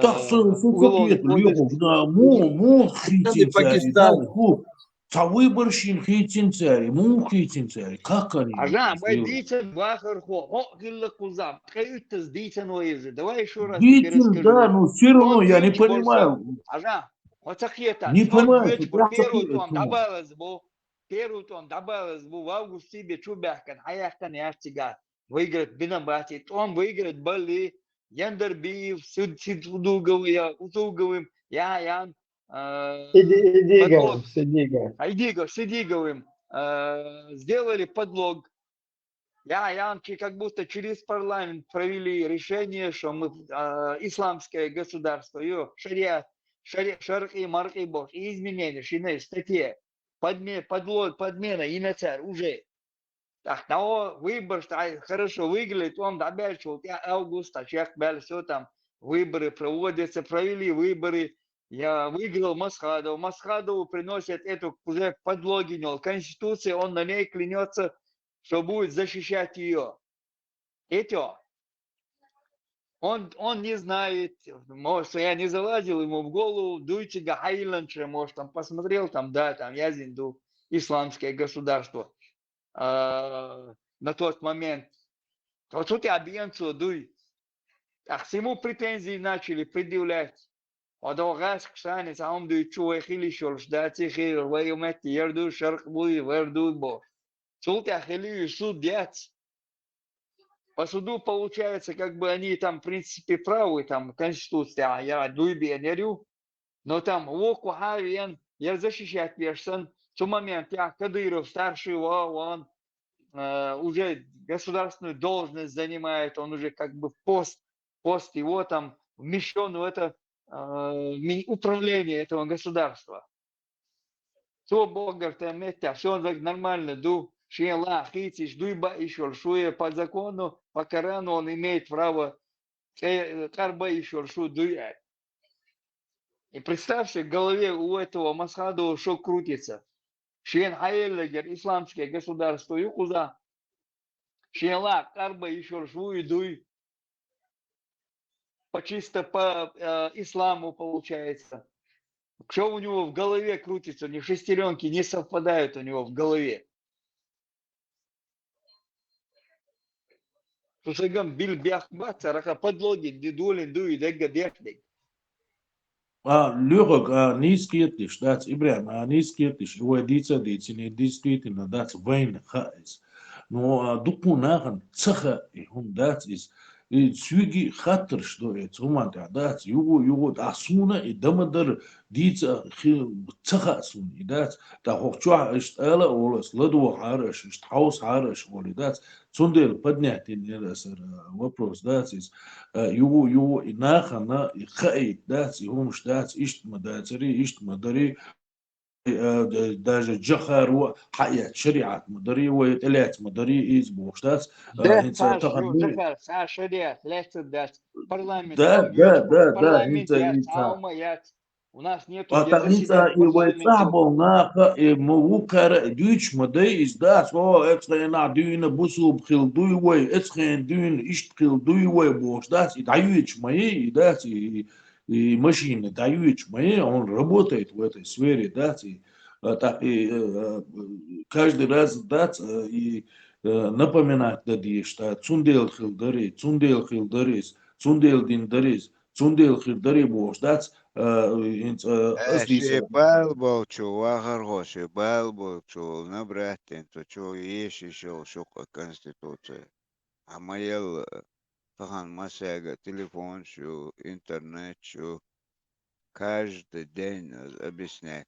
так сукет легов, да, му хитин царь, да, выборщин хитин царь, му хитин царь, как они? Ажа, войдите бахар хо, гилла кузам, каюта с дитен уезжи, давай еще раз Хитин, да, но все равно я не понимаю. Ажа, вот ахета, Не понимаю, первый там добавилось, бо. первый он добавил в августе себе Чубяхкан, Хаяхкан и Артига. Выиграет Бинабати. Он выиграет Бали, Яндербиев, Удуговым, Яян, подлог. Сидиговым сделали подлог. Янки как будто через парламент провели решение, что мы исламское государство, ее шариат, шарх и марк и бог, и изменения, шинель, статья, подмена и на царь уже. Так, но выбор, хорошо выиграли, он добавил, август, чех, все там, выборы проводятся, провели выборы, я выиграл Масхадову, Масхадову приносят эту уже подлоги, конституция, он на ней клянется, что будет защищать ее. Это он не знает, может, я не залазил ему в голову, дуйте Гахайланче, может, там посмотрел, там, да, там, я зинду, исламское государство на тот момент. Вот тут я объемцу дуй. А всему претензии начали предъявлять. Одогас, кстати, сам дуй чуэ хили шорш, да, цихир, вайомет, ерду, шарк буй, верду, бо. Тут я хили суд дец. По суду получается, как бы они там, в принципе, правы, там, конституция, я дуйби нерю, но там, воку хавиен, я защищать персон, в тот момент я Кадыров, старший, он уже государственную должность занимает, он уже как бы пост его там вмещен в это управление этого государства. Все Бога там это, все нормально, Шиела, хитиш, дуйба еще, шуя по закону, по Корану он имеет право карба еще, шу дуя. И представьте, в голове у этого Масхадова что крутится. Шиен Хаэллегер, исламское государство, Юкуза. Шиела, карба еще, шу и дуй. Чисто по исламу получается. Что у него в голове крутится, ни шестеренки не совпадают у него в голове. Сусагам бил бяхбат, рака подлоги, дедулин, дуй, дега бяхдек. Лёгок, низкиетиш, that's Ибрahim, низкиетиш, его дицини, действительно, that's войн хаис. Но дупунахан цаха, that's is, и цюги хатр, что это, уманта, that's, его, асуна, и дамадар, дица, цаха асун, и that's, та хохчуа, ишт эла, олас, ладу хараш, ишт хаус хараш, оли, that's, цундел поднятин, вопрос, that's is, его, и нахана, и хай, that's, и умш, that's, ишт мадацари, ишт мадари, даже джахар حياة شريعة مدري وثلاث مدري إسبوع شتاس ده صار شريعة ثلاثة دات парламент да парламент у нас нету Атаница и вайцабол наха и мувукара дюч мадей издас о эксхена дюна бусу бхил дуйвай эксхен дюн ишт бхил дуйвай бош дас и даюич мои и дас и машины даюич мои он работает в этой сфере дас и каждый раз дас и напоминать дадиш что цундел хилдарис цундел диндарис цундел хилдари бош дас Шибалбо чувахарго, шибалбо чу набратен, то чу есть еще шока конституция. А моя тахан масяга телефон, шу интернет, шу каждый день объяснять.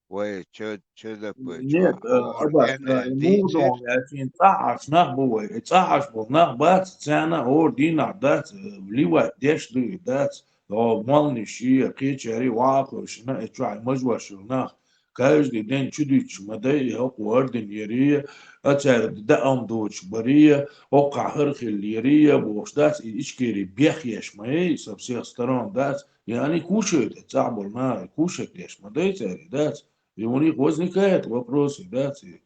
Ой, что такое? Нет, мудон, я цахаш нах бой, цахаш бой нах бац, цена ордина дат, вливать дешли дат. لو مالني شيء كيتشاري واقع شنا اتشاع مجوى شغناخ каждый день чудич мадей هو وردن يريه اتشار دقم دوش بريه وقع هرخ اليريه بوشداس اشكيري بيخيش ماي со всех сторон дас и они кушают цабор на кушать лишь мадей цари дас и у них возникает вопросы дас и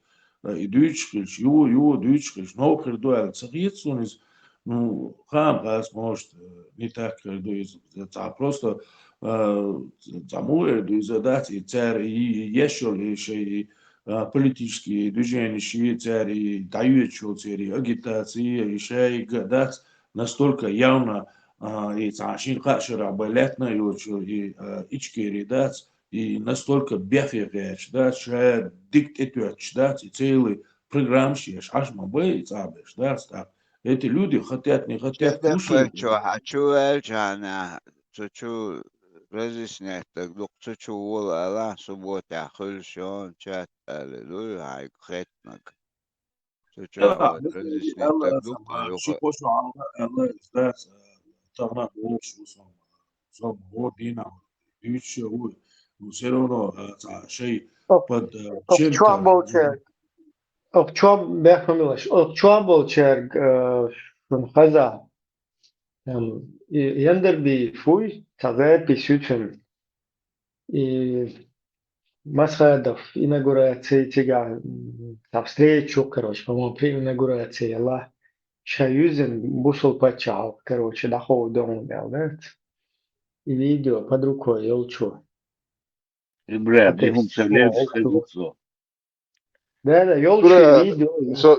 дючкич его дючкич но хердуал цахиц он из ну, хам раз может не так это просто замуэр задать и царь и еще и политические движения царь и дают царь агитации и шейк дать настолько явно и цашин хашера балетна и ичкери дать и настолько бефевеч, да, что диктатур, да, и целый программ шеш, аж мабы, цабеш, да, так. Эти люди хотят, не хотят, Şimdi кушают. şu elcana şu разъяснять так доктор чего ала суббота хулшон чат аллилуйя ай хетнак şu Да, вот разъяснять так Allah доктор sama, yok și poți Allah izdați, tămna ușu, sau godina, iuci, userono, și под чем-то. Окчуаб бехамилаш. Окчуаболчерг хаза. Яндерби фуй тазепи сютен. И Масхадов инаугурации тига там встречу, короче, по-моему, при инаугурации Аллах Шаюзен бусол почал, короче, доход дома, да? И видео под рукой, я учу. Брат, Это дихум все. цалевс хедуксо. Да, я учу برا видео. سو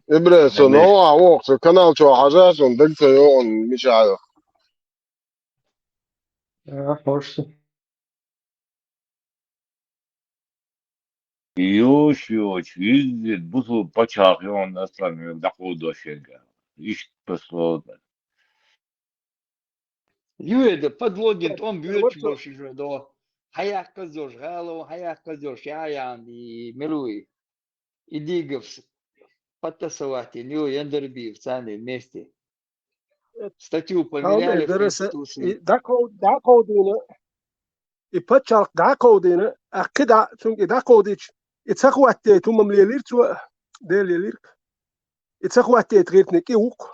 إبرة سنوع وقت كنال شو حاجة سن دكتور يوم مش عارف Может. Юш, визит, бусу почах, и он останется доходу шега. Ищет послода. Юэда подлогин, он бьет больше же, да. Хаях казош, галу, хаях казош, яян и милуи. И дигавс, подтасовать, ню яндерби в цане вместе. Статью поменяли в Конституции. داكودينا يبتشالك داكودينا أكدا ثم داكوديش يتسخواتي ثم مليلير تو ديليلير يتسخواتي تغيرتني كيوك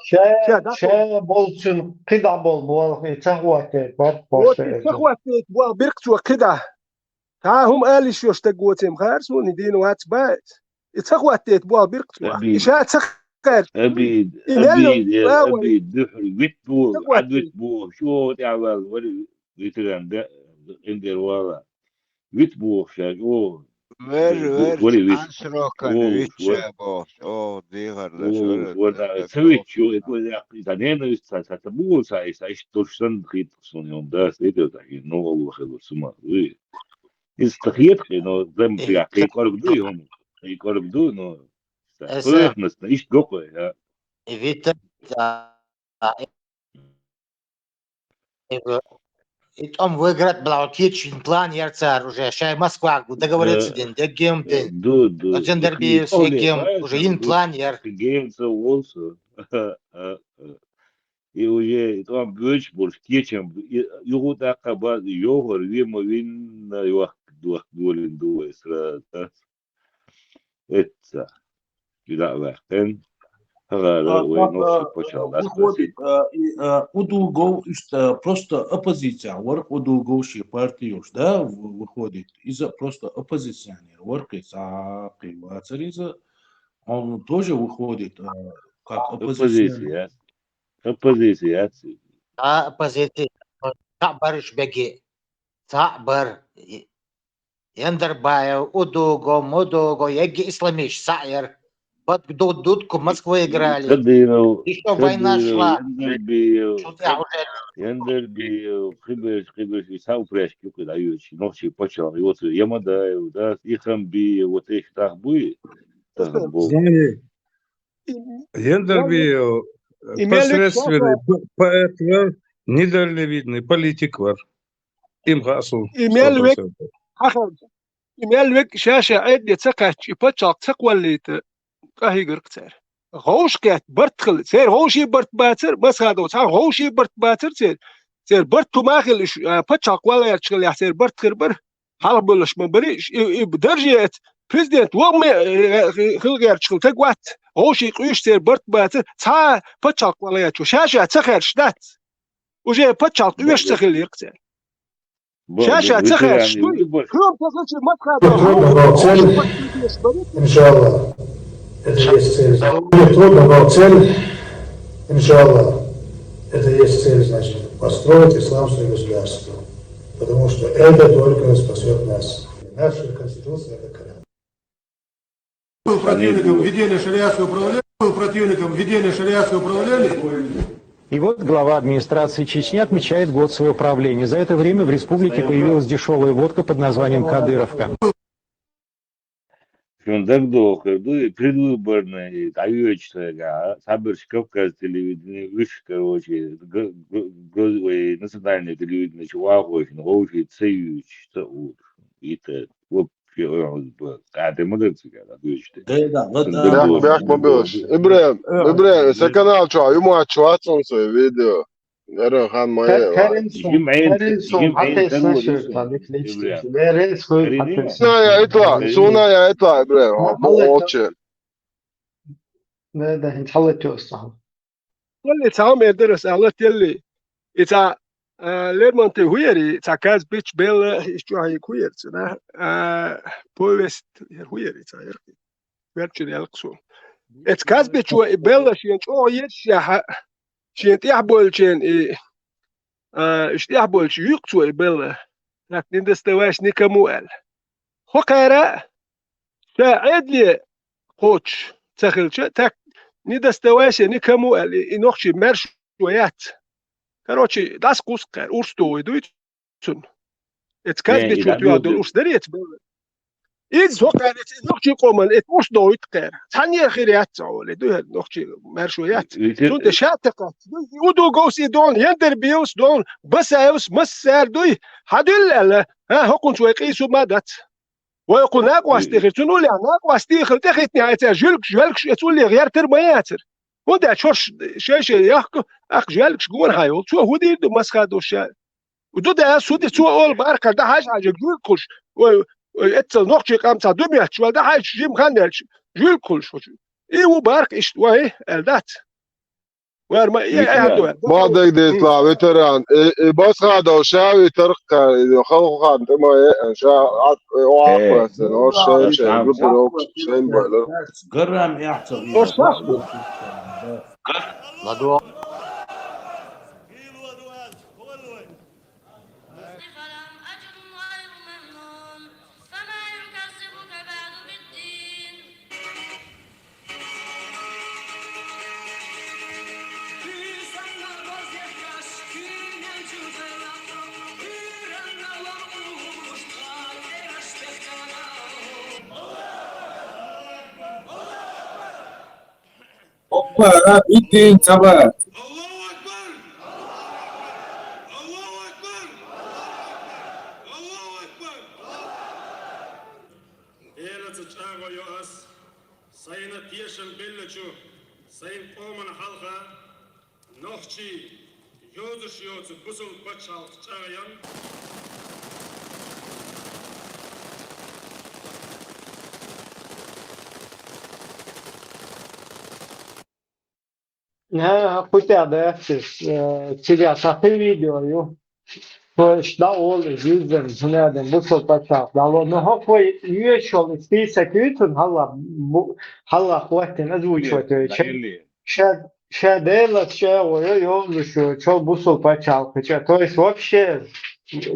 شا بولسن قدع بول يتسخواتي يتسخواتي بول بيركتو كدا هم قال شو اشتقوتهم خارسون يدينو هاتبات يتسخواتي بول بيركتو إشاء تسخر أبيد دحر ويتبو عد ويتبو شو تعمل ولي ويتران ده إندر ولا ويتبو شاج ver ansrokan vitcha boss digar la ولا سويت شو يقول يا أخي تاني ستبو سايش توشن خيط صنيوم ده سيده ده إنه والله خير سما استخيط إنه زي ما في عقيد قارب دو يوم قارب دو إنه إحنا إيش دوقه يا Вита, он выиграет блокировочный план ЯРЦАР уже. Сейчас Москва договорится день, дегем день. Джендерби с егем уже ин план яр. Game so also. И уже там больше больше чем его так абаз его рвемо вин на его дух голен дуе сразу. Это куда вахтен. Выходит, Удугов, просто оппозиция, work Удуговшие партии, да, выходит, из-за просто оппозиционер, work из-за он тоже выходит как оппозиционер. Оппозиция. Оппозиция. Табарыш беги. Табар. Яндербаев, Удуго, Яги Исламиш, Сайер. Вот дудку Москвы играли. Еще война шла. Яндербиев, Хибеш, и сам прячки, когда ючи, ночи почал, и вот Ямадаев, да, и Хамби, вот их так будет. Яндербиев, посредственный поэт, недальновидный политик, им гасу. إمالك شاشة عد يتسقط يبتشاق تقوليت كهيجر كتير غوش كات برتخل سير غوشي برت باتر بس هذا وصار غوشي برت باتر سير برت ما خلش بتشاق ولا يشتغل يا سير برت خربر حال بلش من بريش بدرجة بريزيدنت وهم خلق يشتغل تقوت غوشي قيش سير برت باتر صار بتشاق ولا يشتغل شاشة تسخر شدات وجاي بتشاق يشتغل يكتير شاشة تسخر شوي كلهم تسخر ما تخاطر إن شاء الله это есть цель. Трудно, но цель, иншаллах, это есть цель, значит, построить исламское государство. Потому что это только спасет нас. Наша конституция это Коран. Был противником введения шариатского управления, И вот глава администрации Чечни отмечает год своего правления. За это время в республике появилась дешевая водка под названием «Кадыровка». Предвыборные Сабирский Кавказ телевидение, выше, короче, национальное телевидение, чувак, очень цеюч, это вообще, ты молодцы, когда Бях mobiles. İbrahim, sen kanal çoğu, yumak çoğu atsan video. Nerede kan maya var. Каринсом, حتى يسنشر طالك ليش تمشي بيرنس كويس حتى Sunaya itla, Sunaya itla İbrahim. Bu حلت olçu. ده انت حلت الصح واللي تعام يدرس على تلي إذا ليرمان تهويري تكاز بيتش بيل إشتو هاي كوير تنا بويست هويري تاير فيرتشن يلقسو إتكاز بيتش بيل شين أو يتشيح شين تيحبول شين اشتيحبول شي يقصو بيل لكن دستواش نيكموال خقارا شاعد لي قوتش تخلش تك ندستواش نيكموال إنوخشي مرش ويات Короче, das kuskar, urstoju, duitsun. Et kas Yani biçu tu idabıyor adol ursderiet böyle. İz sokar et nokçi koman et urstoju tkar. Tanya khiriyat zawle du nokçi merşoyat. Sun de şatekat. Udu gosi don yender bios don basayus masar duy. Hadilla ha hokun şoy qisu madat. ويقول ناق واستيخر تنول ناق واستيخر تخيتني عيتا جلك تقول لي غير ترمياتر ودا شورش شاشه يحكو اخ جالك شكون هايول شو هو دي مسخادو شا ودو دا سودي شو اول باركه ده حاجه جول كلش اتل نقطه قامتا دميات شو ده حاجه جيم خانلش جول كلش اي وبارك ايش وهي الدات وير ما اي هادو ما دك يطلع veteran. بس هذا وشاوي ترك خلق خان ما شا واقف او شيء بروك شيء بقى قرام يحصل موضوع Hoppa, bitti sabah. Sayın Tiyeşen Belleçu, Sayın Oman Halka, Nohçi, Yozuş Yozu, Busul Paçal, Çağayan, كنت تيجي صحي فيديو Что Олы, Юзен, Зуняден, Бусол Пачав, дало, но хопой юешол из список ютун, халла хватин озвучивать, делать, что Бусол Пачав, то есть вообще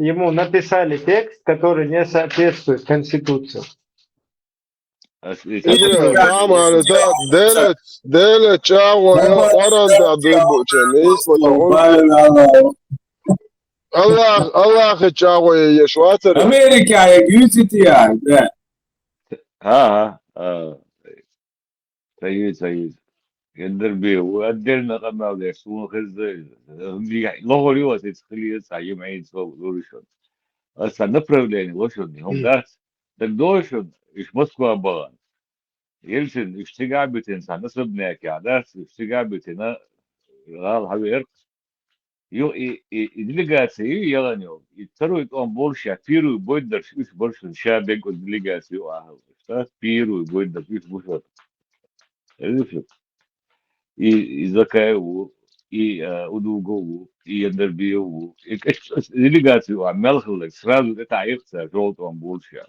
ему написали текст, который не соответствует Конституции. Tamam, devlet çağırıyor, oranda duybuçen, İsmail Allah çağırıyor, yaşatır. Amerika'ya güziti ya. ها سيد يندر بيه وقدرنا قمنا ويسون خزة لغة اليوم تدخلي يسعى معين سوا دورشون هسا نفرق لين وشون هم داس دورشون إيش مسكوا بغان يلسن اشتغال بتنسى نصب ناك يا داس اشتغال بتنا غال حبير يو إدلجاسي يغنيو يترو يكون بولشة فيرو بودر إيش بولشون شابك إدلجاسي وآهل داس فيرو بودر إيش بولشون عرفت إذكاء أدوغو يندربيو إدلجاسي وعمل خلق سرادو تتعيق سرود أم بولشة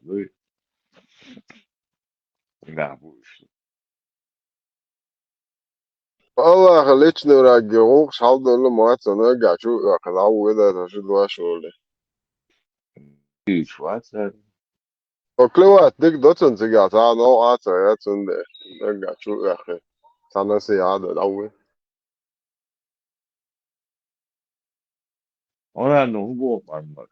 لا بولشة Allah lično reagiral, šaldolo moatsana, gaču, akalau veda, tašu dva šolde. Švācar. O klivat, dik docen ciga, tā nav āca, ja, cunde, gaču, sanasi jāda, lauvi. أنا نهبوط عمك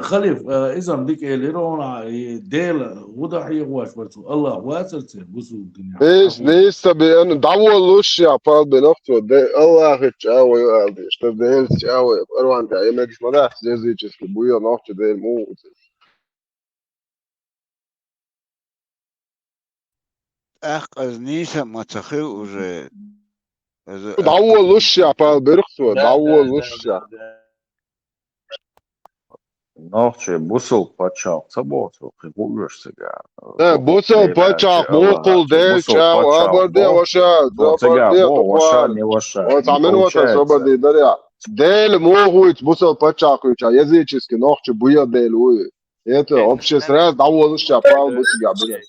خليف إذا بدك إيران ديل وضح يغواش برضو الله واسر تصير بوسو الدنيا Neyse bir davuluş yapar bir nokta. Allah hiç ağıyor aldı. İşte değil ağıyor. Ervan da yemek ismada zeziciz ki bu yıl nokta değil mu? أخ نيسا ما تخيل уже Davuluş yapar bir nokta. Davuluş yap. Noche busıl paçal sabotu kıvırırsa Busel paçak mokul değil çav. Haber de vaşa. Haber de vaşa ne vaşa. O tamen vata haber de derya. Değil mu huyt busel paçak huyt. Yazıcız ki nokta bu yıl değil uy. Это общее сразу davuluş yapar bu gibi.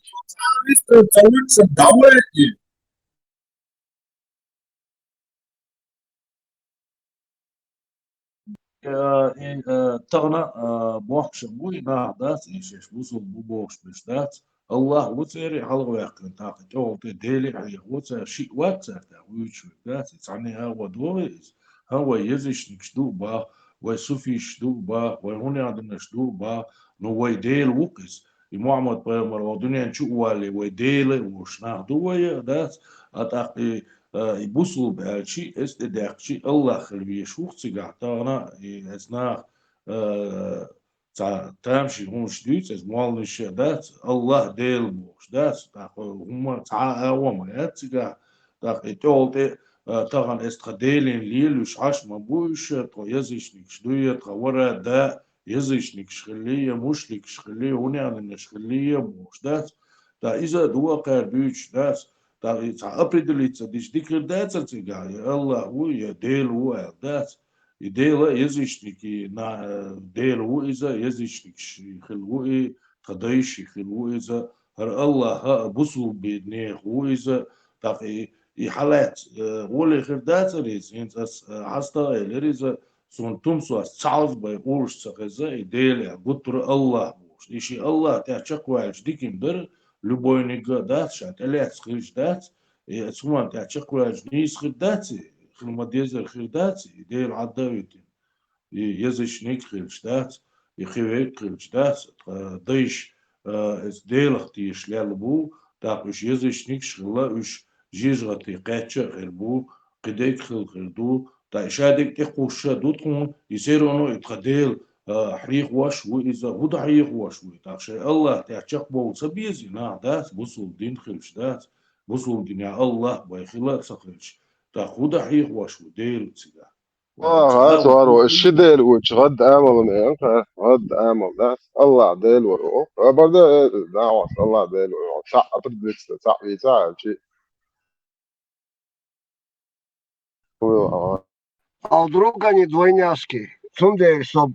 تغنى بوحش بوي نعدات إيش بوصل بوش بشتات الله وتسيري حلق ويقن تاقي تو تديلي عليه وتا شيء وتا ويش ذات يعني هو دويس هو يزش نكشدو با ويسوفي شدو با وهوني عندنا شدو با نو ويديل وقس المعمد بامر ودنيا نشوف والي ويديل وش ناخدو ويا ذات أتاقي يبوسوا بهالشيء استدعاء الله خليه يشوف تجعتنا أثناء تمشي هون شديد از مالش دات الله ديل بوش دات هم تعاون ما تجع تقول طبعا استخدالين ليل وش عاش ما بوش تو يزيش نكشدوية تغورة دا يزيش نكشخلية مش نكشخلية هوني على نشخلية بوش دات دا إذا دوا قردوش دات دا определиться дикр дается цыга Allah у я делу дат и дела язычники на делу иза язычник хилу и خدايشي خلو إذا هر الله بوصل بيدني هو إذا تقي حالات ولا خردات ريز إنت حستا إلريزا سنتم سواس تعز باي أورش سخزا إديل بطر الله بوش إشي الله تحشق واجد ديكم در любой негодат, шат, элец хриждат, и отсуман тячек кураж низ хридати, хрмадезер хридати, идея адавитин, и язычник хриждат, и хивек хриждат, дыш из делах ти шлялбу, так уж язычник шла уж жижгати кача хрбу, кидек хрду, та шадик ти хуша дуткун, и сероно итхадел حريق وشوي إذا هو حريق وشوي تاخشى الله تحشق بول سبيزي نا داس بوصل دين خلش داس بوصل دين يا الله بايخلا سخلش تاخد حريق وشوي ديل تسيدا هات وارو الشي ديل وش غد آمل نيان غد آمل داس الله ديل ورو برضه دعوة الله ديل ورو صح أبدلت صح يساعد شيء А вдруг они двойняшки? Сумдей, чтоб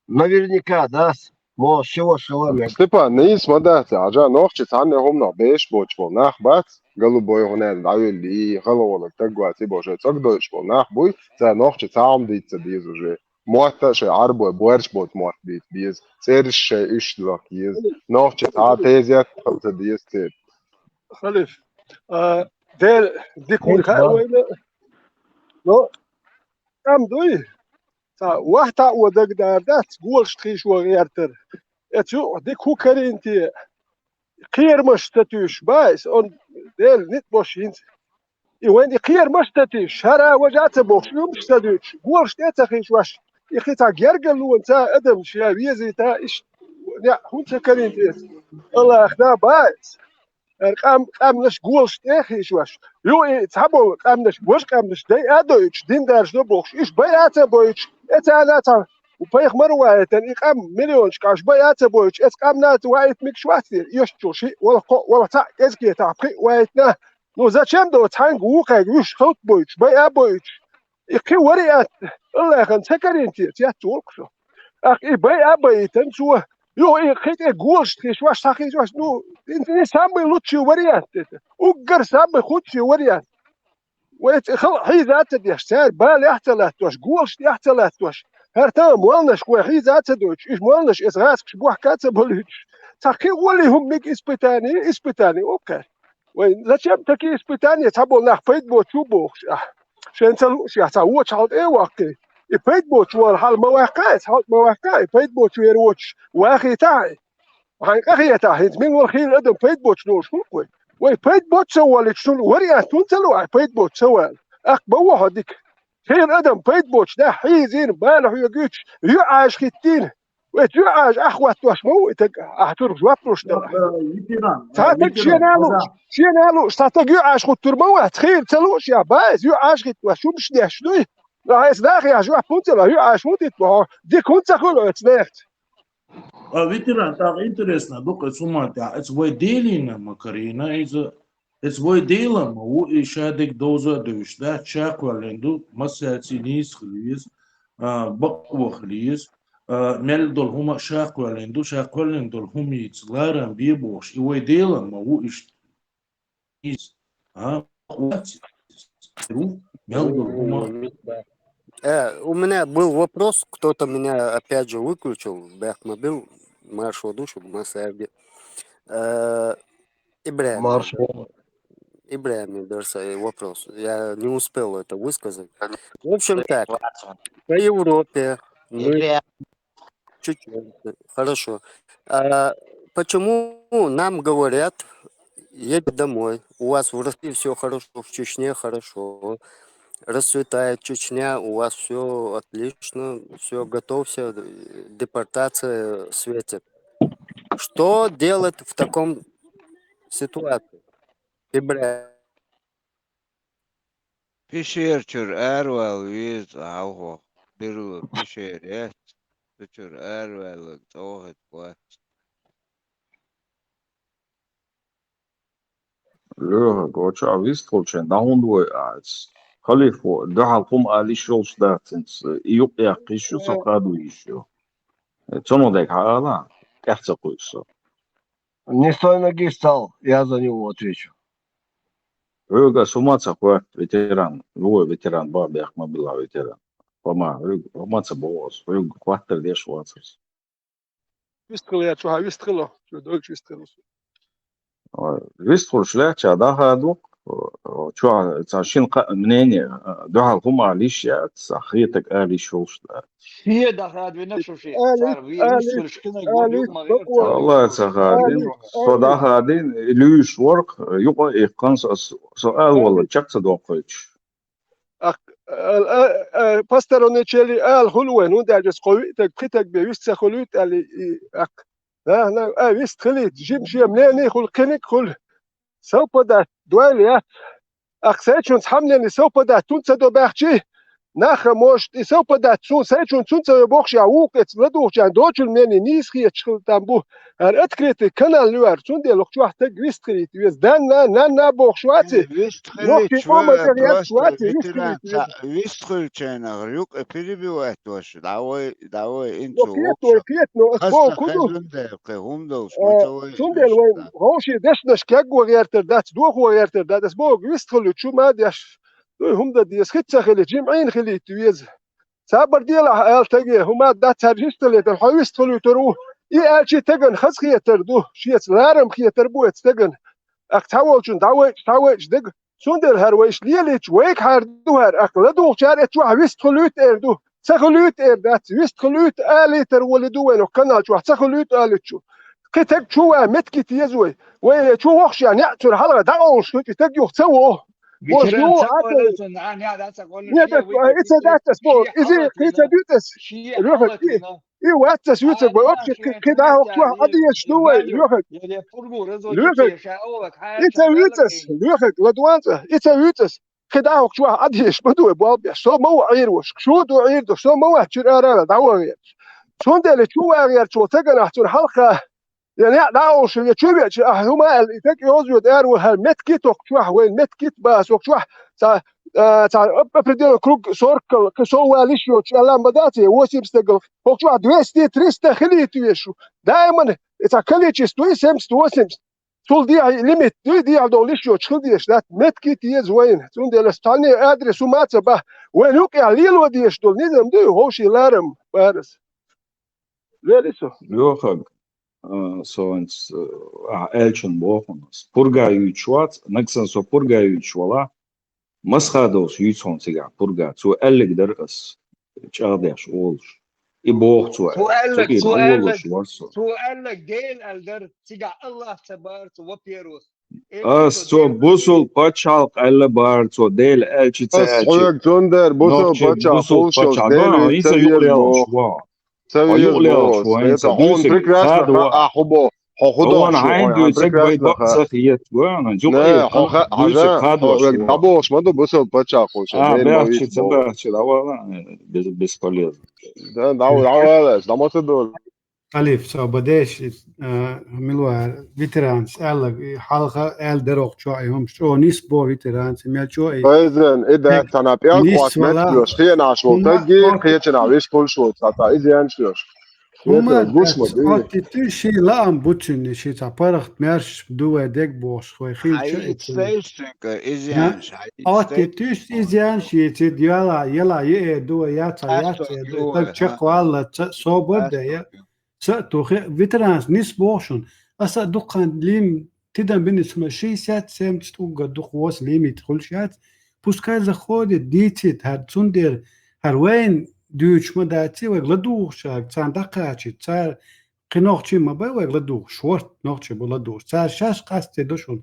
наверняка, да, мо всего шелами. Степан, не смотрите, а já نوخش تعني هم نبيش بوش بوناخ بات قالوا بوي هنا دعوي اللي خلوا لك تقوى تبوش تقدرش بوناخ بوي تا نوخش تعم دي تديز وجه موتا شي عربو بورش بوت موت بيت بيز سيرش شي ايش لك يز نوخش تا تيزيت تديز تيب خليف ديل ديكون خاوي نو ام دوي تا واحد ودك داردات قول شتخيش وغيرتر اتشو ديك هو كارينتي قير مش تتوش بايس اون ديل نت بوش هنت وين قير مش تتوش هرا وجعت بوش مش تتوش قول شتيت خيش واش يخي تا جرجل وانت ادم شاويزي تا ايش لا هونت كارينتي الله اخنا بايس قامنش قول شتيخ واش يو تحبوا قامنش واش قامنش داي ادويتش دين دارش دو بوش ايش بايعته بويتش اتالاتا وبايخ مروه تن اقام مليون شكاش بايعته بويتش اس قامنات وايت ميك شواتير يشتوشي ولا تا ازكي تا بقي وايتنا نو زاتشام دو تانغ وقا يوش خلط بويتش بايع بويتش يقي وريات الله خن سكرينتي تياتوكسو اخي بايع بايتن سو يو إيه خيت إيه قولش تخيش واش تخيش واش نو إنت سامي لوتشي وريان وقر سامي خوتشي وريان ويت خل حيزات ديش سار بالي احتلات واش قولش دي احتلات واش هرتا موالنش كوي حيزات دوتش إيش موالنش إس غاسك شبوح كاتب بوليتش تخي ولي هم ميك إسبيتاني أوكي وين لا شاب تكي إسبيتاني تابو نح فيد بو تشوبوخ شنتلو شيحتا هو تشالد إيه واقي يفيد بوش والحال مواقع يفيد بوش ويروش واخي تاعي وحين أخي تاعي من والخيل أدم فيد بوش نوش كوي ويفيد بوش سوالك شنو وريات تنسلوا فيد بوش سوال أقبوا هديك خيل أدم فيد بوش ده حيزين بالح يجيش يعاش خيتين ويعاش أخوات واش مو أحتر جوابروش ده ساعتك شينالوش ساعتك يعاش خد ترموات خيل تلوش يا باز يعاش خيت وشو مش ده شنو لا يسداخ يا جواب كنت لا يعاش مودت دي كنت أقول تسداخت Veteran, tak interesna, dok sumata, it's way daily na makarina it's way daily ma u ishadek doza dövüşdə çaqvalendu masatiniz xiliz baqwa xiliz mel dol huma şaqvalendu hum yitlaran bir boş way daily ma u iş mel dol huma У меня был вопрос, кто-то меня опять же выключил, Бахмабил, маршал душу, Масаевди. Ибрahim, вопрос. Я не успел это высказать. В общем так, по Европе мы чуть-чуть, хорошо. Почему нам говорят, едь домой, у вас в России все хорошо, в Чечне хорошо, расцветает Чечня, у вас все отлично, все готовься, депортация светит. Что делать в таком ситуации? Pişirçür ervel yüz avho. Biru pişir et. Pişir ervel tohet kuat. Löhe gocha vistkolchen naundu als Khalifo dahal qum ali shols datens iyuq yaqishu saqadu ishu. Tsonodek hala kahta qoyso. Не стой ноги стал, я за него отвечу. Öga sumatsa qoyat veteran, veteran babi Ahmabilla veteran. Pama sumatsa boos, öga qoatter desh watsers. Вистрел я чуha вистрело, что дольше вистрело. Vistol shlachcha daha duq شو شين منين دعاء هم عليش يا صحيتك آلي شوش هي دخلت بنفس الشيء صار ويسر شكنا يقول ما غير والله تخادين صداها هادين ليش ورق يبقى يقنص سؤال والله شخص دوقيتش باستروني تشيلي هلوين وندا جس قويتك بخيتك بيست خلوت اللي لا ويست خليت جيب شي منين خل كنك خل سوف ده دوالي أخسيتشون حملني سوف ده تونس دو بحشي نخ موش سوف ده تون سيتشون تونس بوخش عوق اتلدوش عن دوتش المني نيسخي تشخل تامبو هر اتكريت كنال لوار تون دي لوقت واحد تك ويستخريت ويز دان نا بوخشواتي ويستخريت ويستخريت غريوك ابيليبيوات واش دعوي انتو وكيتو اسبوع كله هم دوش تون دي وين هوشي دشنش كاغو غيرتر دات دوخ غيرتر دات اسبوع ويستخلو شو ما ديش هم ده دي سخيتش خلي جمعين خلي تويز سابر ديلا تجي هما دات هرجستلت الحويست خلو تروح إيه أشي تجن خس خي تردو شيء لارم خي تربوت تجن أكتاوجن داوج دق سندر هرويش ليلش ويك هردوهر أقلدو شار أتوه ويست خلوت إردو سخلوت إردات ويست خلوت آلي ترولدو وينو كنال شو سخلوت آلي شو كتك شو متكي تيزوي وشو وخش يعني أكثر حلقة دعوش كتك يختوه وشو عاد it's a data sport it's a duties روحك إيه واتس يوتيوب وأبشر كده هو قضية شنو روحك it's a duties روحك لدوانته it's a duties كده هو شو قضية شبدو بوابي شو مو عير وش شو دو عير دو شو مو هتشير أرانا دعوة غير شو ده اللي شو غير شو تجنا هتشير حلقة يعني دعوة شو يشوفي هما اللي تجي دار وهالمت كيتو شو وين مت كيت بس وشو определенно круг соркал ксоу алишо чаламбадати 80 гол покчу 200 300 хилитвешу дайман это количество 70 80 тул ди лимит ди алдолишо чхилдиш дат меткит ез вайн тундел стане адресу маца ба вен юк алило диш дол низам ди хоши ларам барс велисо лёхаг соонс элчен бохонс пургаючват наксан со пургаючвала مسخادوس يوتون سيجا برجع سو قلق درقس تشارديش أولش يبوغتوا تقيل أولش ورسو سؤالك جيل الدر تيجا الله تبارك وبيروس أستو بوسل باتشالق ألا بارتو ديل ألشي تاچي Xo'yak Tonder, Busel نوخشي Pacha, بوسل Pulshos, باتشال David, إيسا Saviers يقليل Bo, شوا Saviers يقليل Bo, شوا это إنسا он دوسك прекрасно, هذا Ахубо, هو Хохудо, أنا شو عندي он تسك بي прекрасно, بقصة وانا Ne, جوقي خلق دوسك Haja, هذا شوا Dabo, Шмаду, Busel Pacha, Pulshos, David, بيحكي Maurice Bo, تبعتي لا بسполезно Damo te dol. ألف سو بديش ملوار فيترانس ألا حلقة أل دروق شو هم شو نسبو فيترانس ميل شو Poison, إذا تنابيل نيس قوات ولا متفلوش خينا شو تجي خيتنا عيش كل شو تاتا إذا أنشلوش هما جوش مدري أتي تشي لا أم بوتشن شي تابرخت مارش دوا ديك بوش خوي خيل شو حقيقة ستيشنكر ها إزيانش حقيقة أتي تش إزيان شي تد يلا يه دوا ياتا دوا تك شق والله صوب ده يا سأتو فيترانس نيس بوشن أسا دقان ليم تدن بالنسبة شي سات سام تستوقع دق وس ليمي تدخل شات بوسكايزا خود ديتيت هاد سندر هروين دوش مداتي وغلدوغ شاك تسان دقاتي تسار قنوغتي ما باي وغلدوغ شورت نوغتي بلدوغ تسار شاش قاستي دوشون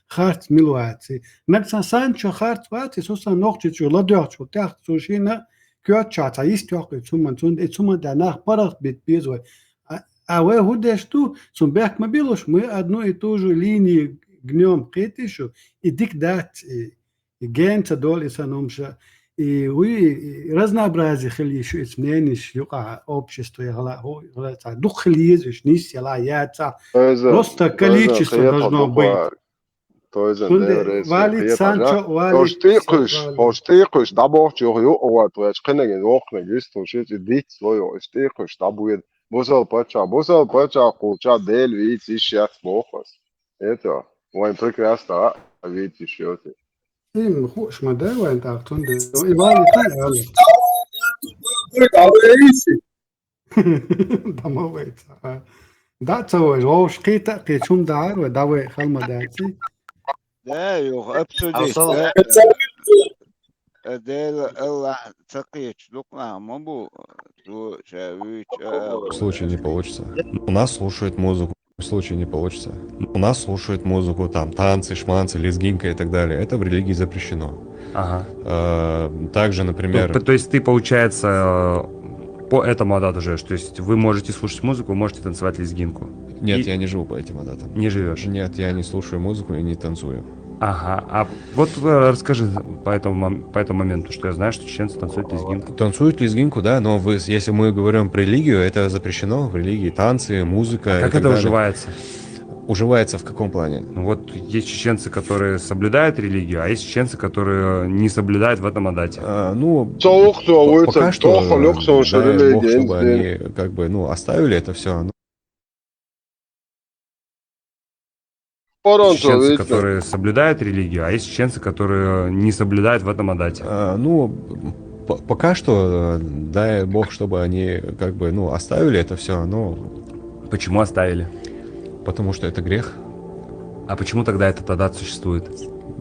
خارت ميلواتي نكسان سانشو خارت واتي سوسا نوغتي تشو لدوغتشو تاخت سوشينا كيوت شاتا يستوقع ثم تون ثم داناخ برغ بيت بيزوي أوه هودشتو ثم بيك ما بيلوش مي أدنو يتوجو ليني جنيوم قيتيشو يديك دات جانتا دول إسانومشا وي رزنا برازي خلي شو اسمنينش يقع أوبشستو يغلا هو يغلا دخل يزش نيس يلا ياتا روستا كاليتشستو دجنو بيت Poison, والد سانشو Hostikus, Dabo, Jorio, or to a skinning in walking, used to shoot it, loyal, Stikus, Dabu, Busel Pacha, Kulcha, Del, Wheat, Ishat, Bochas. Это, one прекрасно, а видите, что ты. إيه مخوش ما ده وين تعرفون ده يبالي خير ده ما ويت ده تسوي روش قيتا قيتشوم دار وداوي خلما داتي ده يوخ أبسوديت ديل الله تقيتش لقنا مبو تو شاويش В случае не получится. У нас слушают музыку. В случае не получится. У нас слушают музыку, там, танцы, шманцы, лезгинка и так далее. Это в религии запрещено. Ага. Также, например... То есть ты, получается, по этому адату живешь? То есть вы можете слушать музыку, вы можете танцевать лезгинку? Нет, я не живу по этим адатам. Не живешь? Нет, я не слушаю музыку и не танцую. Ага. А вот расскажи по этому моменту, что я знаю, что чеченцы танцуют лезгинку. Танцуют лезгинку, да, но если мы говорим про религию, это запрещено в религии. Танцы, музыка и как так это далее. уживается? Уживается в каком плане? Ну вот есть чеченцы, которые соблюдают религию, а есть чеченцы, которые не соблюдают в этом адате. Пока что, дай бог, чтобы они как бы, оставили это все. Чеченцы, которые соблюдают религию, а есть чеченцы, которые не соблюдают в этом адате. Пока что, дай бог, чтобы они как бы, оставили это все, но... Почему оставили? Потому что это грех. А почему тогда этот адат существует?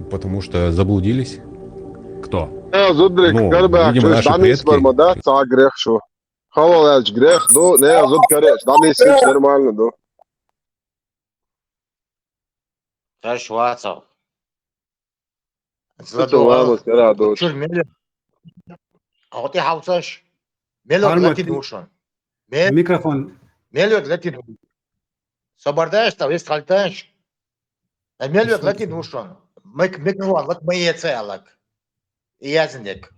Потому что заблудились. Кто? Видимо, наши предки. Грех, что? Халалач, грех, не, зубкареш, нормально, да. Товарищ Вацов. А вот я хаусаш. Мелок латин ушон. ميكروفون Мелок латин. Собордаешь, там есть хальташ. Мелок латин ушон. Микрофон, вот мои целок. И язник.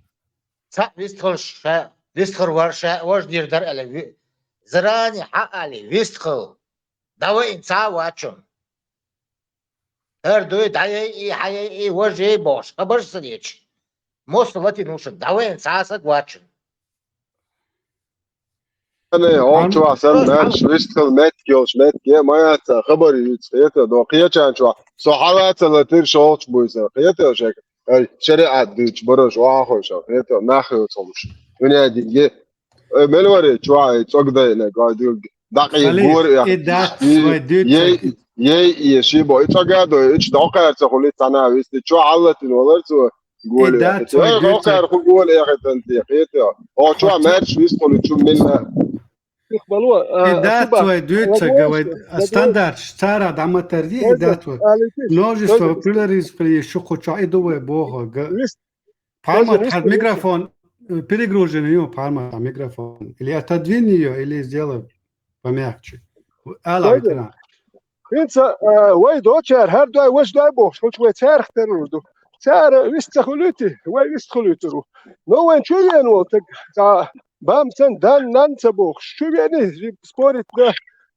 Цак вистхор варша, вож дирдар али. Зарани хаали, вистхор. Давай инца вачун. Эрдуй дай и вожей бош. Хабар садич. Мост латин ушон. Давай инца сагвачун. أنا أوتو عسل ماتش ويستخدم مات ما يعطى خبر يتسيته دوقية كان شو صحابات اللي ترشوش بويسة قيته شك شريعة ديش برش واخوش قيته ناخذ صمش من هذه ملوري شو تقدر إنك قاعد دقيق غور يشي بو يتقعد إيش دوقة تقولي أنا ويست شو علت الولد قول يا that's اخي why يا اخي قول يا اخي تنتيق او شو ماتش ويدخل تشوف منا يقبلوها that's الصبح why dude стандарт стара драматургия that's why множество пилорис при шокоча идове бога Пальма от микрофон перегружен ее Пальма микрофон или отодвинь ее или сделай помягче Алла ветеран انسى وايد اوتشار هاردو واش دايبو شوت ويتارخ ترودو سار ويستخلوتي ويستخلوتو نو وين شو ينو تا بامسن دان نانتبوخ شو يعني سبورت ده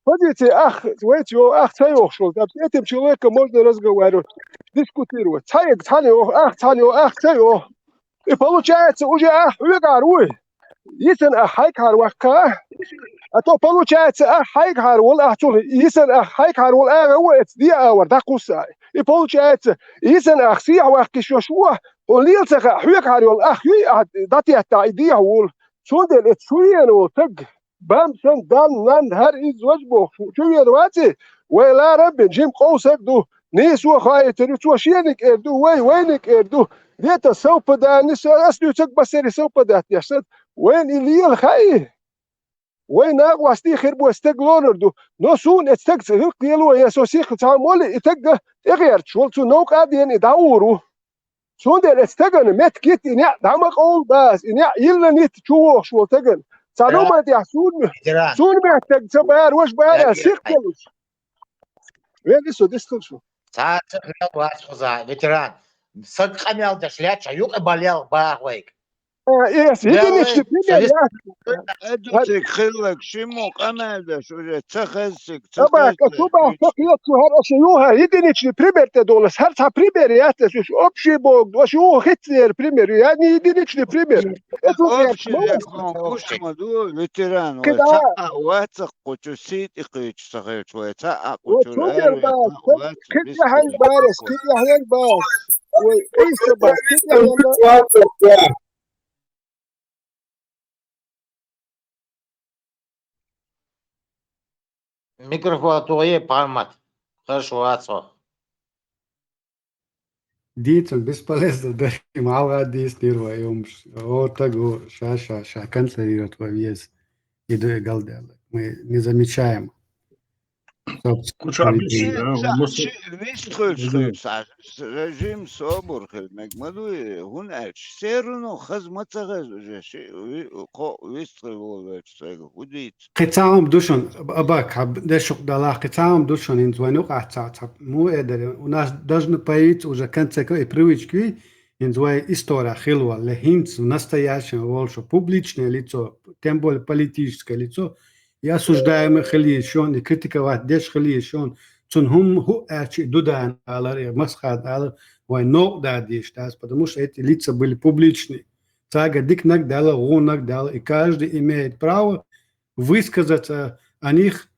فديتي اخ ويتيو اخ تايو شو ده بيتم человека можно разговаривать дискутировать тайг танио ах тайо и получается уже выгару если хайкар вака а то получается хайкар вол ахтул если хайкар вол вот дي اور дакуса и получается если ахсия ваки шо وليلسخ حيكار ولا اخي داتي تاع دي وول شو ده شويه لو تق بامسن دان نان هر از وجبو شويه دواتي ولا رب جيم قوسك دو نيسو خايتر تو شينك اردو وينك اردو ديتا سوف دا نس اسلو تق بسري سوف دا يحسد وين اللي الخاي وين واستي خربو استغلوردو نو سون استغ قيلو يا سوسيخ تعمل اتق غير شو تو نوق ادين داورو شون ده استغن مت كيت اني دام قول بس اني يلا نيت شو شو تغن صاروا ما تحسون شون محتاج سبار وش بقى سيختلش وين سو ديستلشو ساعات واس خزا ветеран сакамял да шляч юк болел бахвейк يس يدني ادوتك خلك شمو قمال شو تخزك طبعا كتبها فقيت هر اشيوها يدني بريمير دولس هر تا بريمير يات شو اوبشي بوغ وشو هيتلر بريمير يعني يدني بريمير اوبشي كوش مدو ветеран واتق قوتسيت اقيت صغير شويه تا قوتر كده هن بارس كده هن باس وايش باس كده ميكروفون توي пальмат хорошо отцо Дицел бесполезно, да, и мало действуем. Вот так вот, ша, канцелирует во вес. И до галдела. Мы не замечаем. رژیم صبر خیلی مگمدوی هون اچ سرنو خدمت غزوجه شی ویست ولوچ سگ ودیت قطعهم دوشون أباك دشق دلا قطعهم دوشون إن زوانوق أحتاط مو قادر وناس دجن بايت وجا كانت سكوا привычки إن زواي история خلوة лехинц настоящее волшо публичное лицо тем более политическое лицо и осуждаемый хлиещон и критиковать деш хлиещон هم هو дудан аларе масхад алар вой но да диштас потому что эти лица были публичные цага дикнак дала гунак дала и каждый имеет право высказаться о них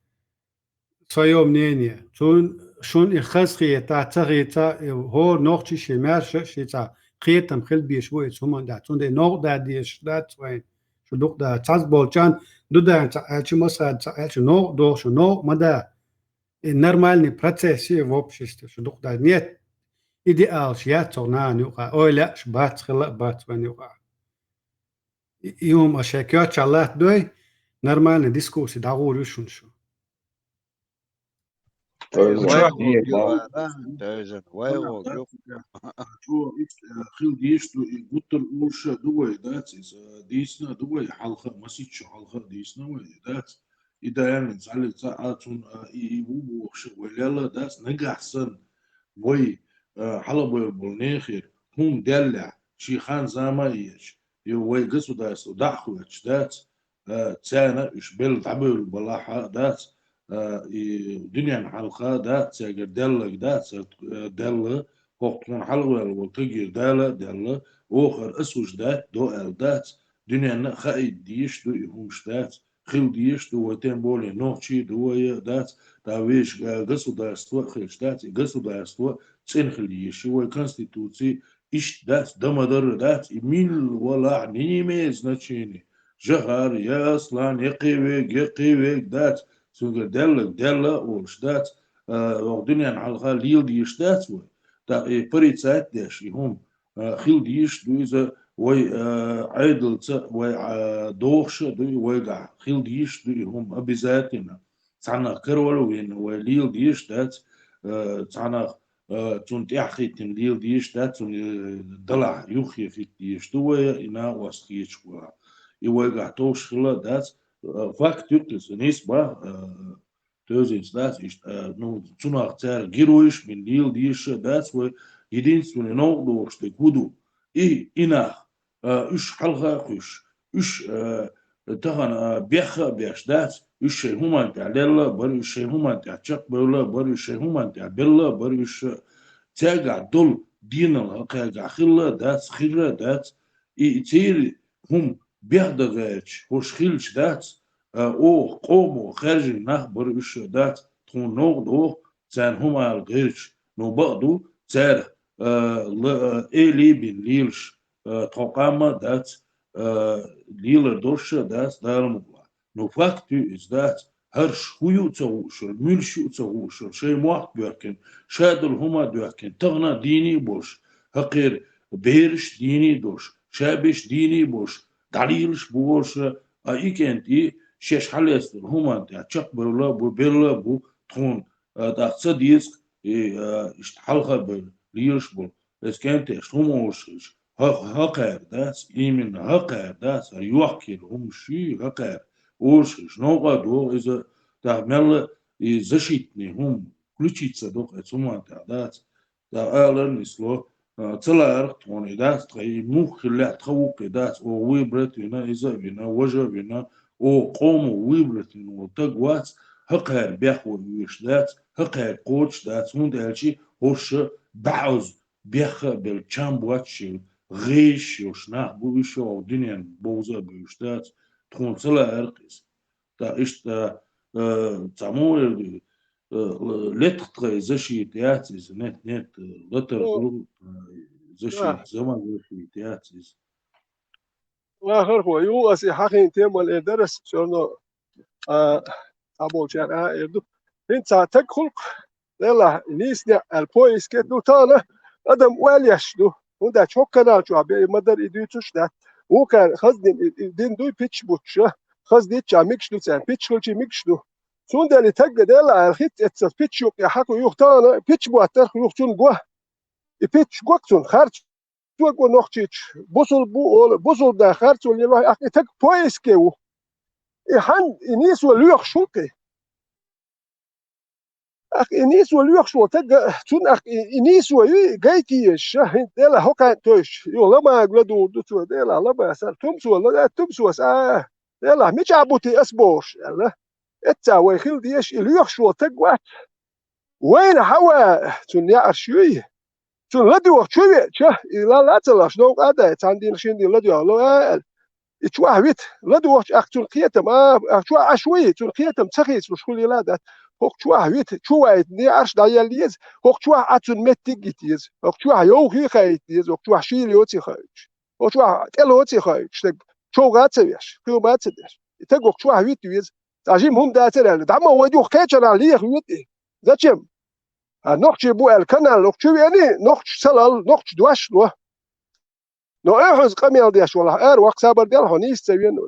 свое мнение шон и хасхи та цагита хор нохчи шемарш шица خيتم خل بيش وي سومن دا تون نو دا ديش دا توين شو دوك دا تاز بولچان دودان چ مسخاد چ نو دو شو نو مدا нормальный процесс в обществе, что дух да нет идеал, я цона нюха, ойля шбац хла бац ванюха. И ашакя чалат дой нормальная дискуссия, да урюшун шо. خلدي что и гутер уша дуй да дисна дуй халха масич халха дисна да и дайан зале цаатун и вубуш ولا داس نجحسن وي حلبو بولنيخير هم دلع شيخان زامايش يوي قصو داس ودخلت دات تانا ايش بل تعبل بلاحه دات دنيا حلقه دات ساجر دلك دات دل وقتون حلوه والتجير دل واخر اسوش دات دو دات دنيا خايد ديش دو يهمش دات خلديش دو тем более ночи дуя дать да вещь государство христианство и государство цен хлидиш его конституции ищ дать дамадар дать и мил вала не имеет значения жахар я аслан يقيوك дать سوغ دل وش دать وقدنيا على ليل ديش دать да и порицать дешь и هم خيل ديش دو إذا وي عيدل وي دوخش دو ويقع خيل ديش دو هم أبيزاتنا تعنا كرولوين وليل ديش دات تعنا تون تأخي تمليل ديش دات تون دلع يخي في ديش دو إنا وستيش وا يويقع توش خلا دات فاك تكتس نسبة تözins دات ну цунах цар героиш min лил диш дат свой единственный новый что гуду и инах үш халга куш үш таган бяха бяш дат үш хуман талла бар үш хуман тачак бөла бар үш хуман табелла бар үш цага дол динал кага хилла дат хилла дат и цир хум бяхдагач хош хилч дат او قوم خارج نخبر الشهادات تون نقضوا تان هما الغيرش نبقضوا تار إلي بن ليلش تقام دات ليل دوش دات دارمغلا نفاكتو إز دات هرش هيو تغوشل ملشو تغوشل شي موحد بيركن شادل هما دوكن تغنى ديني بوش هقير بيرش ديني دوش شابش ديني بوش دليلش بوش إيكنتي شش حلست هما تشق برولا بو بيرلا بو تون تاخذ ديسك اشتحلها بالليرش بو بس كانت هما وش هقر داس إيمن هقر داس يوكل هم شي هقر وش شنو قدو إذا تعمل زشيتني هم ключица دوق هما داس دا ألر نسلو تلا توني داس تغي مخلع تخوق داس أو ويبرت هنا إذا بنا وجه بنا او قوم ويبرتن وتقوات هقهر بيخو ويشدات هقهر قوتش دات هون دالشي هوش بعوز بيخ بالشام بواتشي غيش يوشناح بويشو او دنيا بوزا بيشدات تخون صلا ارقس تا اشتا تامور لتقطغي زشي تياتيز نت لتر زشي زمان زشي تياتيز واخر هو يو اسي حقين تيم الادرس شنو ابو جان ايدو انت تدخل لا نيسنا البويس كتو تانا ادم واليش دو وندا çok جو ابي مدر اديتوش ده وكان خزن دين دو بيتش بوتش خزن تشاميكش دو سان بيتش كلشي ميكش دو سون دالي تاك دلا الخيت اتس بيتش يو حقو يختانا بيتش بواتر يختون جو بيتش جوكتون خارج تو نوختيش بوصل ده خارج ولا الله اخي تك بويس كيو يحن انيس وليخ شوكي اخ انيس وليخ شو تك تون اخ انيس وي جايكي الشهر دلا هو كان توش يلا ما قلدو دو دلا لا بس تمس ولا تمس وس دلا مش عبوتي اسبوش يلا اتساوي خيل ديش اليخ شو تك وين هوا تون يا ارشوي تون لدو شوي لا تلاش نو قاعده عندي نشين دي لدو لا اتشوا ويت لدو اختون قيتم اتشوا عشوي تون قيتم تخيس مشغول لا ده هوكشوا ويت شوا ني عرش داياليز هوكشوا اتون متيجيتيز هوكشوا يوخي خايتيز هوكشوا شيليوتي خايش هوكشوا تلوتي خايش شو غاتسيش كيو ماتسدش تغوكشوا ويت ويز تاجيم هم داتر دعما ودو خيچنا ليه ويت زاتشم نوختي بو الكنال نوختي يعني نوختي سلال نوختي دواش لو نو احز قميل ديش والله وقت صبر ديال هوني يستوين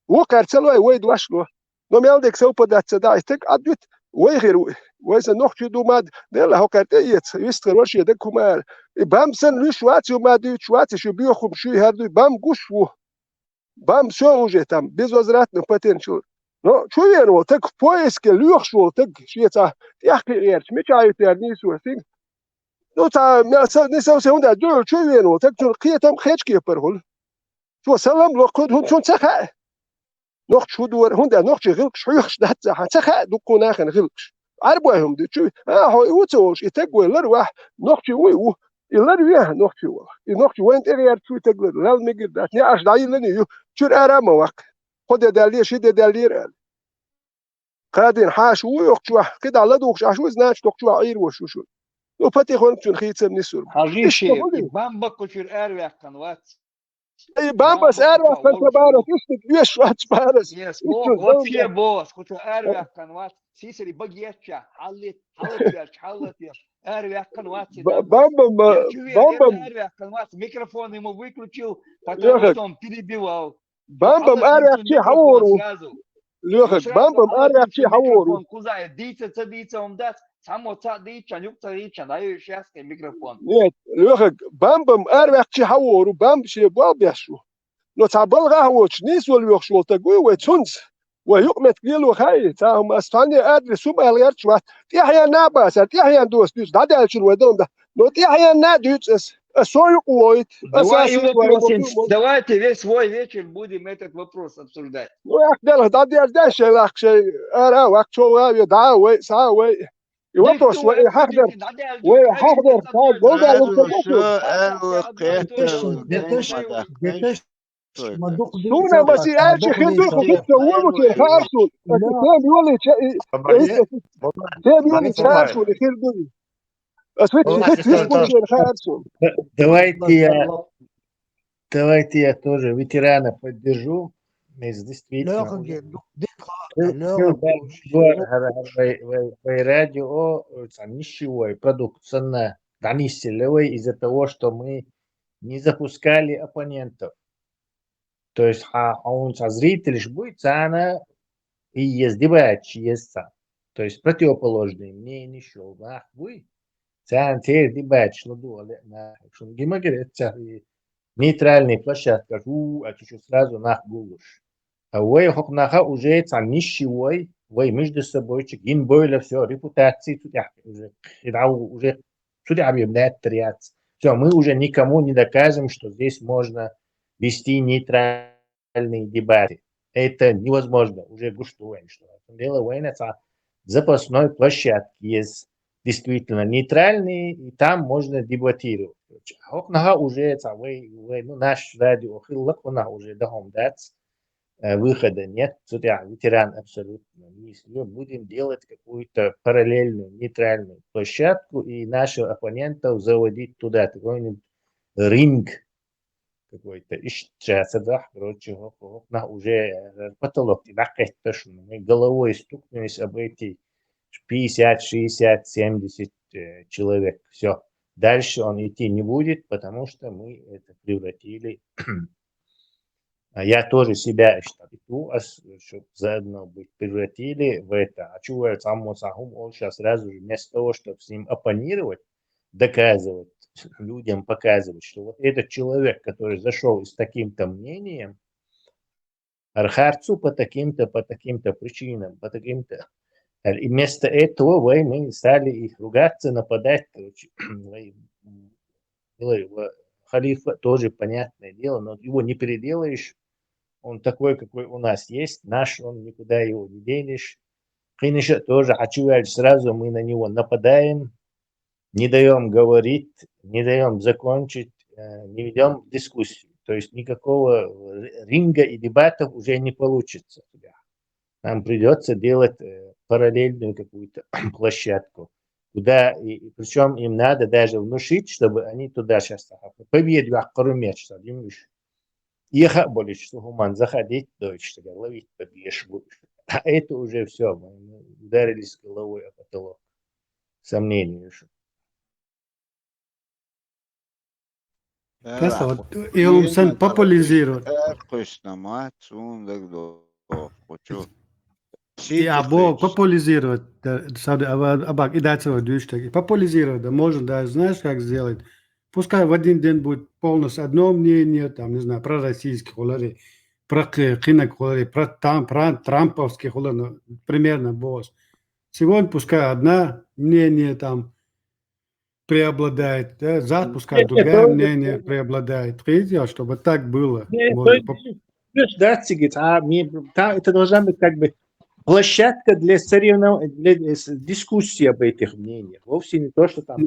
وكارتلو وي دواش لو نو ميالدك سو بدات تدايتك ادوت وي غير وي نوختي دو ماد ديال هو كارتيت يستر واش يدك كمال بامسن لو شواتي وما دو شواتي شو بيخم شو هادو بام غوشو بام شو وجهتم بيزوزرات نباتين شو no čujeno tak poeske ljušlo tak švica jahke riječ mi čaju te nisu sin no ta ne sam se onda do čujeno tak tu qiyatam khechki perhol tu salam lo qod hun tun saha noch shudur hunda noch gilk shuyx dat saha du qona khan gilk arbahum du chu ho utosh itagwe larwah noch wi الاريح نوختي نوختي وين تغير شو تقول لا المقدر داتني اش دايلني شر ارامه وقت خد دالير شد دالير قادين حاش ويقشوا كده على دوقش عشو زناش تقشوا عير وشو شو لو باتي خون تشون خيت من السور حجيشي بامبا كوشير اريح كانوات اي بامبس اريح كان تبارك ايش ليش وات بارس يس وفي بوس كوشير اريح كانوات سيسري بقيتشا حلت Эрвях конвации. Бамбам, Эрвях конвации. Микрофон ему выключил, потому что он перебивал. Бамбам эрвях хавору. Лехак, бамбам эрвях хавору. Микрофон кузая, дийца он даст. Само ца дийча, нюкца дийча, даю шяский микрофон. Нет, лехак, бамбам эрвях хавору, бамб ше бабяшу. Но табал гахвоч, не свольвях шол такой, вот цунц. ويؤمت قيلو خاي تاهم اسفاني ادري سوم الغير شوات تيحيا ناباس تيحيا دوس بيس دادا شنو ودون ده но تيحيا نادوس سوي قويت Давайте весь свой вечер будем этот вопрос обсуждать. Ну я хотел дадя дальше лах شيء ارا وقت شو يا داوي ساوي يوطس ويحضر ويحضر Суна маси альчи хинду хитто уймути харсун. Тем юли харсун хирду. Давайте я тоже ветерана поддержу. Действительно. Радио нищевой продукт цена из-за того, что мы не запускали оппонентов. То есть, он зритель будет цена и есть дебач, есть цена. То есть, противоположный мне не шел. Вы цена теперь дебач, нейтральный площадка, а чуть сразу гулуш. А вы уже цена нищевой, вы между собой, гинбойля, все, репутации, уже сюда объявляет триац. Все, мы уже никому не докажем, что здесь можно вести нейтральные дебаты. Это невозможно. Уже гуштуем, что дело войны запасной площадки есть действительно нейтральные, и там можно дебатировать. А уже наш радио уже выхода нет. Ветеран абсолютно. Если будем делать какую-то параллельную нейтральную площадку и наших оппонентов заводить туда какой-нибудь ринг какой-то исчез, да, короче, уже потолок, мы головой стукнулись об эти 50, 60, 70 человек. Все. Дальше он идти не будет, потому что мы это превратили. Я тоже себя считаю, чтобы заодно быть превратили в это. А чего он сейчас сразу же вместо того, чтобы с ним оппонировать, доказывать, людям показывать, что вот этот человек, который зашел с таким-то мнением, архарцу по таким-то причинам, по таким-то. И вместо этого мы стали их ругаться, нападать, короче. Халифа тоже понятное дело, но его не переделаешь. Он такой, какой у нас есть, наш, он никуда его не денешь. Конечно, тоже сразу мы на него нападаем, не даем говорить, не даем закончить, не ведем дискуссию. То есть никакого ринга и дебатов уже не получится. Нам придется делать параллельную какую-то площадку, куда, причем им надо даже внушить, чтобы они туда сейчас победили, более что гуман заходить, ловить побьешь. А это уже все, мы ударились головой о потолок. Сомнений уже. И он сам популяризирует. И або популяризировать, абак и дать его движение. Популяризировать, да, можно, да, знаешь, как сделать. Пускай в один день будет полностью одно мнение, там, не знаю, про российских уларей, про кинок уларей, про трамповских уларей, примерно босс. Сегодня пускай одна мнение там преобладает, да, завтра пускай другое мнение преобладает. Третье, чтобы так было. Это должна быть как бы площадка для соревнований, для дискуссии об этих мнениях. Вовсе не то, что там...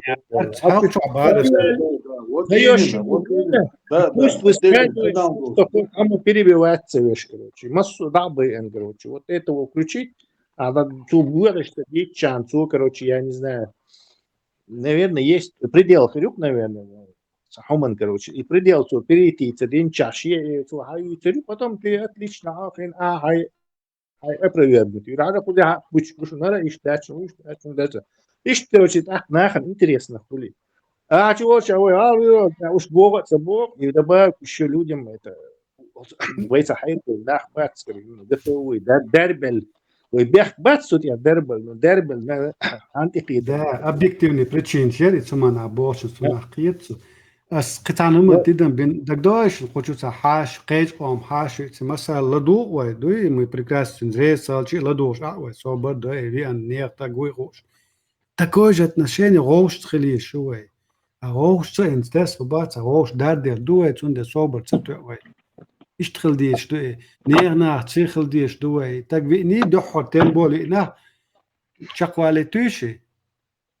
Пусть высказывает, что кому перебиваться, короче. Массу дабы, короче. Вот этого включить, а ту что дичанцу, короче, я не знаю. Наверное, есть предел хрюк, наверное. Сахуман, короче. И предел перейти, один час, потом ты отлично, провербут. И рада куда почему надо иштачу даже. Иште очень так нахан интересно хули. А чего уж бога собор и добавить еще людям это ويصحيح ناخ باتس دفوي دربل ويبيخ باتس يا دربل انت قيد ده объективные причины это мана больше нахиет as قطعنهم تدم بين дагдош хочется хаш قيجقом хаш مثلا ладу ой дуй мы прекрасно зресалчи ладуш ой собор да и ан нехта гуйрош такое же отношение рош тхли шуй а рош инстас бац рош дардер дует und der собор цтуй اشتغل ديش دوي نيرنا تشيخل ديش دوي تاك ني دحر темболи на чаквале туши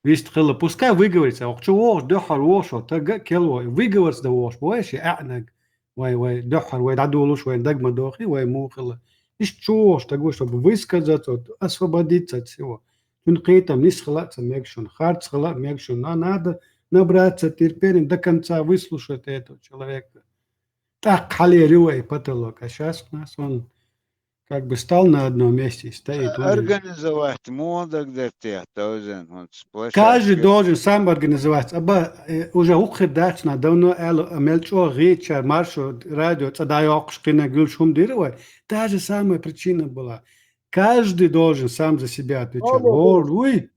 вистхила пускай выговорится охчо дохар вошо так кело выговорится да вош боишь аънак вай дохар вай дадулуш вай дагма дохи вай мухила ишчош такой чтобы высказаться освободиться от всего тун қитам не схлаться мекшон хард схла мекшон надо набраться терпением до конца выслушать этого человека. Так, халерюй потолок, а сейчас у нас он как бы стал на одном месте и стоит. Организовать мода где-то, каждый должен сам организовать. Уже ухидать на давно мельчо реча, маршо, радио, цадайок, шкина, гюльшум дырывай. Та же самая причина была. Каждый должен сам за себя отвечать. Уй!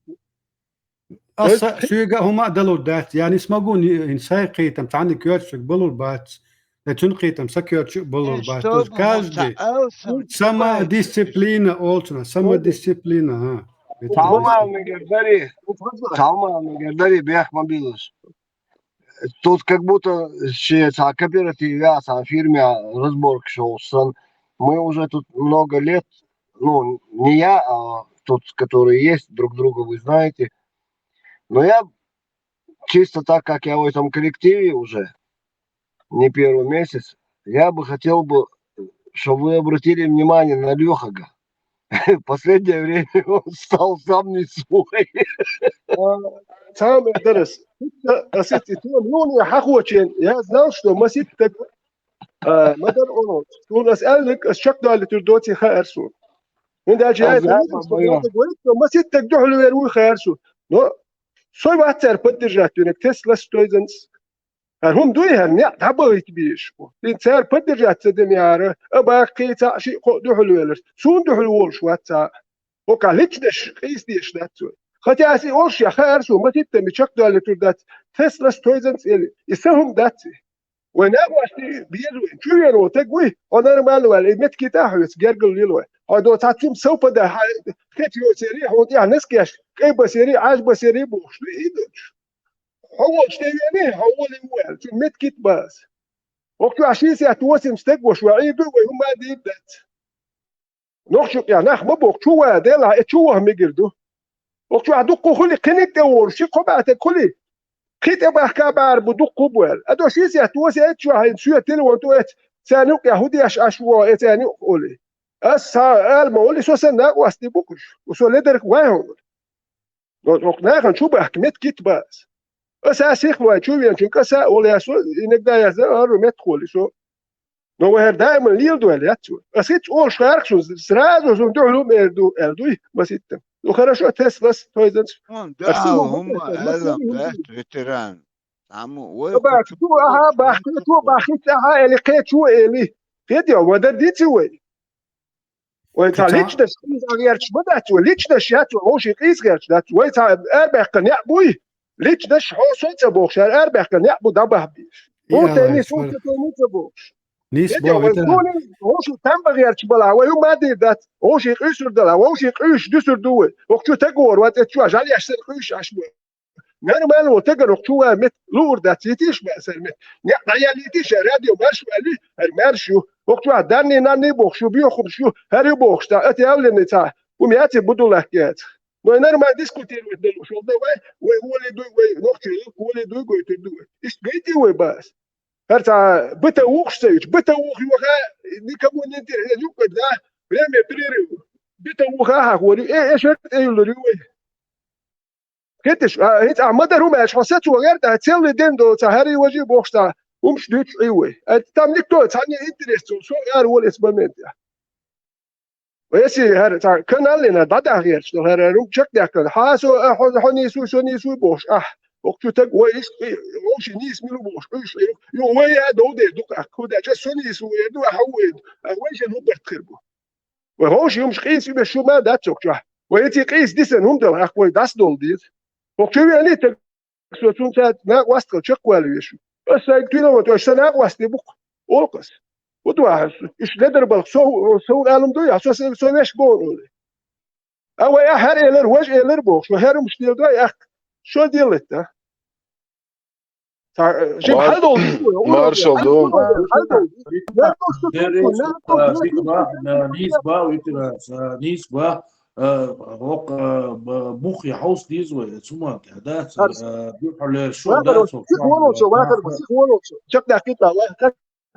Сюга хума дало дать. Я не смогу инсайки там тани кёрчик был бац. Тунки там сакёрчик был бац. Каждый самодисциплина олчна, самодисциплина. Талман бях мобилус. Тут как будто в кооперативе, в фирме разборка шел. Мы уже тут много лет, ну, не я, а тот, который есть, друг друга вы знаете. Но я чисто так, как я в этом коллективе уже не первый месяц, я бы хотел бы, чтобы вы обратили внимание на Лехага. В последнее время он стал сам не свой. Сам درس أسيت يتوني حقوقين يا زال شو ما سيت مدر أونو تقول أسألك الشك ده اللي تردوتي خيرسون من ده جاي ما سيت تقدح له يروي خيرسون نو سوي واتر بدرجات إنك تسلا ستويزنس هم دوي هنيا تعبوا بيش لين سير بدرجات تدم ياره أباقي تعشي قدح له يلرس سون دح له ورش واتر وكاليش دش قيس ديش داتو خاتي أوش يا خيرسون ما سيت مشك ده اللي تردات تسلا ستويزنس اللي يسهم داتي ونابوستي بيزوين شو ينو تقوي أنا مالو اللي متكيتا حوس جرجل ليلوه هذا تعطيهم سوبر ده خيتيو سري هو يعني نسكيش كي بسري عاش بسري بوش ليدش هو اشتيني هو اللي في متكيت بس وقت عشان سيتوسم استقوش وعيدو وهم ما ديدت نخشق يعني نخ ما بوك شو ده لا شو هم يجردو وقت عدو كل كنك دور شي قبعت كل خيت أبغى كبار بدو قبول أدو شيء سيتوسم شو هينشوا تلو وانتوت سانوك يهودي أشوا سانوك قولي المولي سو سنة واستي بوكش وسو لدرك واهون نحن شو بحكمت كيت بس أساسي خلوا شو يعني كسا ولا سو إنك ده يزار مدخل سو نو هر دائما ليلدو الياتو أسيت أول شارك شو سرادو شو دولو مردو أردوي بس يتم وخرجوا تسلاس تويزنس هم ألم فيتران عمو باخت اللي قيت شو اللي قيت يا ودر ديتي وي وانت ليش ده غيرش بدات وليش ده شات وهوش يقيس غيرش ده وانت اربع قناع بوي ليش ده حوسه بوخش اربع قناع بو دبه بيش هو تاني سو تاني بوخش نيس بو هوش تم غيرش بلا ويو ما دي ده هوش يقيس ده هوش يقيس دسر دوه وقت تقور وقت شو جالي احسن قيس اشبه نحن ما له تقرأ شو مت لور ده تيتيش بس مت نعياليتيش راديو مارش مالي المارشو وقت واحد داني ناني بوخشو بيوخم شو هاري بوخش تا أتي أولي نتا ومياتي بدو لحكات نو نحن ما ديسكوتير ودلو شو ده وي ولي دوي وي نوختي ولي دوي قوي تدوي إيش بيتي وي بس هرتا بتا وخش سيج بتا وخ يوخا نكمو ننتي يوكد ده رامي بريرو بتا وخا هوري إيش إيه يلوري وي كتش هيت عمدا روما شخصيات وغير ده تسوي دندو تهري وجي بوخشتا ومش دوت ايوه تملك تو تاني انترست سو غير هو الاسبامنت ويسي هر كان لنا دادا غير شنو هر روم شك داك حاسو حنيسو شنيسو بوش وقت تك ويش وش نيس ملو بوش ايش يو ويا دو دي دوك اكودا جا شنيسو يدو حويد ويش هو بتخربو وهوش يوم قيس يبقى شو ما داتك جا ويتي قيس ديسن هم دل اخوي داس دول ديت وقت يعني تك سو تون سات ما واستل شك والو يشو بس كيلو وتو سنه واستي بوك اولقس ودوا ايش لدر بل سو عالم دويا سو مش بون او يا هر الر وجه الر بوش شو هر مش ديل دوي اخ شو ديلت جيب حدو مارشال دوم نسبة ويتراس نسبة بوخ يحوس ديزوي ثم هذا بيحول شو ده شوف دقيقة الله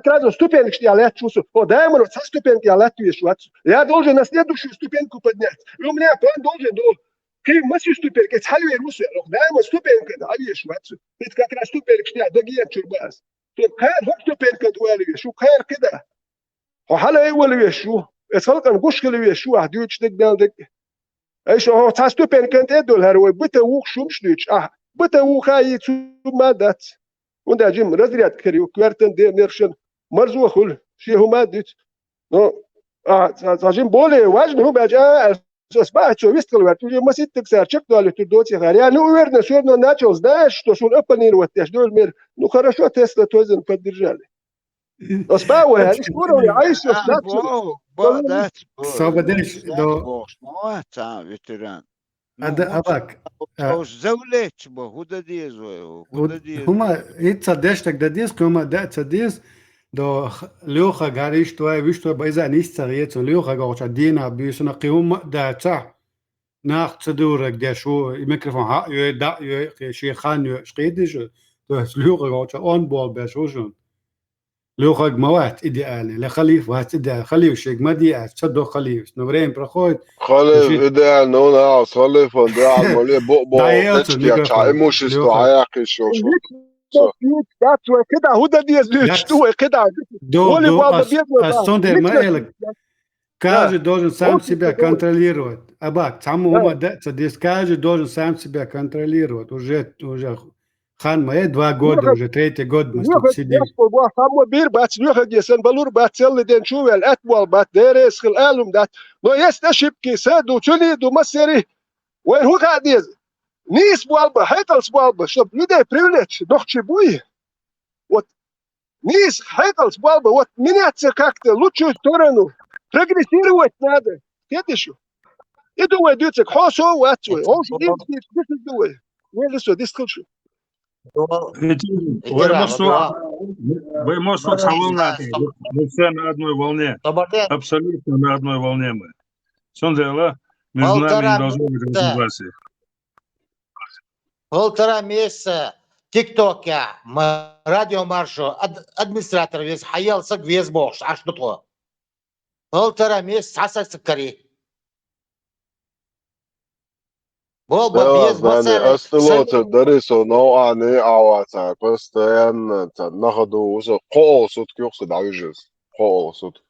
كذا ступенек что я чувствую. О, дай мне со ступенки я летаю еще. Я должен на следующую ступенку поднять. И у меня план должен был. Кей масю ступеньки, цалю и русу. Дай мне ступеньку, а еще. Это как раз ступенек что я догия чурбас. То кайр хок ступенька дуали, шо кайр كده. وحلا يولي شو. اسالك ان قش كلي شو واحد يوش دك دك. ايش هو تاع stupенك انت دول هروي بتوق شو مش ليش. بتوق هاي ما دات. وندا جيم رزريات كريو كوارتن دي نيرشن مرزو خل شي هما ديت نو جيم بولي واجن هو باجا اسباح شو ويستل وقت يجي ما ست تكسر شك دول تدوتي غير يعني ويرنا شو نو ناتشوز داش تو شو ابنين وتاش دول مير نو خرشو تسلا توزن قد رجال اسباح ولا ايش بقولوا عايش that's ما تاع فيتران هذا أباك زولت هودا ديز هما يتصدشتك ده ديز كما ده تصديز دو ليوخا غاريش توي ويشتو بايزا نيستريت ليوخا غوش دينا بيسنا قيوم ده تاع ناخ تصدورك ده شو الميكروفون ها يدا شي خان يشقيدش ده ليوخا غوش اون بول بشوشن ليوخا موات ايديالي لخليف وات ده خليف شيك ما دي تصدق خليف نورين برخوت خليف إذا نونا خليف وندا المولي بو نتشكي أشعى إيموش استوعاقي شو كده هودا ديز ليش تو كده دو أستوندر ما إلك كاجي должен сам себя контролировать. Абак, саму ума да, здесь каждый должен сам себя контролировать. Уже хан мои 2 года, уже 3-й год мы тут сидим. Саму бир бац нюха десен балур бацел ден шувел атвал бат дерес خل алум дат. Но есть ошибки, саду чули до масери. وين هو قاعد يز نيس بالبا هيكلس بالبا شوف لدي بريفليج نوخشي بوي вот نيس هيكلس بالبا вот меняться как-то лучшую сторону прогрессировать надо видишь и думаю дюцек хосо ватсой он же не думает не лесо дискушн Вы можете свободно, мы все на одной волне, абсолютно на одной волне мы. Сондела, между нами не должно быть разногласий. 1,5 месяца ТикТоке радиомаршу администратор весь хаялся весь бог, аж что то. 1,5 месяца асасы кари. أستلوت درسوا نوعاني عواتا قصتين ناخدو قوة صوت يقصد عيجز قوة صوت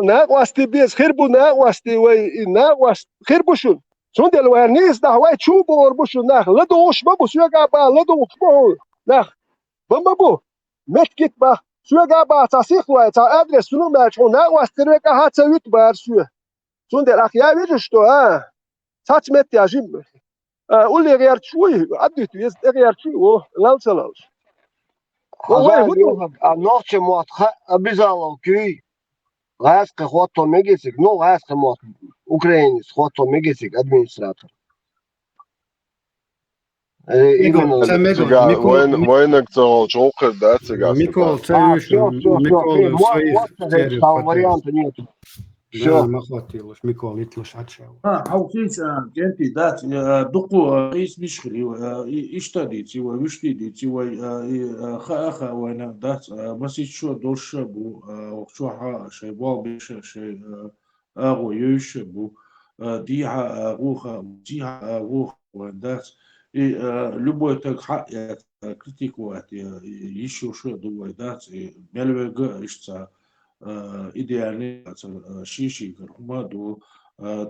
ناقوستي بيس خربو ناقوستي وي ناقوست خربو شون سوندل ورنيس ده واي تشوبو وربوشو ناخ لدوش بابو سيغا با لدوش بو ناخ بمبو متكت با سيغا با تصيخ واي تا ادرس سنو ماچو ناقوستي ريكا هاتسا يوت بار سو سوندل اخيا ويجشتو ساتش مت يا جيم قول لي غير شوي عديت يس غير شوي لا تسلاش نوخش موت обязалов күй غاسق خواطو ميجيسك نو غاسق موت украинец خواطو ميجيسك администратор وينك تغل شوقر да цыгас Микол царюш Микол варианта нету все ما хватило Микол итлуш отшел حوكيش كنتي دات دقو قيس مشخلي اشتديتي ويشتديتي وخا وانا دات مسيت شو دوش بو وشو شي بو بيش شي اغو يوش بو ديها روخا ديها روخ ودات любой так критикует еще что думаю дать мелвега ища идеальный шиши громаду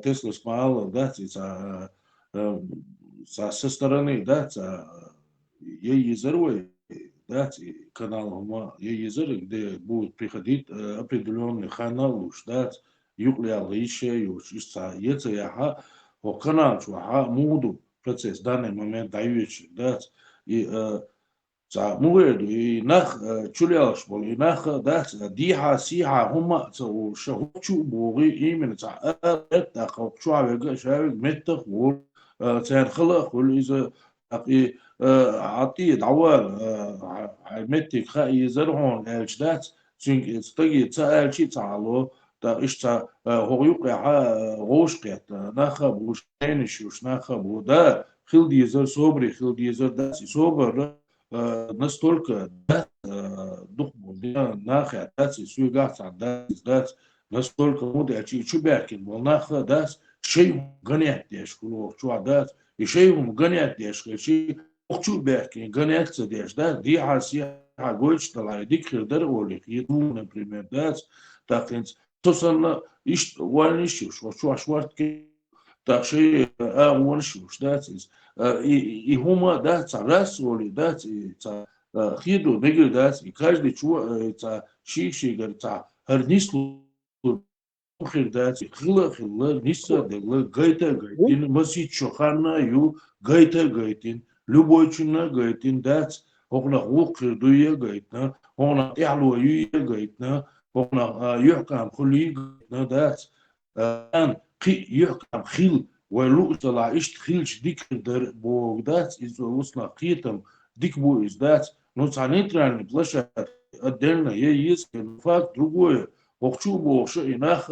Теслас мало, да, со стороны, да, ей изорвой, да, канал, ей изорвой, где будет приходить определенный канал, уж, да, юглял еще, уж, если я канал, что моду процесс в данный момент дающий, да, и مغير ينخ تشولياش بول ينخ داس ديها سيها هما تو شو بوغي إيمن تاع أتاق شو عوج شاوج متخ و تاع خلق والإذا أقي عطي دوال متك خاي زرعون الجدات سينك استجي تاع شيء تعالو تا إيش تا هو يقع غوش قيت نخ بوش نشوش نخ بودا خل ديزر صبري خل ديزر داسي صبر настолько дух наха дати суегаться дати настолько мудрый чубякин был наха дати шей гонять деш кулов чуа дати и шей гонять деш шей чубякин гоняться деш да диаси агойч талай дикхер дерголик еду например дати так инс тосанна иш ванишуш шуа швартки так шей ванишуш дати и хума да царасоли да хиду мегил да и каждый чуа шиши говорится харнислу хирда хила ниса дегла гайта гайтин масичо хана ю гайта гайтин любой чуна гайтин да хогна хук дуя гайтна хогна ялу ю гайтна хогна юхкам хули да ан قي يحكم خيل ولو طلع إيش تخيلش ديك در بوغدات إذا وصلنا قيتم ديك بو إزدات نوصل نتران بلاشة أدلنا يسكن فاك другое وقتو بوغش إناخ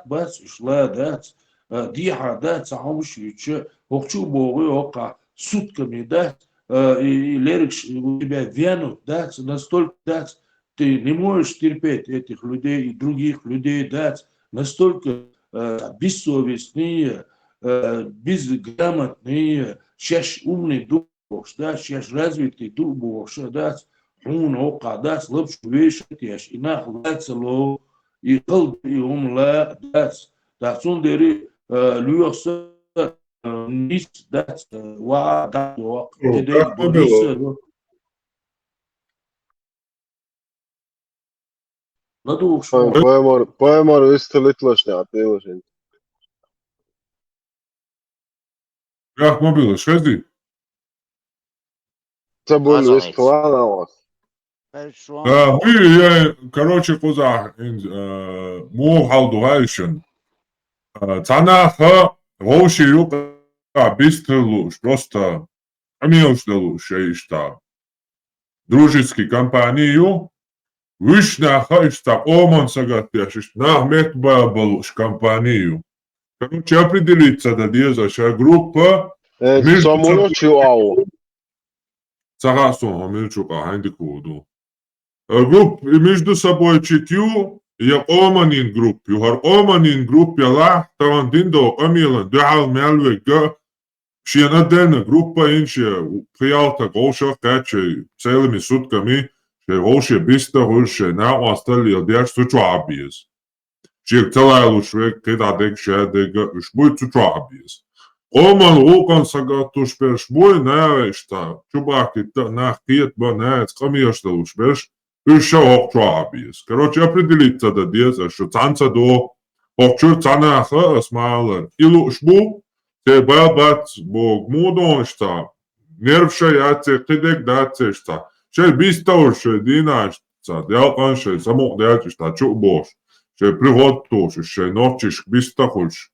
بس إشلا دات ديحة دات سعوش يتش وقتو بوغي وقع сутками дать и лерикш у тебя вянут дать настолько дать ты не можешь терпеть этих людей и других людей дать настолько бессовестные, безграмотные, сейчас умный дух, да, сейчас развитый дух Бог, да, он ока, слабше вещи, и нахуйся ло, и кал и умла, да, сундери, люкса, низ, да, ва, да, Поемар истолитлошня, приложение. Как мобила, шеди? Это был весь план у вас. Я, короче, кузах, му халдугайшин. Цанаха, роуши юка, бистрылуш, просто амилшдалуш, ишта. Дружеский компанию, вышнаха, ишта, оман сагатяш, ишта, метбабалуш компанию. Короче, определиться, да, дезаша группа. Самолочу Сагасон, амилчука, хандикуду. Групп между собой читю, я оманин групп, юхар оманин групп, я ла, таван диндо, амилан, дюхал мялвега, шиен отдельно группа инше, приялта гоша, каче, целыми сутками, ше гоше биста, гульше, на остали, одяж сучуабиес. Шиек целая лучше, когда дек шедега, уж будет сучуабиес. Оман лукан сагатуш перш бой, наявешта, чубаки, нахтиет, ба, наец, камиешта луч перш, еще окчуабиес. Короче, определиться, да, деза, что цанца до, окчур цанаха, смалер. И лучбу, те бабат, бог мудоншта, нервша яце, кидек дацешта. Ше бистауше, динашта, дялканше, самок дячешта, чубош. Ше приготуш, ше ночиш, бистахуш.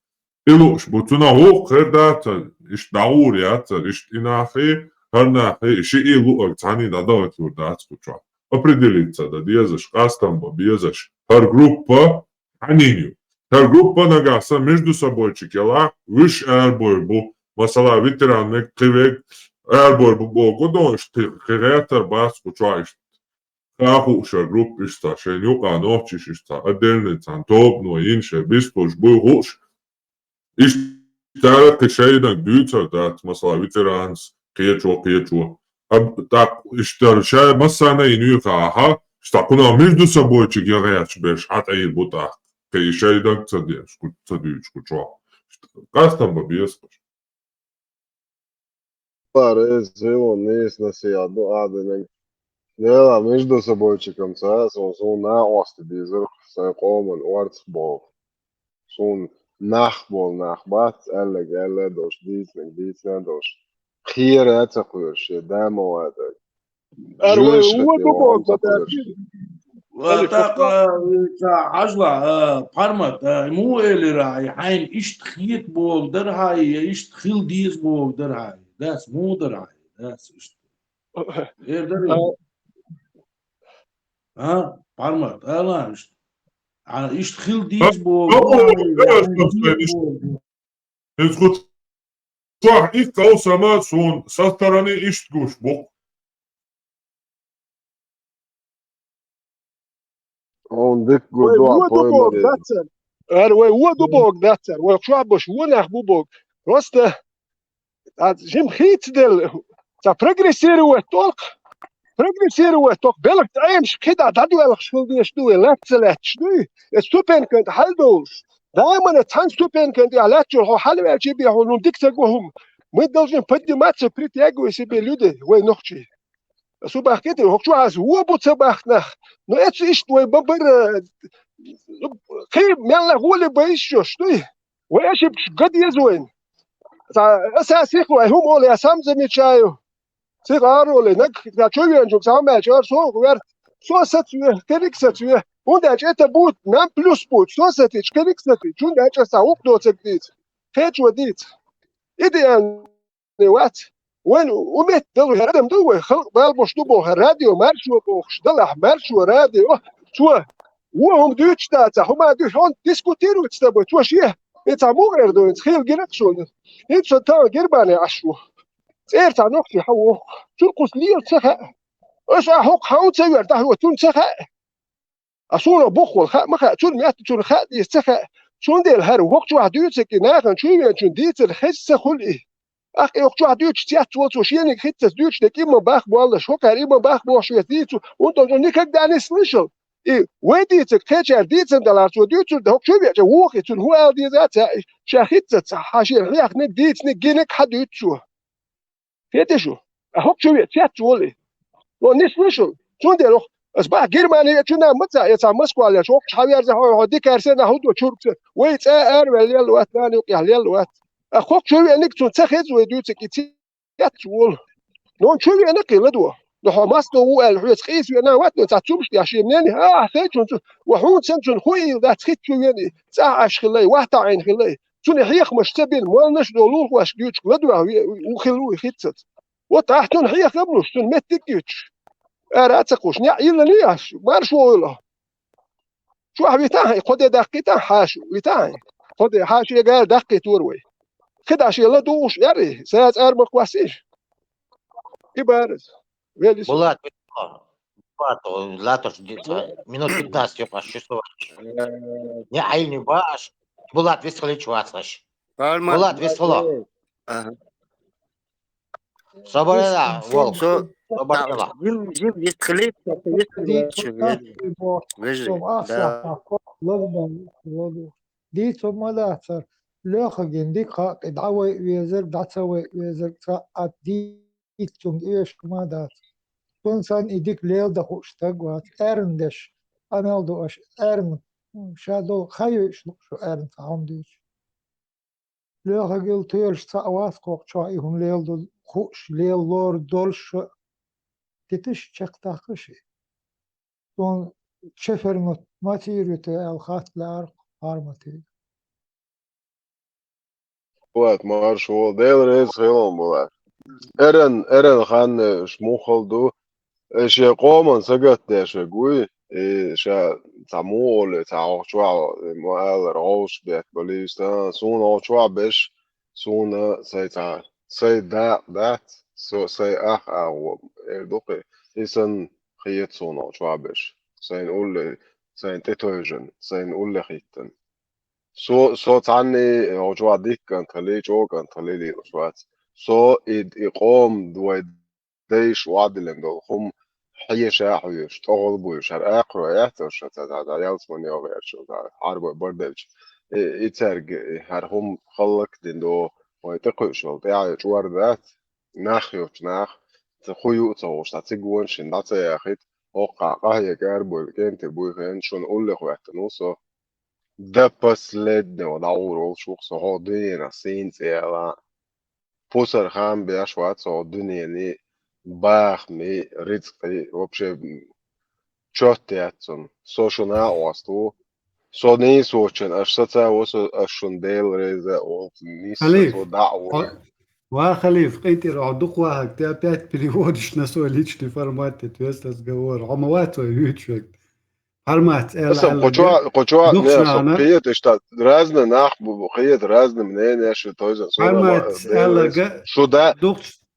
Илуш, бутуна хук, хердата, иш даур яца, иш инахи, харнахи, иши илу, цани дадават юрдацкуча. Определиться, да, дезаш, кастамба, безаш, хар группа, аниню. Хар группа нагаса между собой чекела, виш эрбой бу, масала ветеран мек кривек, эрбой бу богодон, шти херетер баску чуаиш. Хахуша групп ишта, шенюка ночиш ишта, отдельница, тобно, инше, биспуш, буй хуш. Иштара кешейнак дюйца, да, масала ветеранс, кечо. Так, иштарша масана инюка, аха, что куна между собой чекеряч беш, ата и бута. كي شيء دك تصدق شكو تصدق شكو شو قاستم ببيسقش Parece, evo, nesnesi do adenen. Nela, među sabojčikom cas, un sun naosti dieser, sen komen ortsbol. Sun nachtbol nachtbat, elle, dos dietnen, dos. Gier het zich weer, demo het. أروي Juist het, هو joh, دبوك amca بدأت weer. وتاق عجلة برمت مو اللي راي حين إيش تخيط بوق در هاي إيش تخيل ديز بوق در هاي داس مو در هاي داس إيش إيه در ها برمت لا إيش تخيل ديز بوق Изгот صح их каусама сон со стороны иштгуш бок. On dik هو godoa دبوك poemare. داتر أروي هو دبوك داتر وشعبش ونح بوبوك راسته جيم خيت دل تا progresseren we toch belk times kida dat wel schuldig is doen let's nu het stoppen kunt haldos دائما التان stoppen kunt ja laat je hal wel je به هون dik تقوهم ما должен подниматься при тягу себе люди вы ночи صباح كده هو شو عايز هو بتصبحنا но это ist твой бабер خيب يلا هو اللي بيشو شو وايش قد يزوين اساسي هم اللي سام замечаю Cigarole, na čovječnog sameća, svog ver, sosacuje, keriksacuje, onda će to būt nam plus put, sosatić, keriksatić, onda će sa uknocek dic, heću dic. Idealni vat, وين ومت دلو هردم دو بالبوش دو بو راديو مارشو بوش دلح مارشو راديو شو وهم دوتش تاتا هما دوش هون ديسكوتيرو تستبو شو شيه إتا موغر دو تخيل جرك شو إنت تاو جرباني عشو سيرت عن نقطي حو ترقص لي السخاء ايش احق حاول تسير تحت وتون سخاء اصور بخول خاء ما خاء تون ميات تون خاء دي السخاء شون دي الهر وقت واحد يوتسك ناخن شو ينشون ديت الخس خلقي اخي وقت واحد يوتش تيات وتو شيني خيتس دوتش دك اما باخ والله شو قريبا باخ بو شو يتيتو وانت نيك داني سليشل اي ويديتك كاتشر ديتن دولار تو دوتو ده شو بيجا ووخي تون هو دي ذات شاخيتس حاشير رياخ نك ديت نك جينك حد يوتشو فيتشو اهوك شو يتيات ولي لو نسلشل شون دي لو اسبع جرمانيا شنا متى يتا مسكو على شو حاوي ارزه هو دي كارسنا هودو شورت ويت ار وليل وات ثاني يحلل وات اخوك شو انك تنتخذ ودوتك يتيات ول نون شو انك لدو لو ماستو هو الحوت خيس انا وات تاتومش يا شي منين ها سيتون وحون سنتون خوي ذات خيت شو يعني ساعه خلي واحد عين خلي شنو حيخ مش تبين ما نش دولور واش جوتش لدو وخلوه خيتت وتحتون حيخ قبل شنو متكيتش اراتقوش نيا يلا نياش مارش ولا شو حبيتاه قد دقيقه حاشو بتاعي قد حاشي قال دقيقه توروي كده شيء لا دوش يعني ساعات ارمق واسيش يبارز Булат, латош минут 15 يبقى شو не عيني باش Булат висхали чуацаш Булат висхала Соборела волк Соборела Jim висхали دي ثم لا أثر لا خجين دي خا دعوة ويزر دعوة ويزر قد دي تون إيش ما دات تونسان إديك ليل دخوش تقوات أرندش أنا دوش أرن شادو خيش شو أرن فهم ديش لا خجيل تيلش ساوات قوق شايهم ليل دول خوش ليل لور دولش تتش تقتاقشي تون شفرمت ما تيريته الخات لار هارمتي Wat maar zo deel is heel mooi. Eren gaan smochel do. Is je komen zeker deze goeie. Is je tamol taal chwa maar roos bet balista zo'n al chwa bes zo'n zei dat zo zei ach doke is een geet zo'n al chwa bes zijn olle zijn tetoeëren zijn olle gieten. So تعني موضوع ديك كان تخليه جو كان تخليه لي وشوات so إقام دوي ديش وعد لهم هم حيش حيش طول بوش هر آخر يحتوش هذا يالس من يغير شو هذا عربي بردلش يترج هر هم خلق دينو ويتقش والبيع جوار ذات ناخيوش ناخ تخيو توش تتجون شن دات ياخد وقع قهية كاربو كنت بوي خين شون أقول لك وقت نوصو ده بس لد ودعورو شوق صهودين سين سيلا فوسر خام بياش وات صهودين يعني باخ مي رزقي вообще čotjätsön sošunā ostu so nīsočen aš sacēvos aš šundēl reize un nīsa خليف to da'u وخليف قيتي رعدوق واحد تي опять переводишь на свой личный формат весь разговор عموات ويوتشوك формат Esam ela qočua ne so دخشانا qijet šta razne nahbu qijet razne mnenja što to je формат ela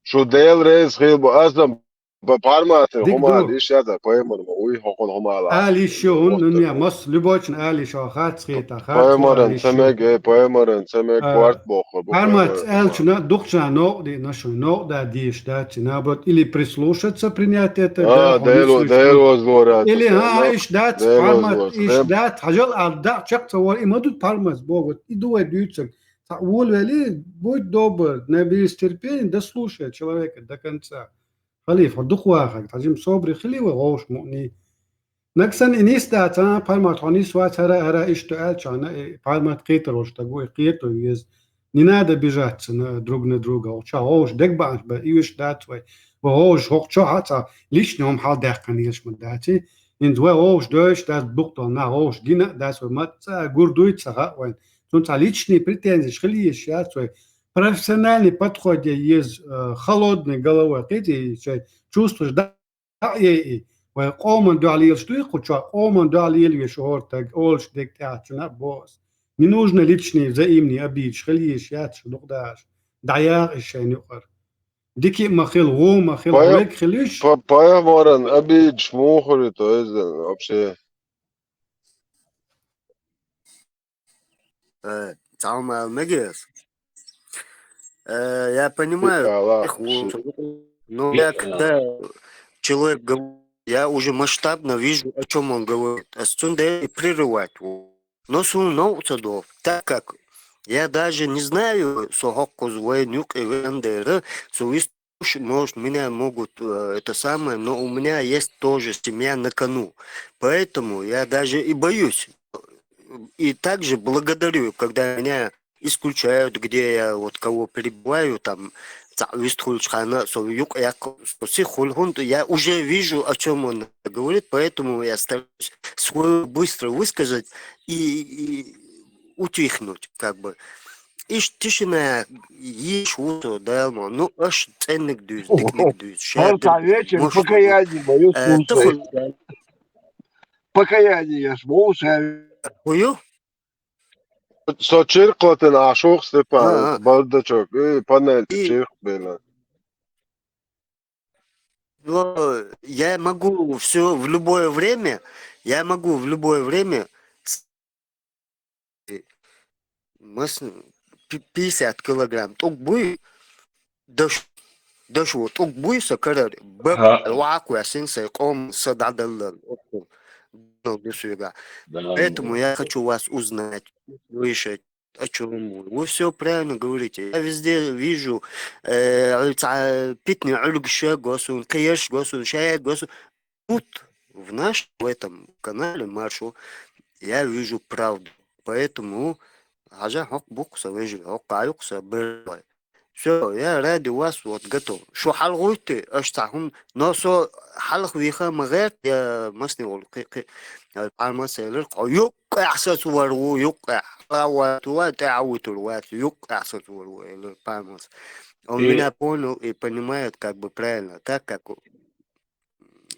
šudēl reiz hilbu asam parmāte ديك humā دو liš jādā paimar ma uj hokon humā lā آلي شون نميا مص لبوچن آلي شو خات سخيتا خات سو paimaran آلي شون cemek kvart boha bu Армат paimaran элчна духча но ди нашу но да диш да наоборот или прислушаться принять это да dēlos vorāt или no иш дат dēlos пармат vors иш дат хажал алда чак цавар имадут пармас богот и дует дюцек вол вели будь добр наберись терпения да слушай человека до конца خليفة دخ واحد تعجم صبري خلي وغوش مؤني نكسن إنيس داتا بالمات هونيس وات هرا إيش تقال شانا بالمات قيتر وش تقوي قيتر يز نينادا بيجات دروغنا دروغا وشا هوش دك باش با إيش داتوي وهوش هوش شو حتى ليش نوم حال داقن يش من داتي إن دوا هوش دوش دات بوقتل نا هوش جينا داس ومات гурдует сага وين تونتا личные претензии خلي يشات وي профессиональный подход есть холодной головой, ты чувствуешь, да, и قوم دعاليل что их уча, قوم دعاليل يشعر так, олш диктатуна босс. Не нужно личные взаимные обиды, خليش ياتش دقداش, دعياق الشيء نقر. ديكي مخيل غو مخيل غويك خليش. Paimaran abi čmuhuri to je вообще Цалма Мегес. Я понимаю, но я когда человек говорит, я уже масштабно вижу, о чем он говорит. А и прерывать его. Но сунул так как я даже не знаю, может, меня могут это самое, но у меня есть тоже семья на кону. Поэтому я даже и боюсь. И также благодарю, когда меня исключают, где я вот кого перебываю, там, я уже вижу, о чем он говорит, поэтому я стараюсь свое быстро высказать и утихнуть, как бы. И тишина, ешь утро, да, ну, аж ценник дюз, дикник дюз. вечер, покаяние мое слушай. Покаяние, слушай. Huyu? So čirkloten ašuh Stepan, baldačok, panel čirk bila. Я могу все в любое время, 50 килограмм. Тук буй, дошел, тук буй сакарар, ваку я синса, ком сададал. Поэтому я хочу вас узнать, слышать, о чем вы все правильно говорите. Я везде вижу питни альгша госун, кеш госун, шая госун. Тут в нашем в этом канале Маршу я вижу правду. Поэтому хажа хок букса вижу, хок каюкса берлай. Все, я ради вас вот готов. Шо халгуйте, аштахун, но со халх виха магат я масни волки. القائمة سيلر يوقع أحساس ورو يوقع تعود الوقت يوقع أحساس ورو القائمة он меня понял и понимает как бы правильно так как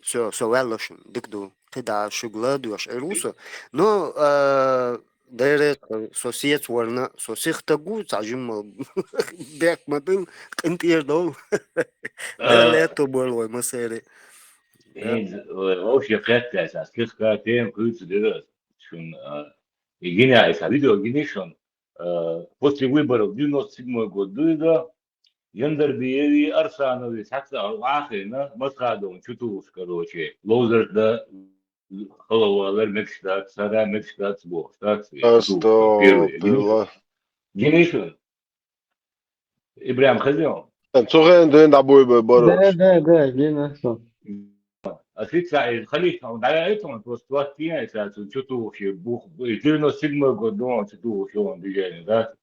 все велошен дикду ты да шугладуешь руса но дайрет сосед ворна сосед тагу зажим бек мадын кентирдол да это было масери вообще кэттес аскиска тем куцдерас шун игиня esa video игинишон после выборов 97 год да يندر بيوي أرسانوي حتى أرواحنا ما تخادون شتوش كروشي لوزر ده خلوالر مكشتات سرا مكشتات بوشتات Astagfirullah. جينيشون إبراهيم خزيون صغير دين دعبوي ببروش. ده جينا شو أكيد سعيد خليك دعايتهم توستوات فيها أساسا شتوش بوخ يجينا سيجما قدون شتوش يوم بيجي ذات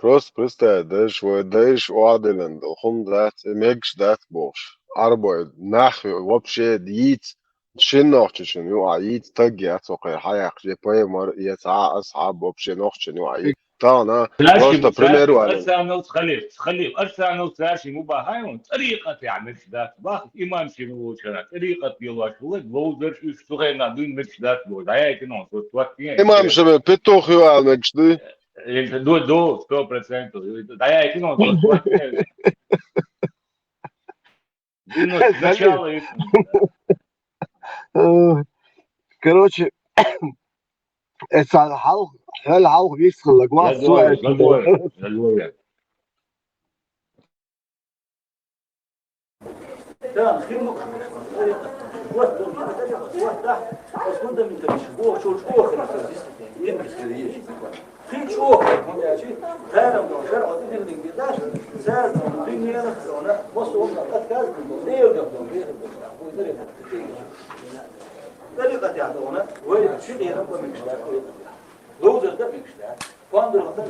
Просто даешь уаделен, хум дат, мегш дат бош. Арбой, нахуй, вообще дит, شنو يو عيد تجي أتوقع حياة جيبه مر يتعا أصحاب вообще نوخشنو عيد تانا просто примеру أرسانو تخلي أرسانو تاشي مباهايون طريقة يعني ذات باخ إمام شنو شنا طريقة يلا شو لوزر شو سوغينا دون مش ذات بود هاي كنون توتين إمام شبه بتوخ يو على مجدي دو 100% هاي كنون توتين دينو сначала Короче, это الحلقة بيدخل لجوا سؤال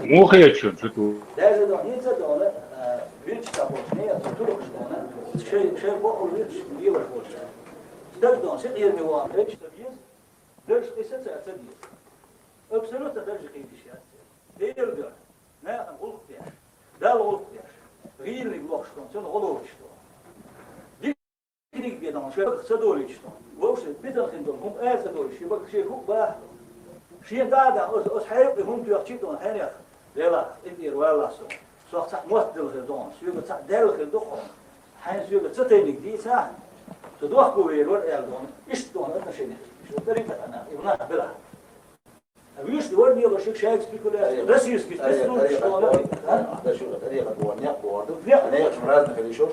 مو خير شو شو شيء دادا أس حيب هم تيجتون هنيخ لا إنتير ولا سو صح صح مستدل خدون سوى صح دل خدون حين سوى ستينك دي صح تدوخ قوي ور يالدون إشتون أنا شيء شو طريقة أنا يبغى بلا أبيش دور نيجا شيء شيء سبيكولا رسيس كيس تسلون إشتون هذا شو طريقة بوانيا بوارد أنا يا شمرات نخلي شو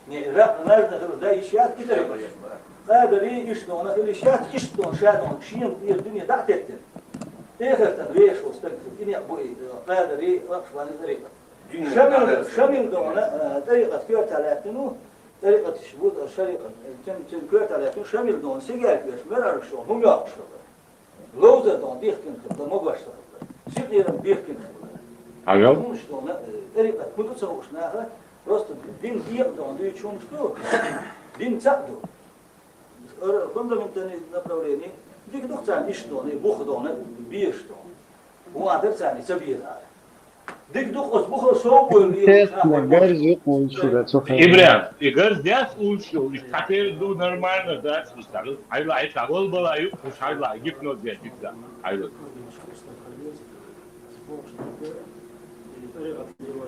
شيء لا نرد نخلي ده إشياء كده هذا ليه إشتون نخلي إشياء إشتون شادون شيء الدنيا دعتت إخر تدريش واستقبل إني أبوي هذا ليه وقفان طريقة شامل دون طريقة كيرت على تنو طريقة الشبوط الشريقة تم كيرت على تنو شامل دون سجال كيش مرر شو هم يعرفوا لوزة دون ديخ كن خد ما قاش سيدنا ديخ كن أيوة مش دون طريقة كل تصوش ناخذ راست دين ديخ دون دي شو مشتو دين تعدو كنا من تاني نبروليني ديك دكتور إشتوني بوخدونه بيشتون هو عادر ثاني سبيل ديك دكتور بوخ صوب إبراهيم إيجار دياس أولشوا إشتكي دو نورمال داس إشتغل هايلا إشتغل بلايو مش هايلا يجيب نوت ديا جدا هايلا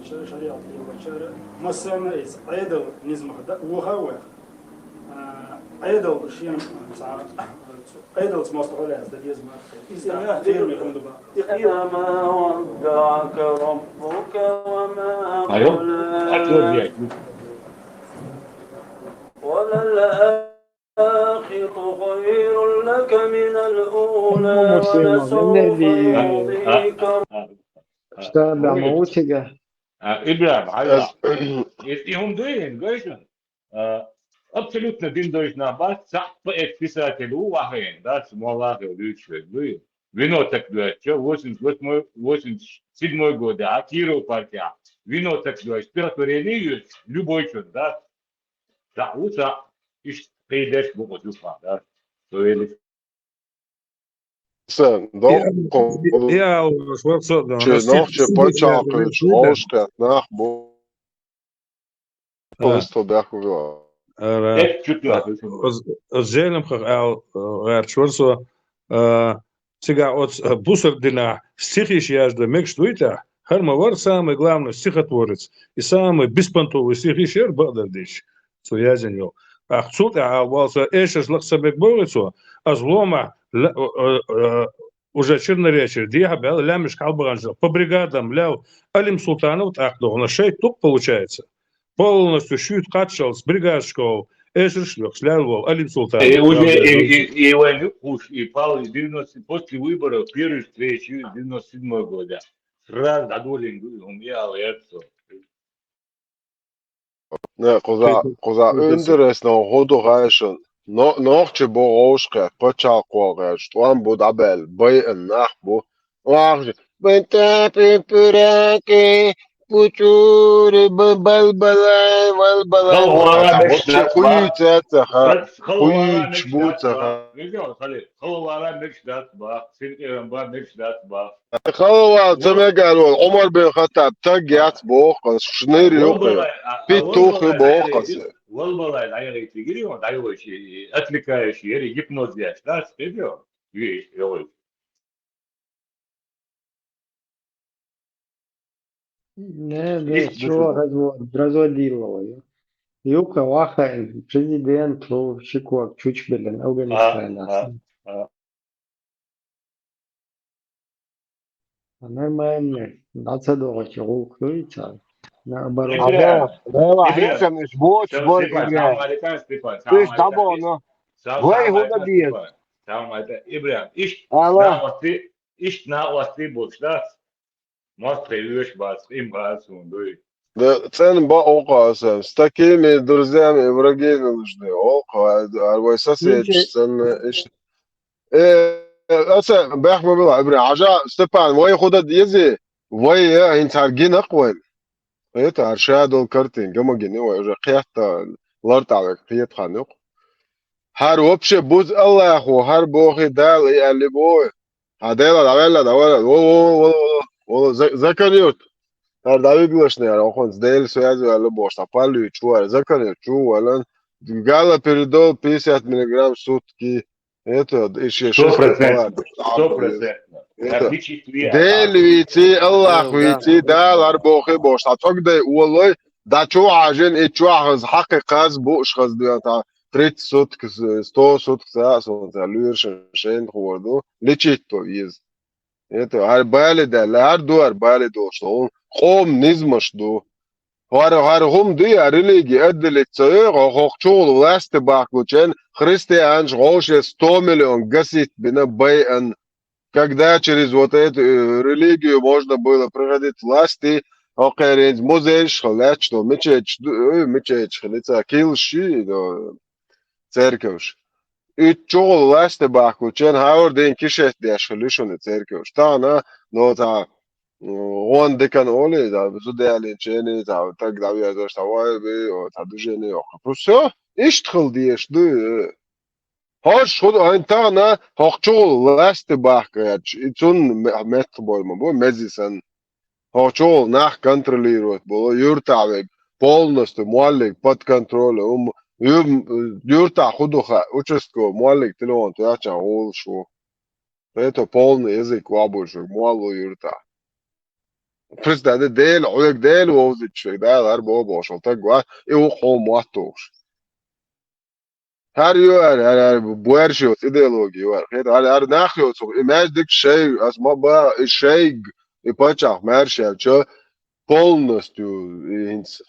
شريعة مسنا إيش أيضا نزمه ده وهو أيضا شيء أيضا مصطلح هذا يزمه تيرمي خندبا ما ودعك ربك وما قلى وللآخرة خير لك من الأولى ولسوف يعطيك إبراهيم هايلا يهم دوين قويشن Абсолютно din doјшна бас сапа писателу вахен да смола люче дуи вино так дуаче 87 года Акиро партия вино так дуач пиротворение любой чон да уса иш придеш богу духа да то е Sen, Ja, wat zo dan? nog je potjaken, schoolstad, nachtbo. Просто бяху вила. Зелем хал рачворсо сега от бусердина стихиш яжда мекштуйта хармавар самый главный стихотворец и самый беспонтовый стихишер Багдадич so яженьо ахцут авалса эшеш лахсабек болицо азлома уже черноречер диха бел лямиш калбаганжа по бригадам ляв Алим Султанов так на шей тук получается полностью шьют катшал с бригадшков эшершлёк слявов Алим Султанов И уже и войну уж и пал 90 после выборов первой встречи 97 года сразу доволен умел это. Ne, koza underes no hodo gaishon. Noch che bo oshke, pachal ko gaish. Tuan bo dabel, bay en nach bo. Wach, benta pepurake, puchur, balbalay, balbalay. Wopche khuyt etcha, khuyt shbutcha. Видел, Халид? Халвара мечтат ба, синкерам ба мечтат ба. خلوا تمجال عمر بن الخطاب تجيت بوقس شنير يوقي بيتوخ بوقس والله العيال تجري وضعوا شيء أتلك شيء يجيبنوز دياش لا تبيو يوي Ne, već čo razvodilo. Juka Vaha, президент Шикуак Чучбелен, Афганистана. Нормально. 22 чего крыться. Наоборот. Ага, мش بوش بول إيش طبعا وين هو بديل إبراهيم الله إيش ناقصتي بوش لا ما تخيلوش بس إم باسون دوي Цен ба оqasem. С такими друзьями враги не нужны. Оqa, арвайса сечсен. أسا بيحكوا بالله إبراهيم عجا ستبان وين خدا ديزي وين هين تارجين أقوين هي تارشاد الكرتين كما جني وين قيادة لارت على قيادة خانق هر وبش بوز الله أخو هر بوخي دال اللي بوي هذيلا داولا والله زكريوت هر داوي قلشنا يعني أخوان زديل سويازي ولا بوش تقالوا شو زكريوت شو ولا قال передол 50 миллиграмм в сутки. Это еще 6 ديل ويتي الله ويتي دال أربوخي بوش تعتقد والله دا شو عاجن إتشو عز حقيقة بوش خز دياتا 30 سوتك 100 سوتك ساعة لورش شين خوردو ليشيتو يز это هر بالي هر دو بالي دو شلون قوم نزمش دو هر هم دي ريليجي أدل التسير وخوخشول ولاست باكوچن христианж гоше 100 миллион гасит бина байан. Когда через вот эту религию можно было проходить власти, океренz музей шхалят, что мечеть шхалица килши до церковь. И чол власти бакучен хаур день кишет деш шхалишон церковь. Тана, но та он декан оли, да, зудеалин чени, да, так да я дош тавай би, та движение. Просто иштхал диеш ду. هاش خود انتانا هاخچول لاست باخ چون مت بول مو مزيسن هاخچول ناخ контролирует было юртавек полностью молик под контролем юрта худоха участковый молик телефон то яча ол шо это полный язык вабушек молу юрта представьте дел олег дел возич да дар бо шо так ва и хо матош هر بوارشوت ideologi var. Her nachjot so imagdik şey asma ba şey ипачах мершел чё полностью инс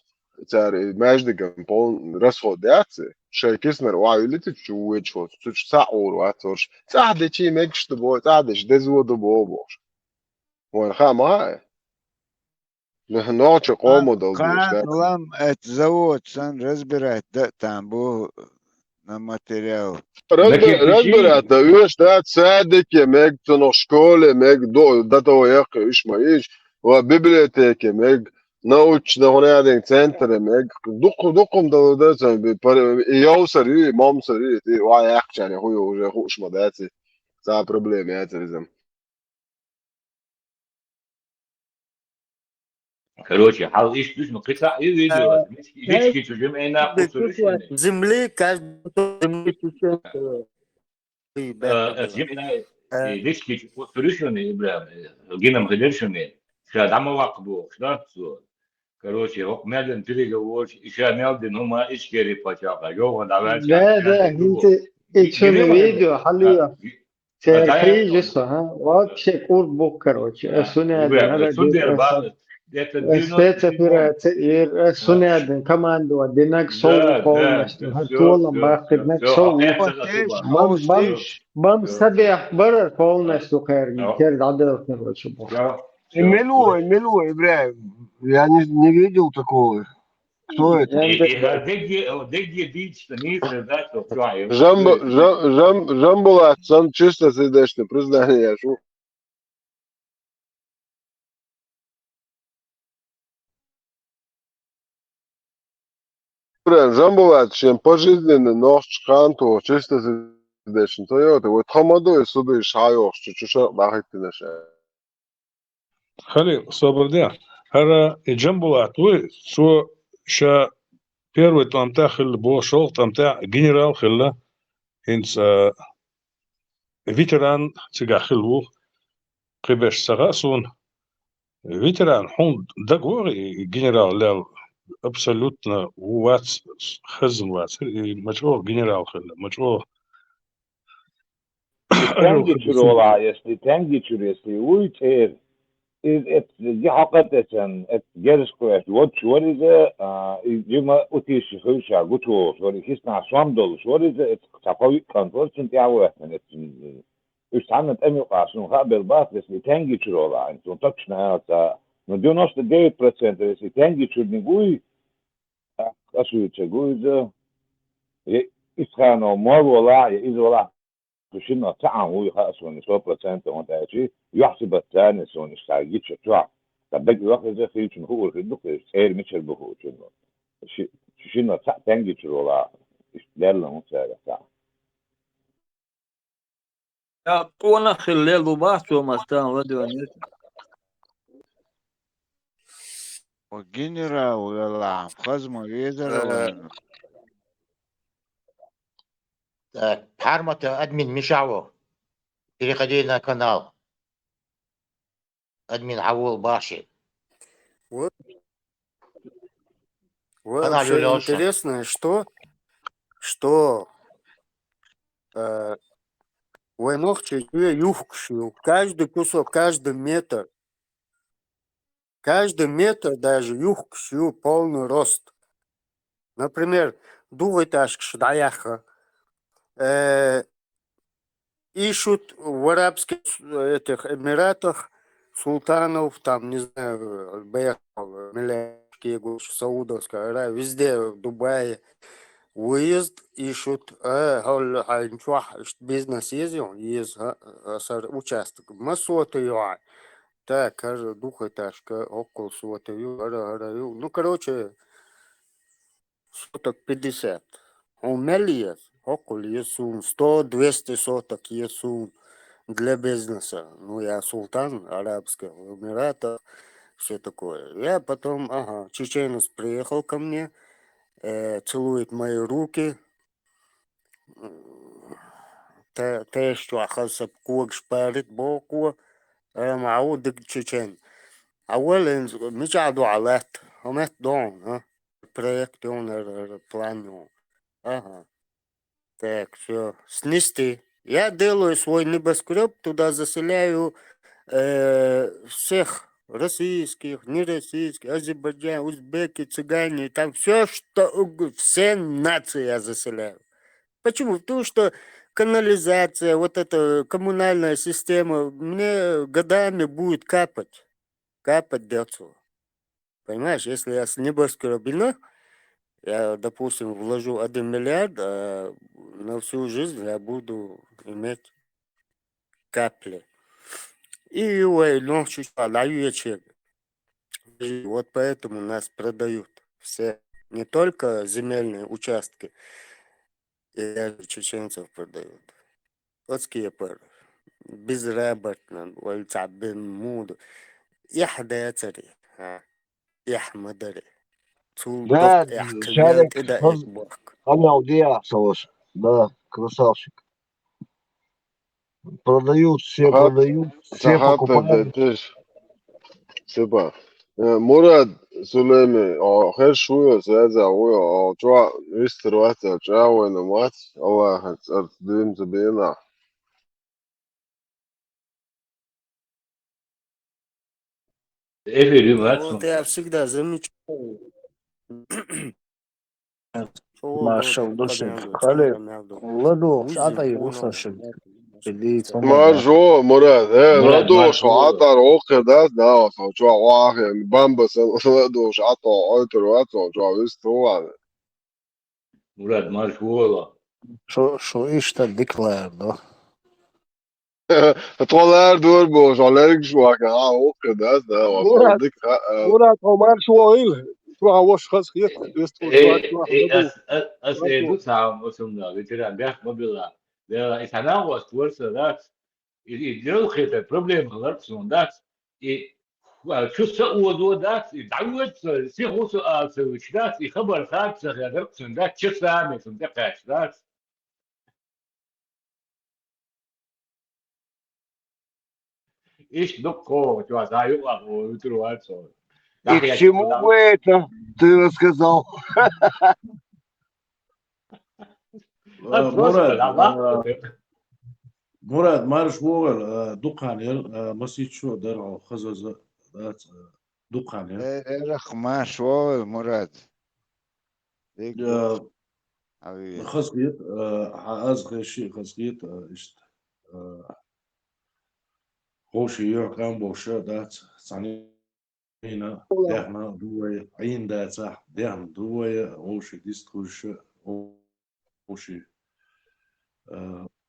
цар имаждиком пол расходяться şey киснер вайлити чует что саур ватош саде чи мекшт бо саде дезводу бо вон хама ночь комодал Лам это завод сан разбирать да там бо на материал. разбирать, да, видишь, да, садики, мег на школе, мег до того, як ишмаиш, в библиотеке, мег научно-гоняден центре, мег дуком да, и я сари, мам сари, ты ва якчане, хуй уже хушма дати, за проблемы это. Короче, хал иш плюс мы кица и видео. Лички чужим и на земли каждый земли чуть-чуть. Лички соришённые, бля, геном гелершённые. Сейчас дамовак был, да, все. Короче, медленно переговор, еще медленно, ума ичкери почака. Його давай. Да, انت اتشون فيديو حلوة Церкви, вообще курс бук, короче. Сунядин, Сундер Багат. Это 90%. спецоперация, Сунядин, команду, Динак Соу полностью, Хатулам, Бахтиднак Соу. Бам Сабех Барар полностью, Кер Адел, короче. Милуй, Ибраим. Я не видел такого. Кто это? Жамбулат, сам чисто сердечное признание. Жамбулат, чем пожизненно нож чханту, чисто сердечно. Тойота, вот хамаду и суды шайох, чуть-чуть бахайте ша. Халил, собрдя. Хара и Джамбулат, вы, что ша первый там тахил бошел, там та генерал хилла, инс ветеран цигахилу, قبش سغاسون ветеран, он договор генерал лял абсолютно вац хазм вац и мачо генерал хилла, мачо если уйти, دي حقيقة جالس كويس what is it جمع أتيش خلشة قطو شوري كيسنا شامدل شوري تقوي كونفورسنت يعوه من استعملت أمي قاسم خابر باط بس لتانجي ترولا أنتم تكشنا تا نديو نص 9% بس لتانجي ترنيقوي أسوي تقوي إسخانو مور ولا إذا ولا تشينا تعم هو يخاصون 100% وانت أشي يحسب الثاني سون يستعجل شتوع تبقى وقت زي في شنو هو الخدوق سير مشل بهو شنو شينا تانجي ترولا لا مساعدة تاع يا قونا خلال بباس ومستان ودوني وجنرال ولا خزمة ويزر Хармата админ Мишаво. Переходи на канал. Админ Авул Баши. Вот Канал вообще Юлиошин. интересно, что войнохче юхкшил, каждый кусок, каждый метр даже юхкшил полный рост. Например, двухэтажка шдаяха. Ищут в Арабских этих Эмиратах султанов, там, не знаю, Саудовская Аравия, везде, в Дубае, выезд ищут, бизнес ездил, есть участок, масоты юа, так, каждый двухэтажка, около соты, ну, короче, соток 50, он мельет. Около Есун, 100-200 соток Есун для бизнеса. Ну, я султан Арабского Эмирата, все такое. Я потом, чеченец приехал ко мне, целует мои руки. Те, что ахасаб куак шпарит боку, معود чечен. أولا مش عدو علات هم دون проект он план. Так, все, снести. Я делаю свой небоскреб, туда заселяю всех российских, нероссийских, азербайджан, узбеки, цыгане, там все нации я заселяю. Почему? Потому что канализация, вот эта коммунальная система мне годами будет капать децу. Понимаешь, если я с небоскребина, я, допустим, вложу 1 миллиард, а на всю жизнь я буду иметь капли. И ночью вечер. Вот поэтому нас продают все, не только земельные участки, и даже чеченцев продают. Вот скипер, безработно, вольца бен муду. Я цари, я мадари. Да, Шарик, понял, где Салош. Да, красавчик. Продают, все покупают. Супер. Мурад Сулейми, خير شوية زيادة أو جوا ويستر وقت جوا ونمات الله هتقدم زبينا Эфир Вот Ватсон. я всегда замечаю. Marshall Dushin Kale Lado Shata Yusashin اللي ثم مارجو مراد مراد لدو شعاطر وقداس دا شو واخ بامبس لدو شعاطر اوتر واتو جو استو مراد مشغولة. شو إيش تديكلار ده طولار دور بو جالك شو كان وقداس دا وصل ديك مراد عمر شوائل شو عوش خاص خيط يستو شوات شو لدو أس إدو سام أسمنا بيتران بيح مبلا. ده إثنا وستورس ده يديروا خيط problem خلاص ده شو سووا ده يدعوت سيخوص سويش ده يخبر ثاب سخير ده شو سامي سمده قاش ده إيش دكتور شو عايزه أبغى يتروح صار. И к чему это ты рассказал? مراد مارش وغل دقان يل مسيت شو درع خزز دات دقان يل رخ ما شو مراد خزقيت أزغ شيء خزقيت إشت خوشي يعقام بوشة دات صانينا دهنا دوي عين دات صح دهنا دوي خوشي ديست خوشة خوشي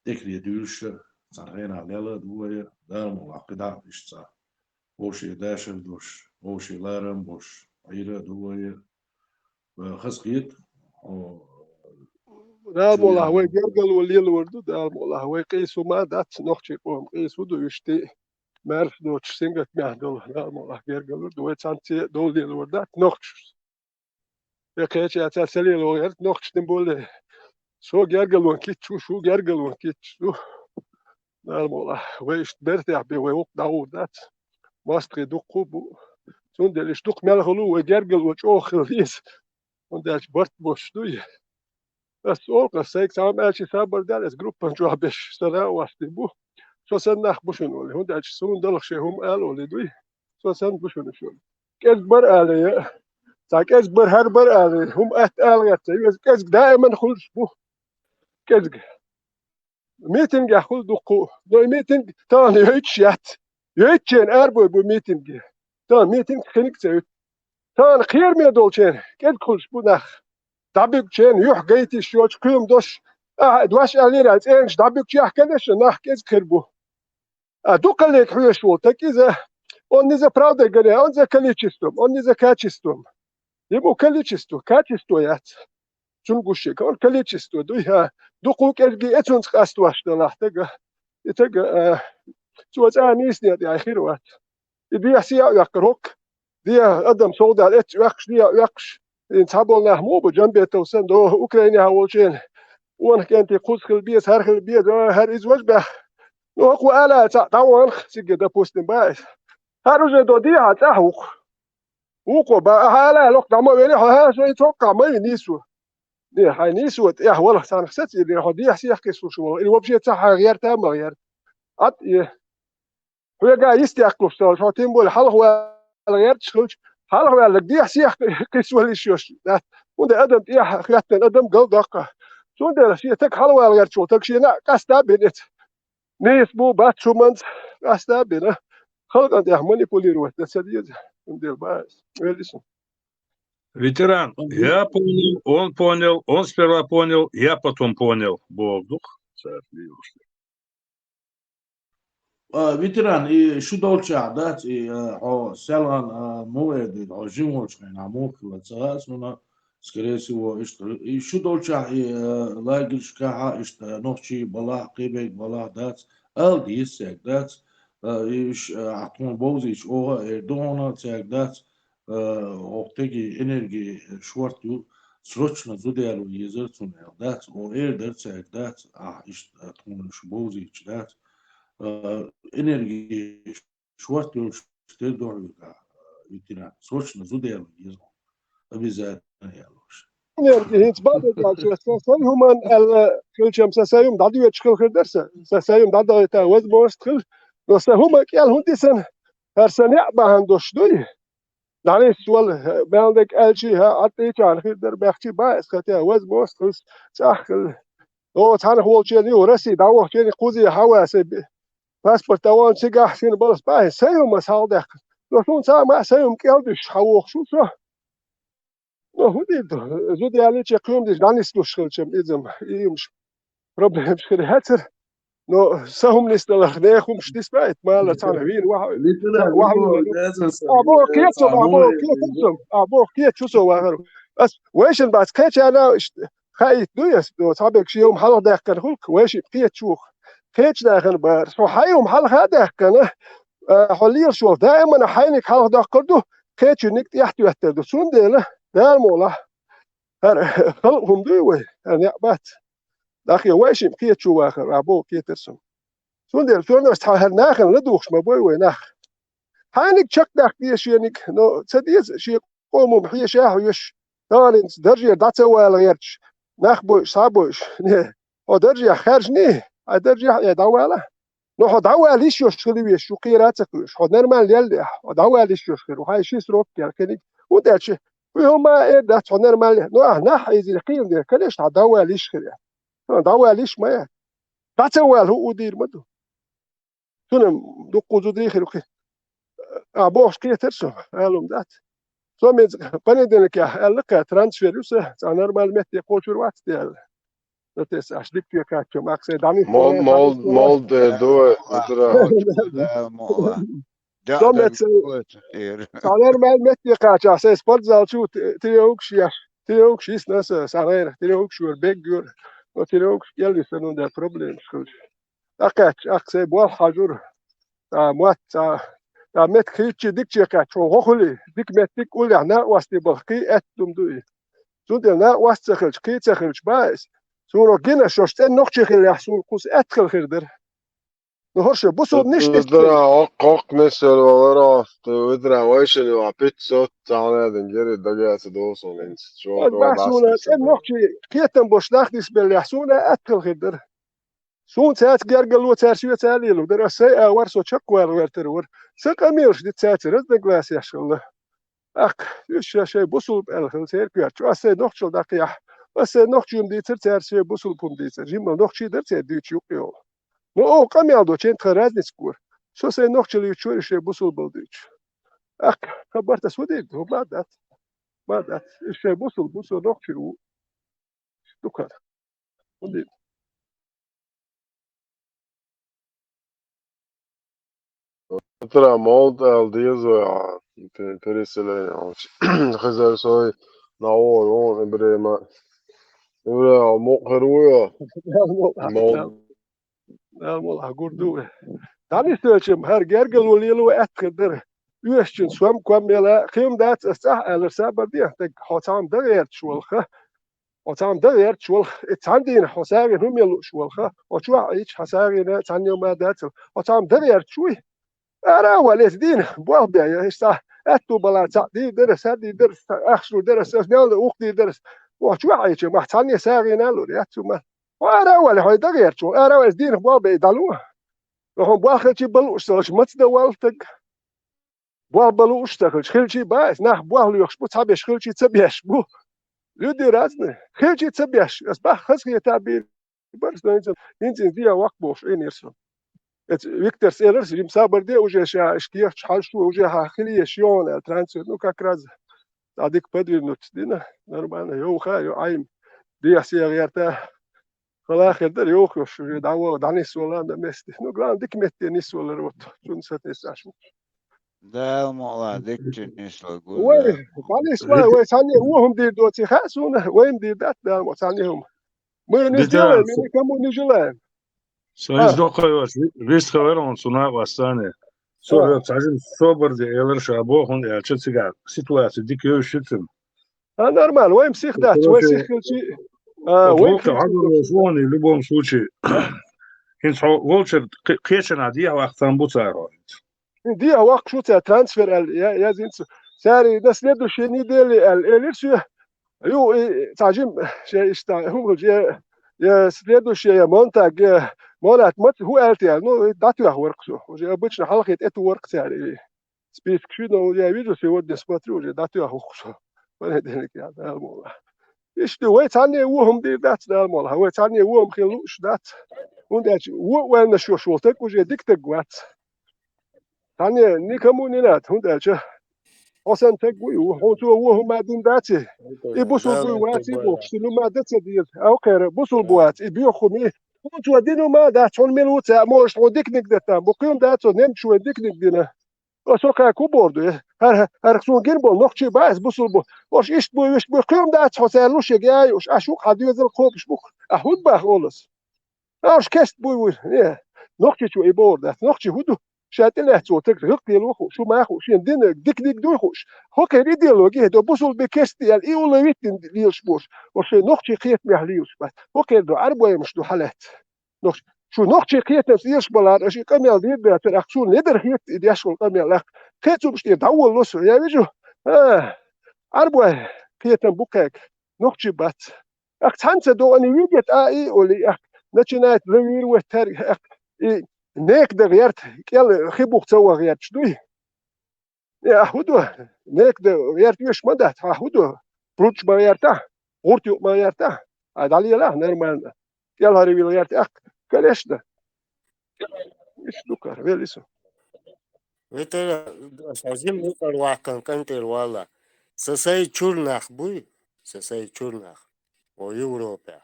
تكري دوشة صانينا ليلة دوي دارم العقدة إشت صح خوشي داشر دوش خوشي لارم بوش عيرة دوي خزقيت رام والله هو جرجل والليل وردو دام والله هو قيسو ما دات نوخشي قوم قيسو دو يشتي مارف دوتش سينجت مهدول رام والله جرجل وردو ويتسانتي دول ليل وردات نوخش يا كيتش اتسالي لو غيرت نوخش تنبول شو جرجل وكيت شو جرجل وكيت شو رام والله ويش برتاح بي ويوق داودات ماستري دوقو بو سوندل اشتوق مالغلو وجرجل وشوخ ليس ونداش برت بوش دوي بس أوقع سيك سام أشي سابر دالس جروبان جو بش سلا واستبو شو سنخ بوشن ولي هون دالش سون دلخ شيهم قال ولي دوي شو سن بوشن شو كذبر عليه ساك كذبر هربر عليه هم قال يتسيب كذب دائما خلص بو كذب ميتنج يخل دقو دو ميتنج تاني يتشيت يتشين أربو بو ميتنج تان ميتنج خنك سيد تان خير مي دولشين كذب خلص بو نخ دابيك تشين يح جيتي شوش كلهم دوش دواش علينا إنش دابيك تشيح كنش نح كيز كربو دوك اللي كحوش وتك إذا on إذا براود جري on إذا كليتشستم on إذا كاتشستم يبو كليتشستو كاتشستو يات شون قشيك on كليتشستو دويها دوقوك إلجي إتون تقاستواش دلاه تجا شو أنيسني يا أخير وات يبي سيا يقرك دي أدم سودا إت يقش دي يقش انتحبوا مو بجنب توسن دو أوكرانيا هولشين وان كانت يقص البيت هر البيت هر إزواج به نو أقوى على تعوان سيجي ده بوستن بايس هروج دو دي هتحوق وقو بقى على لوك دعما ويلي ها شو يتوقع ما ينيسو دي هاي نيسو يا والله سان خسات اللي هدي يحسي يحكي شو اللي وبشي تاع غير تام غير عط هو قاعد يستيقظ شو تيمبول حل هو غير تشخلش حال هو لك دي حسيح كيسولي شوش وده ادم دي خياتن ادم قل دقه شو ده شيء تك حال هو غير شو تك شيء قاستا بينت نيس بو بات شو منت قاستا بينه خلق انت مانيبولير وقت سديد ندير باس ويلسون Ветеран, я понял, он сперва понял, я потом понял. Бог дух, царь Иисус. فيتران شو دولتش عادات أو سالان موعد أو جيموش يعني عموك لتساس ونا سكريسي وإشت شو دولتش لاجلش كها إشت نوشي بلا قيبك بلا دات دي سيك دات إيش عطون بوزيش أو دونا سيك دات أو تيجي إنرجي شورتيو سرچنا زوديالو يزرتون دات أو دات سيك دات إشت عطون شبوزيش دات энергии шварту что дорого ветеран срочно зудел обязательно я лучше هيت بعد السياسيين هم الكلشم سياسيين دادو يتشكل خدرسه سياسيين دادو يتوز بوستخل بس هم كيال هندسن her sene bahandoş duy. يعني السؤال بعندك أي شيء عطيت عن خير بحكي بايس كتير وز موس خلص صح هو تعرف هو شيء نيو رسي دعوة شيء قوزي حواس باسبورت دوان شيء حسين بلس بايس سيوم مسحال ده لو شون سا ما سيوم كيلدش حوق شو سا هو دي زود عليه شيء قيم ديش داني سلوش خلشم إذا يمش problem شكل هاتر نو سهم نستلخ ناخم مش ديسبايت ما لا تعرف وين واحد أبو كيتسم أبو كيتسم أبو كيت شو سوى غيره بس ويش بعد كيت أنا خايف دويس دو تعبك شيء يوم حلق ده كان هلك ويش كيت شوخ كيت ده كان بار سو حيوم حلق هذا كان حلير شو دائما حينك حلق ده كله كيت ينك يحتوي يحتوي سون ده ده المولا خلقهم دوي يعني بات داخل ويش كيت شو آخر أبو كيتسم سون بس ناخن ندوخش ما بوي ويناخ حانك شك داخ ديش ينك نو تديز شي قوموا بحيه شاه ويش دارنس درجة داتا ولا غيرش ناخ بوش صابوش نه هو درجة خارج نه درجة يا دواله نو هو دواله ليش يشغل ويش شو قيراتك ويش هو نرمال يلي هو دواله ليش يشغل وهاي شيء سروك يعني كني وداتش وهما إيه دات هو نرمال نو ناح يزيد قيم ده كلش دواله ليش خير دواله ليش ما داتا ولا هو دير مدو تونم دقو زودي خير وكي أبوش كي ترسو قالوا دات سوميز بندنك يا لك ترانسفير يوسه نورمال مت يقول شو الوقت ديال تس اشليك يا كاتشو ماكس دامي مول دو سوميز نورمال مت يقاتش اساس سبورت زال شو تيوكش يسنس سارير تيوكش البيج تيوكش يلي سنون ده بروبلم أكاتش أكسي بوال حجور موات مت خيتش ديك كاتش وخولي ديك مت ديك قولي هنا واستي بلقي أتم دوي سود هنا واست خلش كي تخلش بايس سورو جينا شوشتين نقش خير يحصل قوس أدخل خير در نهرش بوسود نشتت درا قاق نسل ورا ودرا ويشل وعبيت صوت تعالى دنجري دقات دوسون انس شو بحسونا نقش كي تنبوش داخديس باللي يحصونا أدخل خير در سون ساعات جرجل وترشية تعليل ودراسة ورسو شكوار ورترور سكاميرش دي تساتر دقلاس يا شغله يش شيء بوصل بالخل سير كيات شو أسي نخشل دقيح بس نخشيم دي ترتار شيء بوصل بوم دي ترجم نخشي درت دي تشوقيو نو قام دو تشين تخرج نسكور شو سي نخشل يشور شيء بوصل بلديش خبرت سودي هو ما دات الشيء بوصل نخشي دكان ودي ترى مولد الديزو تريسل خزر سوي ناو بريما ولا مقرويا مول هاغوردو داني سوچم هر گرگل وليلو اتخدر يوشچن سوم كوم يلا خيم دات استح الرسابر دي تك حوتام دغير شولخه وتام دغير شولخ اتاندين حساغن هم يلو شولخه وشوا ايش حساغن تانيو ما دات وتام دغير شوي أنا وليت دين بوابع يا إستا أتو بلا تعدي درس هذه درس أخشوا درس نال أختي درس وشو عايش ما تاني ساقي نالو ياتو ما وأنا ولا هاي دغير شو أنا وليت دين بوابع دلوه لهم بواخر شيء بلوش سلش متدولتك بوال بلوش تخلش خل شيء باس نح بوال يخش بو تبيش خل شيء تبيش بو يدي رازنه خل شيء تبيش أصبح خس يتابين بس إنت دي وقت بوش إيه يرسل Виктор Селерс, им сабарде уже шкиях чхальшу уже хахили шион трансфер, ну как раз адик подвинуть, дина нормально, ёха, ё айм, диаси агерта, خلاص يقدر يوقف دعوة دانيس ولا نمست، ну главное дик метти нис ولا рот, شون ستيساش. ده ما ديك نيس لا قول. وين دانيس وين ثاني وهم دي دوتي خاسون وين دي دات ده ما ثانيهم. ما نزلوا من كم نزلوا. Союз доқойош риск верон суна вастане. Со цажим собор де элерш або хон элчига ситуация дикё шитим. Нормально, войм всех дать, вой всех ши. Вой звони в любом случае. Хинс волчер кечена дия вахтан буцаро. Дия вахт шуца трансфер я зинц. Сари на следующей неделе элерш ю цажим шта хум я следующая монтаг مولات مت هو قالت يعني نو داتو ورقسو وجي ابتش حلقه اتو ورق تاعي Список фильмов я вижу, сегодня смотрю, уже дату я хухшу. Понедельник я дал мола. Ишь, вы цане уهم дир дат дал мола. Вы цане уهم хилуш дат. Und wenn das schon так уже дикте гват. Цане никому не надо. Und Осан так гую. Он то уهم мадин дати. И бусул гую вати бок. Штилу мадат дир. Окей, бусул буат. И биохуми. Он то дину ما دات. Он милуца. Может, он дикник дата. Боким дат. Nem شو дикник дина. Osoka kubordu. Her son girbol nokçi bas busul bu. Oş iş bu kıyım da çosel luş ya. Oş aşuk hadiyel kopş bu. Ahud bah olas. Oş kest bu. Ne? Nokçi şu iborda. Nokçi hudu. Şatel so tek hık diye lu şu ma şu şimdi dik du hoş. Hoker ideoloji do busul be kest ya i ula vitin diyorş bu. Oş nokçi khiyet mahlius bas. Hoker do arboya mش do halat. Nokçi شو نقطة قيت نفسيش بلاد أشي كميل دير بيتر أخشون ندر هيت إدياشون كميل لك قيتو مش يدعول لسو يا بيجو أربوه قيت نبوكك نقطة بات أك تانسة دو أني ويجت آئي أولي أك نتشنات لوير وتر أك نيك ده غيرت كيال خيبوك تسوى غيرت شدوي يا أهودو نيك ده غيرت يوش مدت أهودو بروتش ما غيرته غورتيو ما غيرته أدالي لا نرمان كيال هاري غيرت أك Конечно. Штука, велисо. Это совсем не парвакан контировала. Сосай чурнах буй, сосай чурнах. О Европе.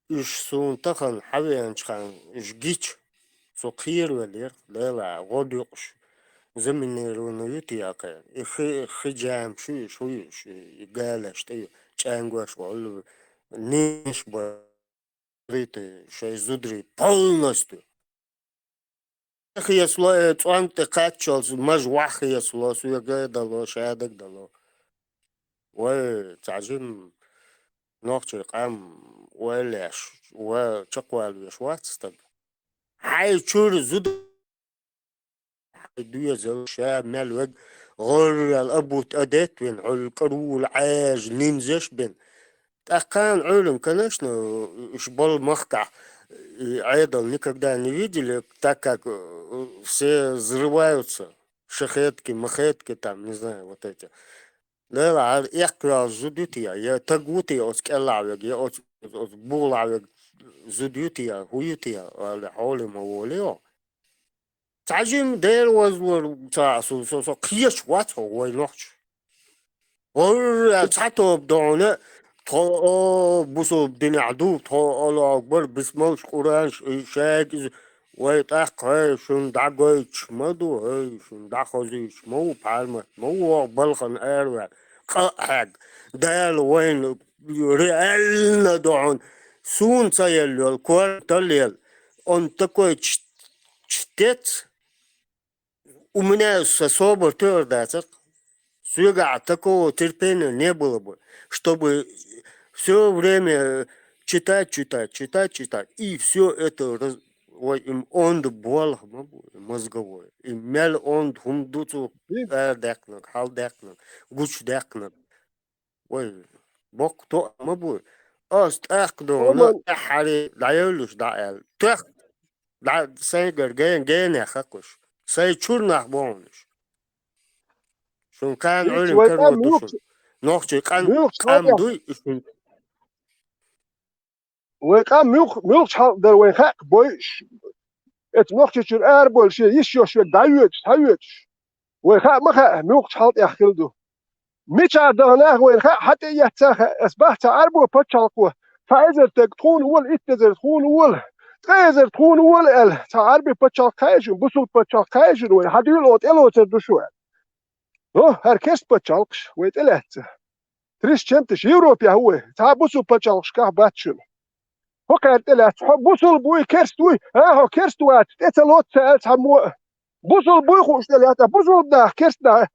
Иш сун тахан хавиан чхан иш гич. Со кир велер, лела годюш. Заминированно ютияка. И хиджам шуй, галаш, ты чангуаш вол. Ниш ба шайзудри полностью. Если он ты качался, мажвах если суега дало, шадок дало. Ой, цажим ночи кам, ой леш, ой чаквал вешватстад. Хай чур зуд. دوية زو شاب مالوج غر الأبوت أدت بين على الكرول عاج نينزش بين تأكان علم конечно шбол махта айдол никогда не видели, так как все взрываются, шахетки, махетки там, не знаю, вот эти. Да, я крал зудютия, я тагутия от скелавек, я от булавек зудютия, хуютия, але холим волео. تعجم دير وزور تاسو سو كيش وات هو نوش ور تاتو بدونه تو بوسو بنعدو تو الله اكبر بسم الله قران شاك ويطاق شون داغوش مدو شون داخوزيش مو بالما مو بلخن اير قاعد دال وين ريال دون سون تايل الكور تليل он такой чтец. У меня особо твердо, всегда такого терпения не было бы, чтобы все время читать, и все это им он был мозговой, и мел он хумдуцу декнак, хал декнак, гуч декнак, ой, бог то мабу, ост ахдо, но хари дайолуш даэл, тех да сайгер ген хакуш. ساي تشورناخ بونش شون كان علم كروتوشون نوخشي قام دوي وقام ميوخ حال در وين خاق بويش ات نوخشي تشور اربول شي يشوش دايوتش هايوتش وين خاق ما خاق ميوخ حال يخلدو ميچا داناه وين خاق حتى يحتاخ اسبحت اربو بتشالقو فاذا تكون ول اتذر تكون ول تغير تكون ول تعربي بتشالقايش بوسل بتشالقايش وين حديل اوت الو تدشو هركست بتشالقش ويتلات تريش چنتش يوروبيا هو تاع بوسل بتشالقش كاه باتشن هو كارتلات بوسل بوي كرستوي هو كرستوات اتلوت سالت حمو بوسل بوي خوش تلات بوسل دا كرستا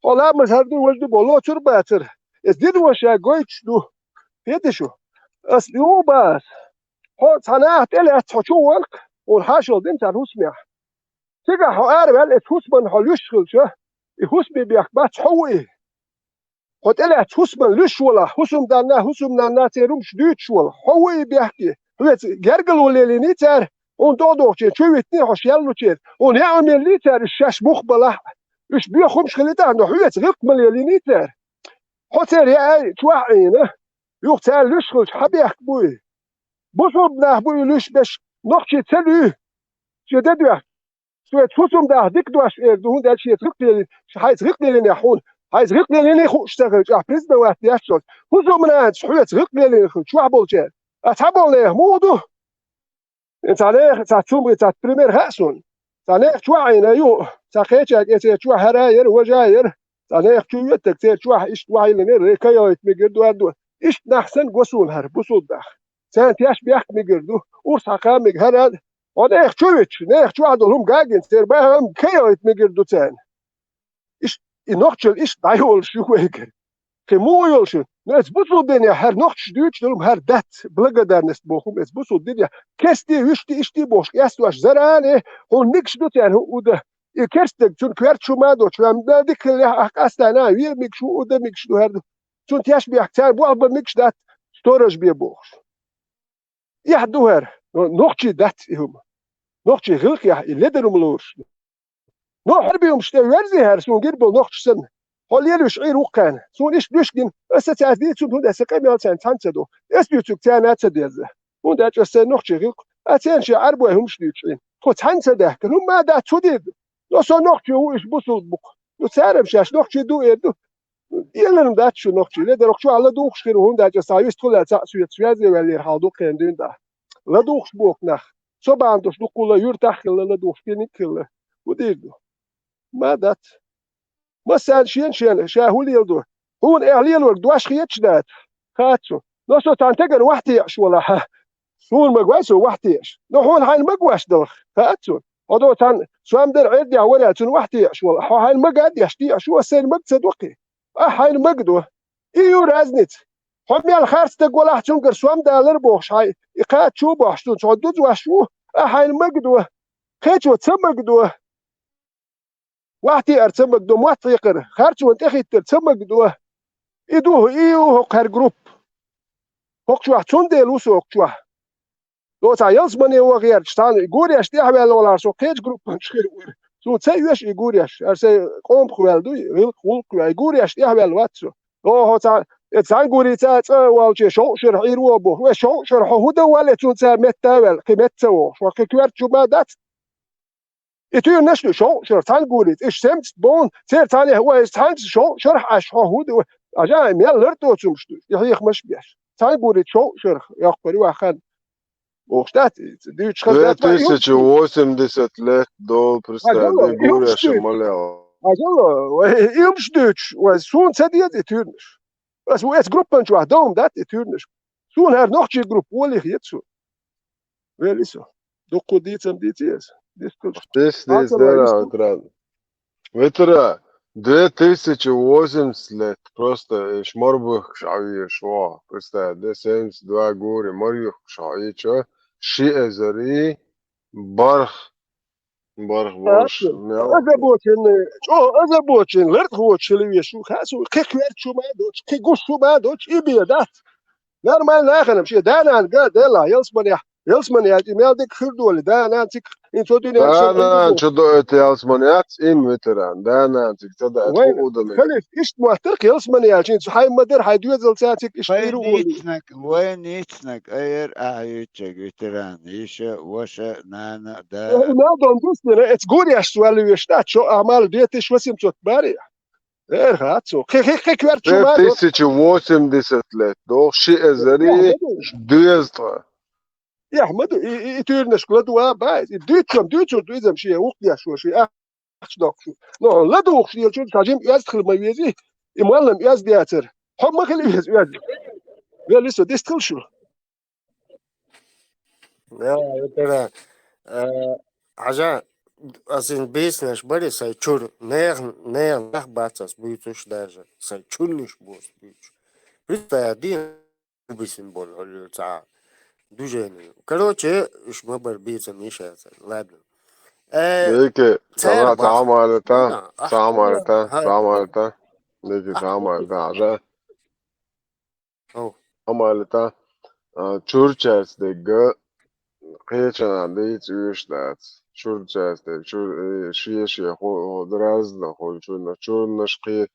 ولا مزهردو ولدو بولو ترباتر اس ديدو وشا جويتش دو يدشو اسلو باس هو صناعة إلى تحشوك والحاشل دين تاع الهسمية تيجا هو عارف قال الهسمن هو يشغل شو الهسمي بيخبات حوي هو إلى الهسمن ليش ولا هسم دانا تيرومش ديتش ولا حوي بيحكي هو جرجل ولا لينيتر Und dadurch, schwit nicht, hast du ja und ja, mir Liter ist schas مخبلة. Ich bin خمس خليتها إنه حيت غير مليون لتر. حتى يا توعينا. يختار ليش حبي أحبوي. بصوبنا أحبوي ليش بس نقطة تلو. شو ده سويت فوتهم ده ديك دوش دهون ده شيء تغطي حيث غطي لين يحون حيث غطي لين يخو اشتغل بريز ده واحد يشتغل فوتهم من عند حيث غطي لين يخو شو عبول جال أتحبوا له مودو أنت عليه تعتوم تعتبرمير هاسون تعليه شو عينا يو تعخيش أجي شو هراير وجاير تعليه شو يتك شو إيش وعي لين ركاية مجردو هدو إيش نحسن قصون هر بصود ده سنت ياش بيحك مجردو ورس حقام مجهرد وده شويتش نه شو عندهم جاجن سيربهم كيوت ميجردو تان إيش النقطة إيش دايول شو هيك كمو يولش ناس بصوا الدنيا هر نقطة دوتش لهم هر دات بلغة دارنس بوهم ناس بصوا الدنيا كستي وشتي إشتي بوش يستوش زرانه هو نكش دوت يعني هو ده كرستك تون كوارت شو ما دوتش لام ده ديك اللي أستانا ويمك شو وده مكش دو هردو تون تياش بيحكتان بو أبا مكش دات ستورج بيبوش يحدو هر نقطة دات هم نقطة غلق يا اللي درم لورش نو حربيهم شتوارزي هر سون جيربو نقطة سن هول يلوش عير وقان سون إيش دوشكين أستعديت سون هذا سكيم يالسان تانسدو أسبيوتك تانا تديزه هون ده جالس نقطة غلق أتين شيء عربوا هم شديتشين خو تانسده كانوا ما ده توديد لو سون نقطة هو إيش بوصل بق لو تعرف شاش نقطة دو يدو يلهم ده شو نقطة لا ده نقطة على دوخ شكل هون ده جالس عايز تقول سويت سويزي ولا يحاضو كندين ده لا دوخ بوك نخ صبا عندوش نقول يرتاح لا دوخ كني كله وديدو ما دات ما سال شين شاهول يلدو هون اعليل ورد واش خيتش دات خاتشو نصو تانتقن وحتيش ولا ها سون مقواسو وحتيش نو هون هاي المقواش دلخ خاتشو هدو تان سوام در عيد ولا تون وحتيش ولا هاي المقاد يشتي شو السين مقصد وقي هاي المقدو ايو رازنت هم يال خارج تقول احتون قر سوام دالر بوخش هاي اقات شو بوحشتون تعدد واشو هاي المقدو خيتشو تسمقدو واحتي ارتمقدو موات يقر خارج وانت اخي تسمقدو ايدوه ايو هقر جروب هقشو احتون ديلوسو هقشو لو تعيلس مني هو غير شتان يقوريش دي حوال ولا سو قيج جروب شخير سو تسيوش يقوريش ارسي قوم خوالدو يقولك يقوريش دي حوال واتسو لو هو تسان قوري والجي شو شرح يروبو وشو شرحه هو دوالي تون متاول قيمتو شو كيكوارت شو ما دات يتوير نشلو شو شرح تان قوري ايش سمت بون سير تاني هو تان شو شرح اشحو هو اجا ميال لرتو تمشتو يخيخ مش بيش تان قوري شو شرح يقبري واخد وشتات ديوتش خدات 2080 لет до представляю гуря шамаля اجا يمش دوتش وسون سديت يتورنش بس هو اس جروبن شو دوم دات يتورنش سون هر نوخشي جروب ولي يتسو ويليسو دوكو ديتم ديتيس Здесь да, отряд. Ветра 2080 лет просто шморбух шави шо. Представляю, 72 гори морюх шави чо. شيء برخ برش هذا بوتشن لرد هوتشلي شو خاسو كيكوير شو ما دوتش كيغوش شو ما دوتش يبيدات نورمال ناخنا مشي دانا قاد يلا يلسمن يا جمال ديك خردول دانا تك انتو دنيا دانا شدو يلسمنيات ان وتران دانا تك تدا تقودم خلف ايش موترك يلسمن يا جين حي مدر حي دوزل ساتك ايش يرو وين يتسنك اير اعيتك وتران ايش وش نانا دا لا دون دوسنا اتقولي اشتوالي وشتات شو اعمال ديتش وسم تباري ايه هاتسو كيكوير شو ما 1080 лет до شيء دوزتا يا احمد يتورنش كل دوا بايز دوتشم دوزم شيء وقت يا شيء اخش دوك شو نو لا دوك شيء شو تاجم يدخل ما يزي يمعلم ياز دياتر حب ما خلي ياز يا لسه ديستل شو يا ترى عجا أصلا بيسنش بري سايчур не бацас будет уж даже сайчурниш бос будет просто один бисин бол holца движение короче уж мы борбиться мешается ладно ليك تعملتا ليك تعملتا عجا عملتا churches de قيتشان ديت ويشتات شو جاست شو شيء هو درازنا هو شو نشقي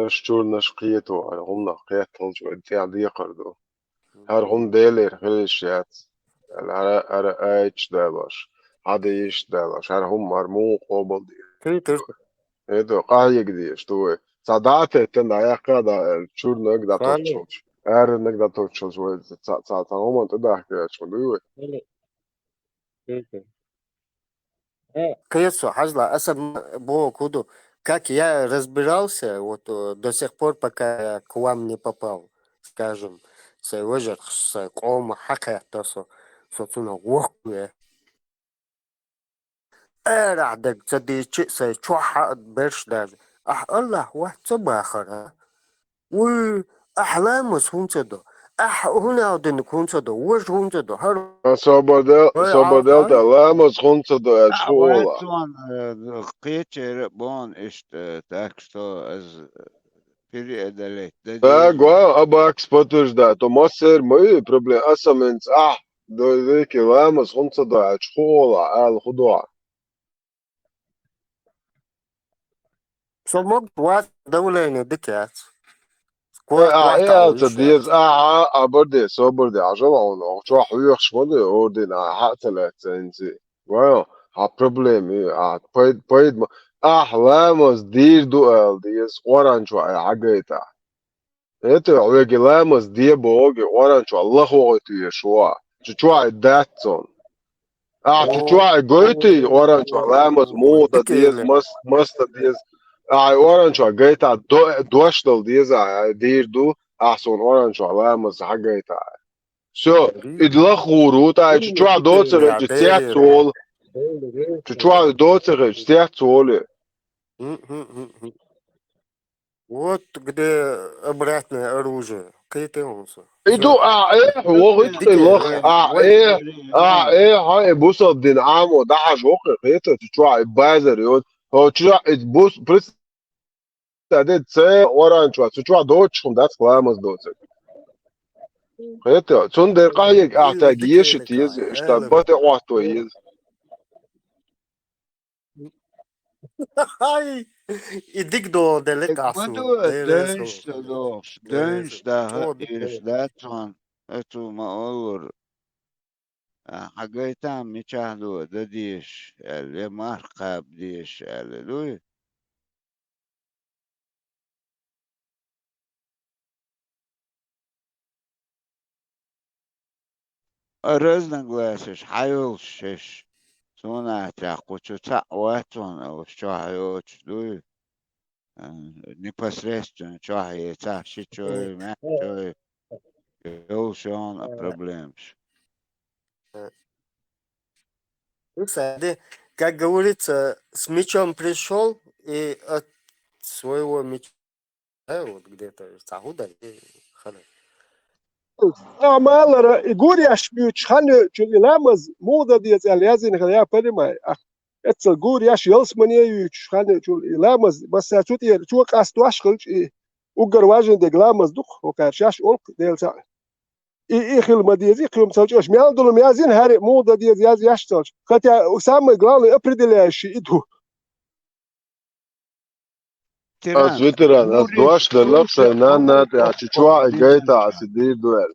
شو نشقيتو هم نقيت تلج ودي عندي قردو هر هم ديلر خليشيات على ايش دابش هذا ايش دابش هر هم مرمو قبل دي ايدو قايق دي شتوي صدعت تنا يا قادا شو نقدر خالد تشوش نقدر تشوش هم تدح كاش مدوي Кэсо, Хажла, Бо Куду, как я разбирался, вот до сих пор, пока я к вам не попал, скажем, с Кома Хака, то, собственно, Вохуя. Радик, цадичи, чуха, берш даже. Аллах, صباخر أحلامس هونسدو هنا ودن كونسدو وش هونسدو هر صبدل تلامس خونسدو أشخولا واتوان قيتشر بون اشت تاكستو از بيري اداليت Agora, abax potus da Tomaser, ماي problem أسمنت دو ذيك لامس خونسدو أشخولا الخضوع سموك دوات دولين دكات كوات تديز أبردي صبردي عجلون أخشوا حيوخ شمدي أوردينا حقتلت زنزي واو problem بايد لامس دير دوال ديز أورانجو عقيتا عويقي لامس دي بوغي أورانجو الله خوغيتو يشوا شوا داتون شوا قويتي أورانجو لامس مودا ديز مست ديز أورانجو عقيتا دوشتل ديز دير دو أحسن أورانجو لامس عقيتا شو إدلخ غوروتا شوا دوتر جتيات تول شوا دوتر جتيات تولي Вот где обратное оружие. Какие унсы. إدو وغيت لخ هاي بوصل الدين عام ودحش وقع قيته تشوع بازر يود هو تشوع بوص بريس تعدد سي ورا نشوع تشوع دوتش خم داس كلامس دوتش قيته تون دقايق اعتاقيش تيز اشتبت وقتو يز Ai, e digo delegação. دنش ده إيش داتون أتو ما أور حاجيتا ميشاهدو دديش اللي مرقب ديش اللي دوي أرزنا قلاسش حيولشش سونا تاقوتو تاقواتون أو شاهيوش دوي непосредственно человека человек он проблемс. Кстати, как говорится, с мечом пришел и от своего меча вот где-то сагуда أعمال يقول يشبيوش خلنا شو لامز موضة ديت اليازين خليها بريمة اتسل قول ياش يلس من يوش خلنا شو لامز بس شو قاستو أشغلش وقر واجن دي لامز دخ وكارشاش أولك ديل سا خل ما ديزي خلهم سوتش ميال دولم يازين هاري موضة ديت ياز ياشتلش خاطر وسام قلان أبرد ليش إدو veteran doš da lapsa na čučua gaita asidir duel.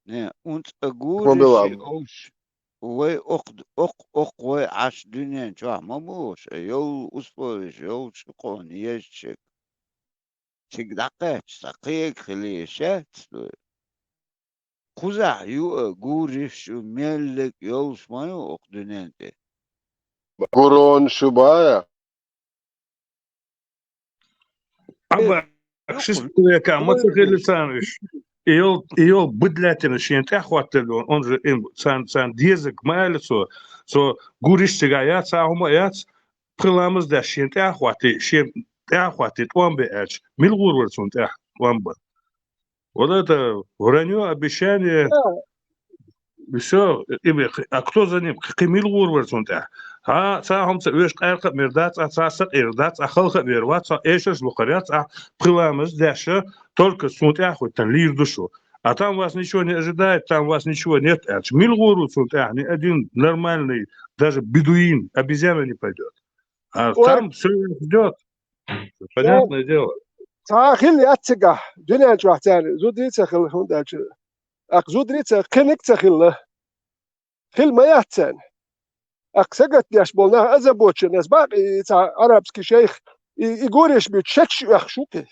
Ne, und aguri osh we ok we ash dünya çwa mamuş yol uspoş yol şukon yeşek çigdaqet saqik khlishat kuza yu aguri şu mellek yol şmayo ok dünente Kuron şubaya أبا شو كان ما تخيل لسانش يو بدلاتنا شين تأخوات لون أنجر إن سان ديزك ما لسه سو غوريش تجايات ساهم آيات برلامز ده شين تأخوات توام بأج ملغور ورسون توام ب ولا تا ورانيو أبيشان بشو إبي أكتو زنيم قيميل غور ورسون ها ساهم سويش قارق مردات أساسا إردات أخلق ميروات إيشش بقريات برلامز داشة تلك سونت أخو تنلير دشو А там вас ничего не ожидает, там вас ничего нет. Милгуру ни один нормальный, даже бедуин, обезьяна не пойдет. А там все ждет. Понятное дело. خيل ياتسقى دنيا جوا تاني زودري تخل هوندا اق زودري تخنك تخل خيل ما ياتسن اق سقت ياش بولنا ازبوتش الناس باقي تاع عربسكي شيخ يقولش بتشتش اخشوكي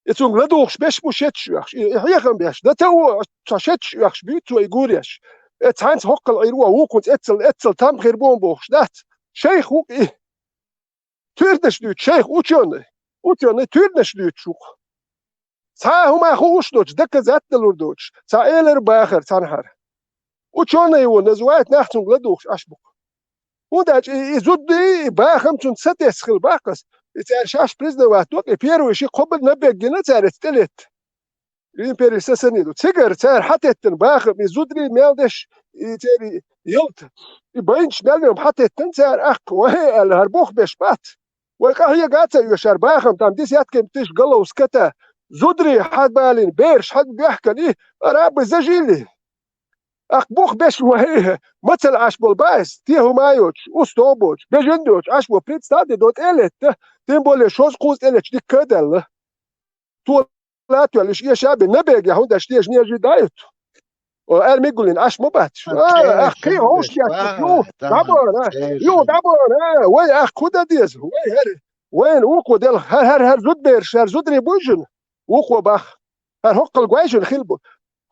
يتون لدوخش باش بوشتش اخش يخم باش ده تو تشتش اخش بيتو يقولش اتهانت حق الايروا وكنت اتل تام غير بومبوخش دات شيخ وك ايه تردش دو شيخ وچونه وتيوني تيرنش ليتشوك سا هما خوش دوش دك زات دلوردوش سا إيلر باخر تنهر وتيوني يون زوات نحتون لدوش أشبك وداج يزودي باخم تون ستسخل باقس يتعرشاش بريزنا واتوك يبيروشي قبل نبي جنة تعرف تلت يبيري سسنيدو تيجر تعر حتى باخم يزودري ميلدش يتاري يلت يبينش ميلدم حتى تنتعر أخ وهي الهربوخ بشبات وهي قاعدة يشار باخم تام ديس ياتكم تيش قلو سكتا زودري حد بالين بيرش حد بيحكي راب زجيلي اخبوخ بيش وهي مثل اشبول بايس تيهو مايوش وستوبوش بجندوش اشبو بريد ستادي دوت الت تيمبولي شوز قوز الت دي كدل طولاتو اللي شيء شابي نبيج يهود اشتيش نيجي دايت وقال يقولين اش مباتش اخي هوش يا يو دابور يو دابور وين اخ كودا ديز وين وكو ديل هر زود بيرش هر زود ريبوجن وكو باخ هر حق الجوايشن خلبو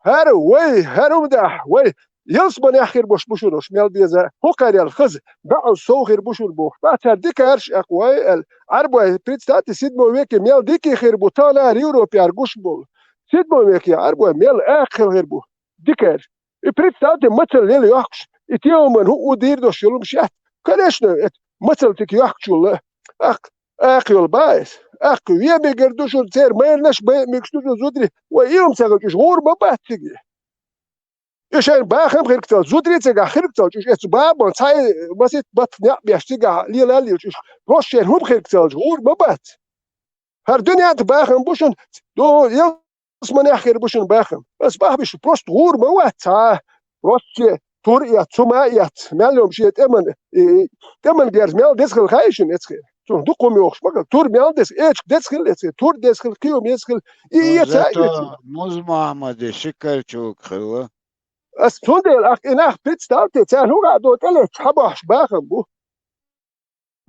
هر وي هر مدح وي يلصبن اخر بوش بوشونوش ميل ديزا هوكاري الخز باو سو غير بوشون بوخ باتر ديكارش اقوي الاربو بريتستاتي سيدمو ويكي ميل ديكي خير بوتانا يوروبي ارغوش بول سيدمو ويكي اربو ميل اخر غير بو ديكار بريتستاتي مثل ليل يحكش اتيومن هو دير دوش يلوم شات كلاشنا مثل تك يحكشول اخيول بايس اخي ويا بيقردوش تير ما يلناش ميكشتوش زودري ويوم ساقوش غور ما باتسقي يشان باخم غير كتال زودري تسقى خير كتال ايش بابا تاي بسيط بات بيشتقى ليلالي روشين هم خير كتال غور ما بات هر دنيا باخم بوشن دو يسمن اخر بوشن باخم بس باخبش بروست غور ما وات روش توريات سمايات مالهم شيء تمن جيرز مال دسخل خايشن اتخير تون دقوم يوخش بقى تور ميالدس ايش دسخل اتخير تور دسخل كيوم يسخل زاتو موز محمد شكر شوك خلا اس تون ديل اخ اناخ بيتستالتي تان هو قاعدو تلت حباش باخم بو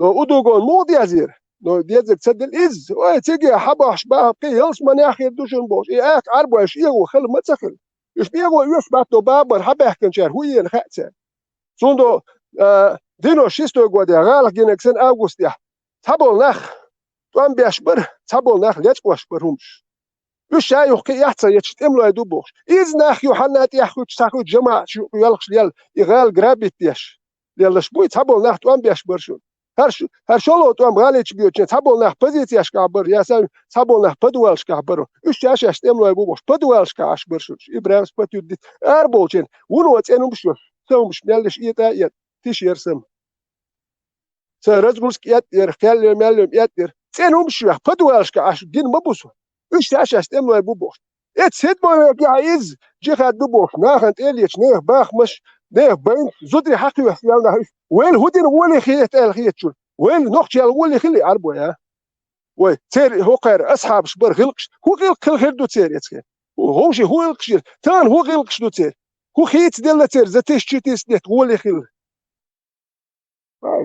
لو ادوغون مو ديازير لو ديازك تسدل از او تيجي حباش باخم كي يلس من اخر دوشن بوش ايه عربو ايش ايغو خل ما تسخل ايش بيغو يوش باتو بابر حباح كنشار هو ينخاتسان سوندو دينو شيستو غودي غالك جينكسن اوغوستيا تابول نخ توان بيشبر تابول نخ ليش واشبرهمش وش شايخ كي يحصل يتشتملو يدوبوش إذ نخ يوحنات يحكوش تاخد جماعة شو يلقش ليال يغال جرابيت ديش ليال شبوي تابول نخ توان بيشبرشون هر شلو توان غاليش بيوتشن تابول نخ بزيتياش كعبر يا سام تابول نخ بدوالش كعبرو وش شاش يشتملو يدوبوش بدوالش كعشبرشوش إبراهيم سبتيو دي أربوشين ونوات إنهم بشوف سومش ميالش إيتا تيش يرسم سرزموس ياتير خيال مالهم ياتير سينهم شوح بدوالش كعش دين مبوسو وش تاش استملو يبوبوش اتسيد ما يعيز جي خد بوبوش ناخنت اليش نيه باخ مش نيه بين زدري حقي وحيالنا وين هدين ولي خيت الخيت شو وين نقش ولي خلي عربو يا وي تير هو قير اصحاب شبر غلقش هو غلق كل خير دو تير يتخيل هو شي هو غلقش تان هو غلقش دو تير هو خيت ديال تير زاتيش تشيتيس نيت ولي خيل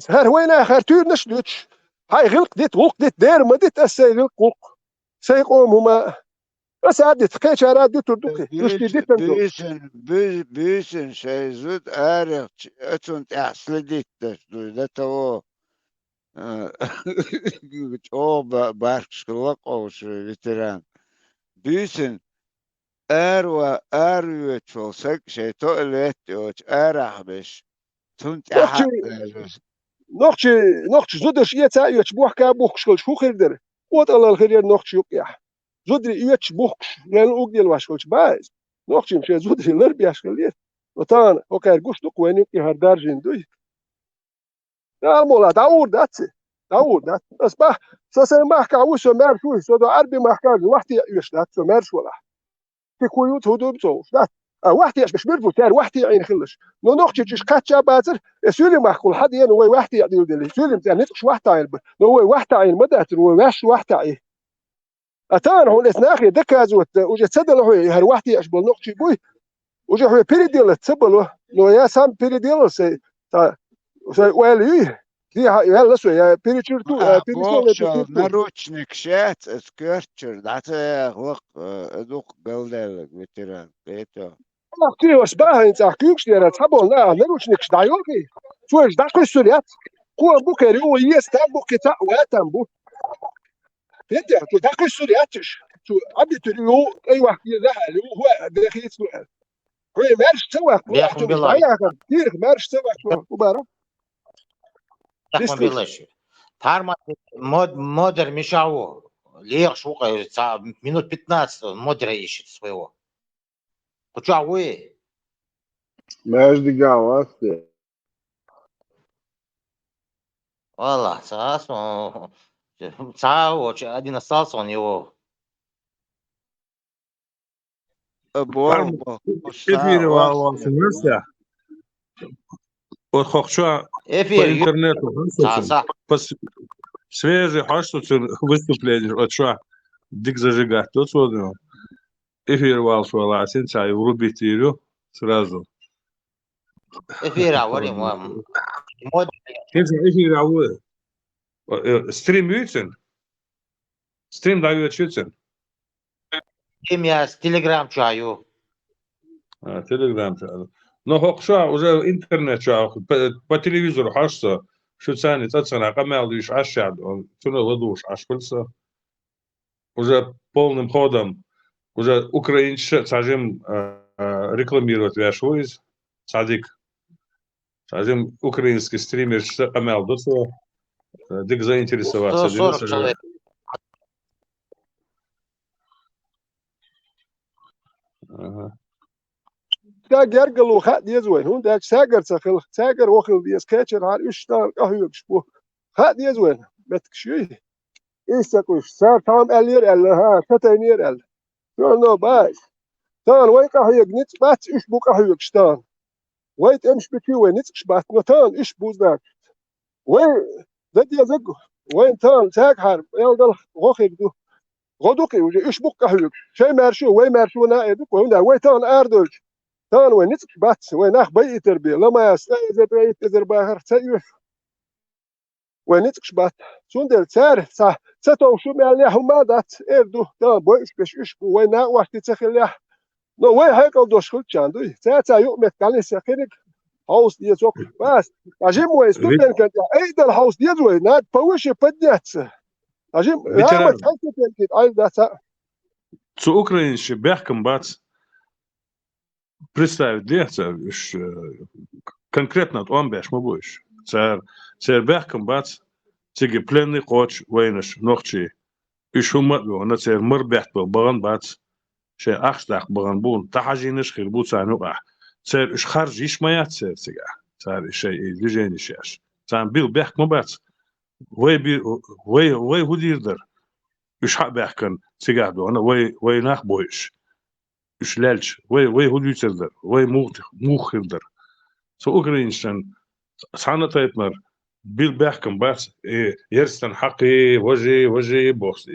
هر وين اخر تور نشلوتش هاي غلق ديت وق ديت دير ما ديت اساي غلق وق سيقوم هما اسعدت قيش اراد تردوكي بيسن شي زود ارق اتون احسل ديت ده تو او باركش لقوش فيتران بيسن اروت فوسك شي تولت اوت ارحبش تونت احق نوختش زودش يتا يتبوح كابوخش كل شو خير در وات الله الخير نوختش يقيح زودري يتبوخش لان اوغديل واشكلش بايز نوختش مشي زودري لربياش كليت وطان اوكي غوش دوك وين يقي هردارجين دوي يا مولا داور داتسي داور دات بس با ساسن ما كاوش مار شو سو دو عربي ما كان وقت يش دات مار شو كويوت هدوب تو واحد مش بيرفو تار واحد عين خلش نو نوختي تش كاتشا بازر سولي ما كل حد يعني هو واحد يعدي دلي سولي يعني نتش واحد عين هو واحد عين مدى هو واش واحد عين اتان هون اثناخي دكازوت وجه تصدل هو هر واحد يشبل نوختي بوي وجه هو بيريديل تسبلو نو يا سام بيريديل سي ويلي دي يلا سو يا بيريتشر تو بوخشل наручник شات سكرتشر دعته وق ادوق قلدلك ветеран это Ty os barrens arquivos que era sabon lá, não tinha que dar yogi. Tu és da coisuriat. Com a buqueri o ia estar buqueta o atambu. Entende? Tu da coisuriates. Tu habituri o eu aqui da ali o da isso. Oi, mas sua بيحكم بالله كثير مارش سوا وبارا. بيحكم بالله تار модер мешау лег шука минут 15 модера ищет своего. Почему? Mas digam, assim. Вала, один остался у него. Эфир валался. Вот хочу по интернету свежий выступление. Вот что дик зажигать. Тут вот эфир валался, чай врубить ее сразу. Эфир говорим вам. Эфир авы. Стрим ютен. Стрим дает ютен. Я с Телеграм чаю. Телеграм чаю. Но хокша уже интернет чаю по телевизору хашса. Что цены, цена, камел лишь ашад, он цена ладуш ашпылся. Уже полным ходом, уже украинцы сажим рекламировать ваш войс, садик, сажим украинский стример, что камел доцо, дик заинтересоваться. 140 человек. دا جرجل وخد يزوين هون دا ساجر سخل ساجر وخل ديس كاتشر على اشتار قهوة شبو خد يزوين بتكشي ايش تقولش صار تام الير ال ها تتنير ال نو باي تان وين قهوة جنيت بات ايش بو قهوة شتان وين امش بكي وين نتش بات نتان ايش بوز داك وين ده يزق وين تان ساق حرب يلا وخل دو غدوكي وجي ايش بو قهوة شيء مارشو وين مارشو نايدك وين تان اردل تان وين نتك بات وين اخ بي تربيه لما يستاذ بي تزر باخر سيف وين نتك بات شون دل سار صح ستو شو مالي هما دات اردو تان بويش بش وين وقت تخليه نو وين هيك دوش كل جاندو ساعه يوم كان سكرك هاوس دي زوك بس اجيم وين ستودنت كان اي دل هاوس دي زوي نات بوش بديت اجيم لا ما تحكي كده اي ذات Цу украинцы бяхкам бац. Представить деться, конкретно он бяш мы будешь. Цер бяхкам бац, цеги пленный коч, войнаш, ногчи. И шуматло, на цер мыр бяхт был, баган бац. Ше ахштах баган бун, тахажиныш хир буца нуга. Цер иш харж иш маят цер цега. Цер ше и движение шеш. Цер бил бяхкам бац. Вой гудирдер. Иш ха бяхкан цега до, вой нах боиш. Üç lelç, vay hudüçerler, vay muhirler. So Ukrayna'nın sanat etmer, bil behkam bas, yersten hakkı, vaji, box.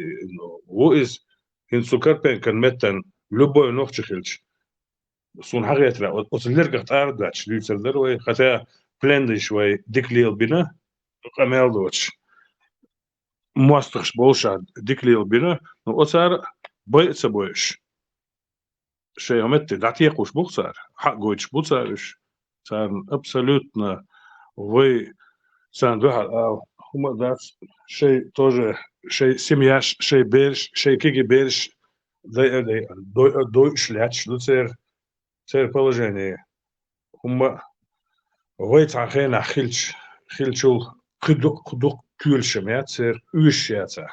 Bu iz, in sukarpen kan metten, любой ногчихилч. Сон хагетра, отсылер гахтар дач, лüçerler, vay, hatta plendiş, vay, dikliyel bina, kameldoç. Muastırş bolşa, dikliyel bina, no otsar, baytsa boyş. Шей ометти датьек уж бухсар, хакгойч буцариш, цар абсолютно вы сан духа, хума дац, шей тоже, шей семья, шей берш, шей киги берш, дой шляч, ну цер положение. Хума вы цахена хильчул кудук кюльшем, я цер уищяца.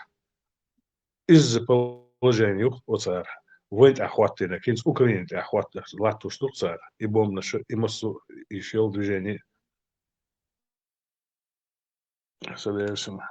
Из положения оцар. Войт охватили, кинц Украине охватили, лату штуцар, и бомб наш, и массу, и шел движение. Совершенно.